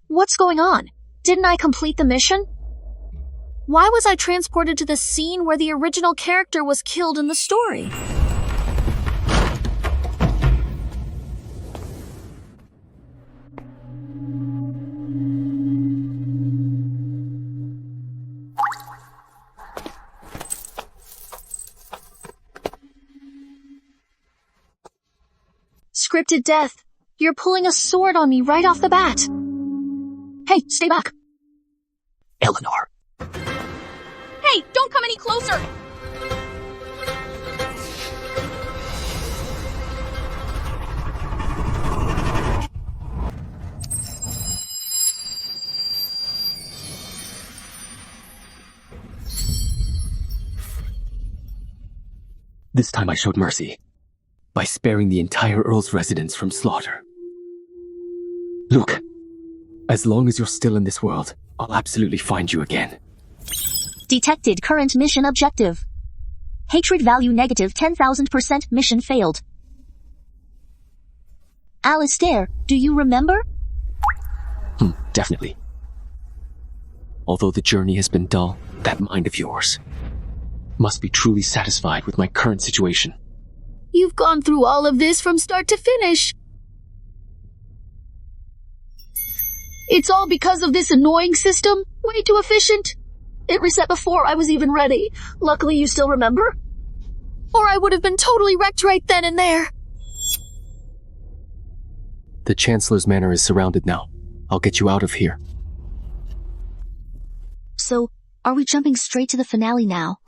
What's going on? Didn't I complete the mission? Why was I transported to the scene where the original character was killed in the story? Scripted death. You're pulling a sword on me right off the bat. Hey, stay back. Eleanor. Hey, don't come any closer! This time I showed mercy by sparing the entire Earl's residence from slaughter. Look, As long as you're still in this world, I'll absolutely find you again. Detected current mission objective. Hatred value negative 10,000%. Mission failed. Alistair, do you remember? Definitely. Although the journey has been dull, that mind of yours must be truly satisfied with my current situation. You've gone through all of this from start to finish. It's all because of this annoying system. Way too efficient. It reset before I was even ready. Luckily you still remember. Or I would have been totally wrecked right then and there. The Chancellor's Manor is surrounded now. I'll get you out of here. So, are we jumping straight to the finale now?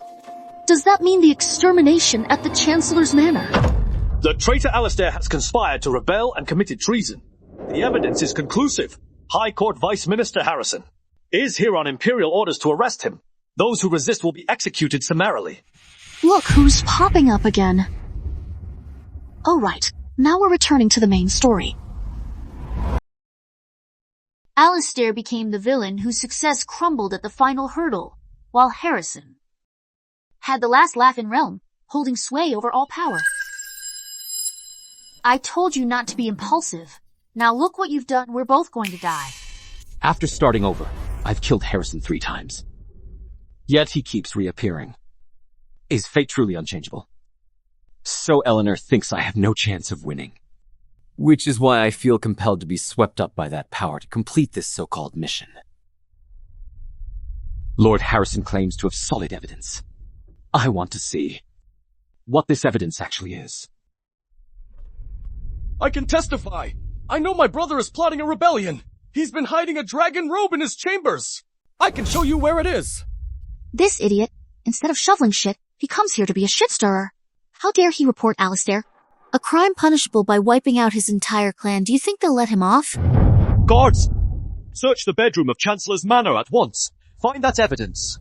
Does that mean the extermination at the Chancellor's Manor? The traitor Alistair has conspired to rebel and committed treason. The evidence is conclusive. High Court Vice Minister Harrison is here on Imperial orders to arrest him. Those who resist will be executed summarily. Look who's popping up again. Oh right, now we're returning to the main story. Alistair became the villain whose success crumbled at the final hurdle, while Harrison had the last laugh in Realm, holding sway over all power. I told you not to be impulsive. Now look what you've done, we're both going to die. After starting over, I've killed Harrison 3 times. Yet he keeps reappearing. Is fate truly unchangeable? So Eleanor thinks I have no chance of winning. Which is why I feel compelled to be swept up by that power to complete this so-called mission. Lord Harrison claims to have solid evidence. I want to see what this evidence actually is. I can testify. I know my brother is plotting a rebellion. He's been hiding a dragon robe in his chambers. I can show you where it is. This idiot, instead of shoveling shit, he comes here to be a shit stirrer. How dare he report Alistair? A crime punishable by wiping out his entire clan. Do you think they'll let him off? Guards! Search the bedroom of Chancellor's Manor at once. Find that evidence.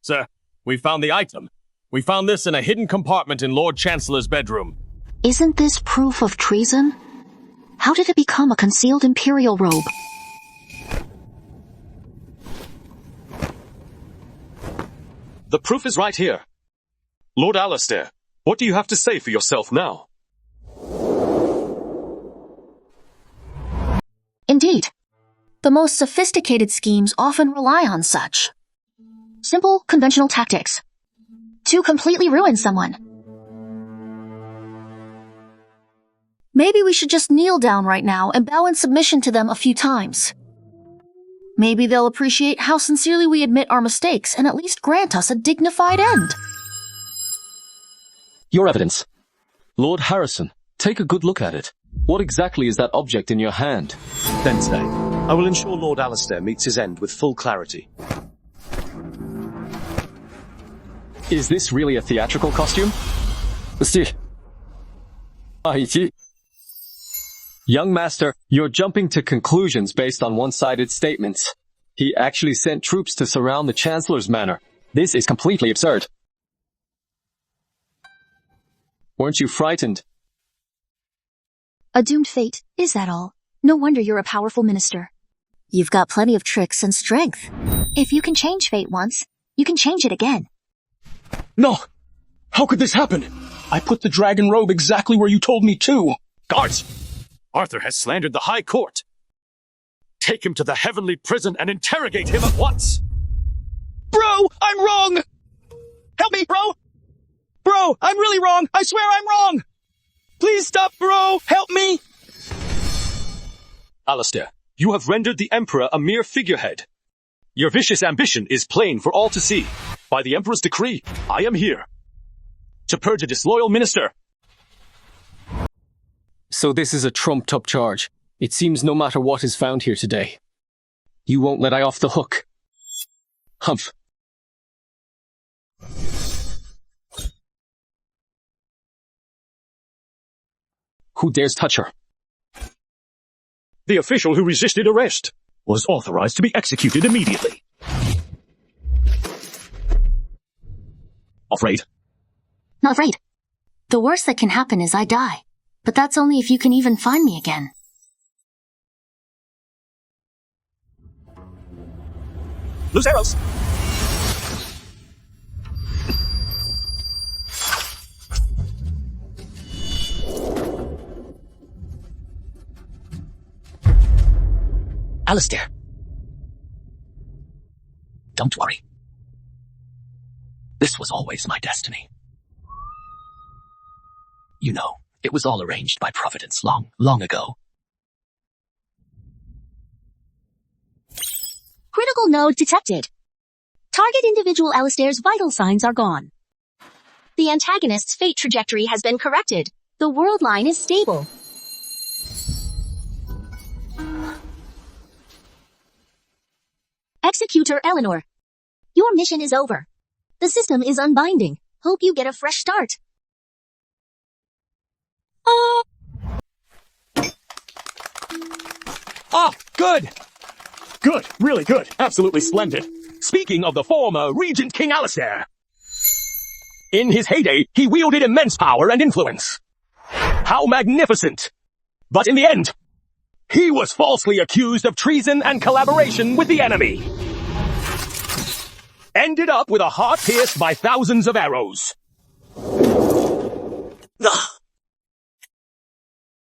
Sir, we found the item. We found this in a hidden compartment in Lord Chancellor's bedroom. Isn't this proof of treason? How did it become a concealed imperial robe? The proof is right here. Lord Alistair, what do you have to say for yourself now? Indeed. The most sophisticated schemes often rely on such simple, conventional tactics to completely ruin someone. Maybe we should just kneel down right now and bow in submission to them a few times. Maybe they'll appreciate how sincerely we admit our mistakes and at least grant us a dignified end. Your evidence. Lord Harrison, take a good look at it. What exactly is that object in your hand? Then today, I will ensure Lord Alistair meets his end with full clarity. Is this really a theatrical costume? Young master, you're jumping to conclusions based on one-sided statements. He actually sent troops to surround the Chancellor's Manor. This is completely absurd. Weren't you frightened? A doomed fate, is that all? No wonder you're a powerful minister. You've got plenty of tricks and strength. If you can change fate once, you can change it again. No! How could this happen? I put the dragon robe exactly where you told me to. Guards! Arthur has slandered the High Court. Take him to the heavenly prison and interrogate him at once. Bro, I'm wrong! Help me, bro! Bro, I'm really wrong! I swear I'm wrong! Please stop, bro! Help me! Alistair, you have rendered the Emperor a mere figurehead. Your vicious ambition is plain for all to see. By the Emperor's decree, I am here to purge a disloyal minister. So this is a trumped-up charge. It seems no matter what is found here today, you won't let I off the hook. Humph. Who dares touch her? The official who resisted arrest was authorized to be executed immediately. Afraid? Not afraid. The worst that can happen is I die. But that's only if you can even find me again. Loose arrows! Alistair. Don't worry. This was always my destiny. You know, it was all arranged by Providence long, long ago. Critical node detected. Target individual Alistair's vital signs are gone. The antagonist's fate trajectory has been corrected. The world line is stable. Executor Eleanor. Your mission is over. The system is unbinding. Hope you get a fresh start. Ah, good! Good, really good, absolutely splendid. Speaking of the former Regent King Alistair. In his heyday, he wielded immense power and influence. How magnificent! But in the end, he was falsely accused of treason and collaboration with the enemy. Ended up with a heart pierced by thousands of arrows.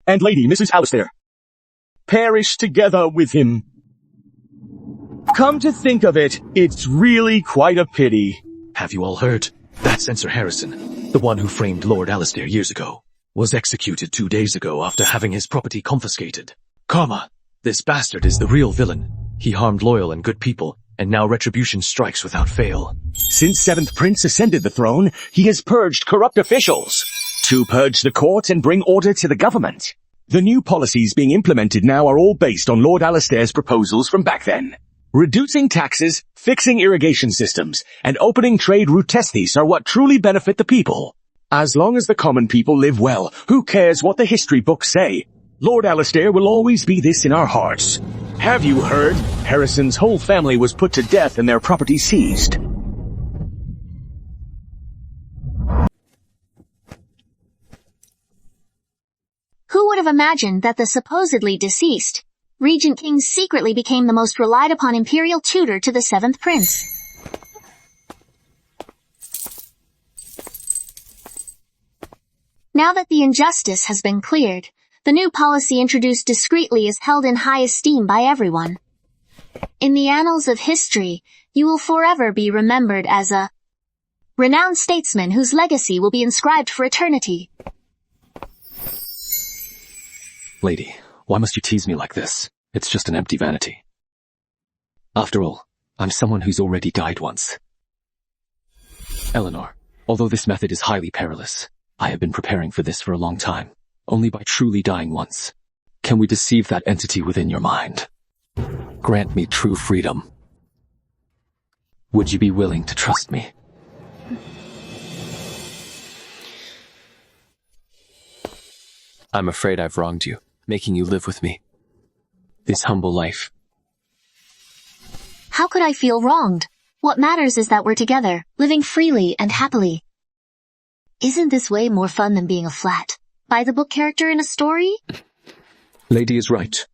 And Lady Mrs. Alistair perished together with him. Come to think of it, it's really quite a pity. Have you all heard? That censor Harrison, the one who framed Lord Alistair years ago, was executed 2 days ago after having his property confiscated. Karma! This bastard is the real villain. He harmed loyal and good people, and now retribution strikes without fail. Since 7th Prince ascended the throne, he has purged corrupt officials to purge the court and bring order to the government. The new policies being implemented now are all based on Lord Alistair's proposals from back then. Reducing taxes, fixing irrigation systems, and opening trade ruthless are what truly benefit the people. As long as the common people live well, who cares what the history books say? Lord Alistair will always be this in our hearts. Have you heard? Harrison's whole family was put to death and their property seized. Who would have imagined that the supposedly deceased Regent King secretly became the most relied upon imperial tutor to the 7th Prince? Now that the injustice has been cleared, the new policy introduced discreetly is held in high esteem by everyone. In the annals of history, you will forever be remembered as a renowned statesman whose legacy will be inscribed for eternity. Lady, why must you tease me like this? It's just an empty vanity. After all, I'm someone who's already died once. Eleanor, although this method is highly perilous, I have been preparing for this for a long time. Only by truly dying once can we deceive that entity within your mind. Grant me true freedom. Would you be willing to trust me? I'm afraid I've wronged you, making you live with me. This humble life. How could I feel wronged? What matters is that we're together, living freely and happily. Isn't this way more fun than being a flat, by-the-book character in a story? Lady is right.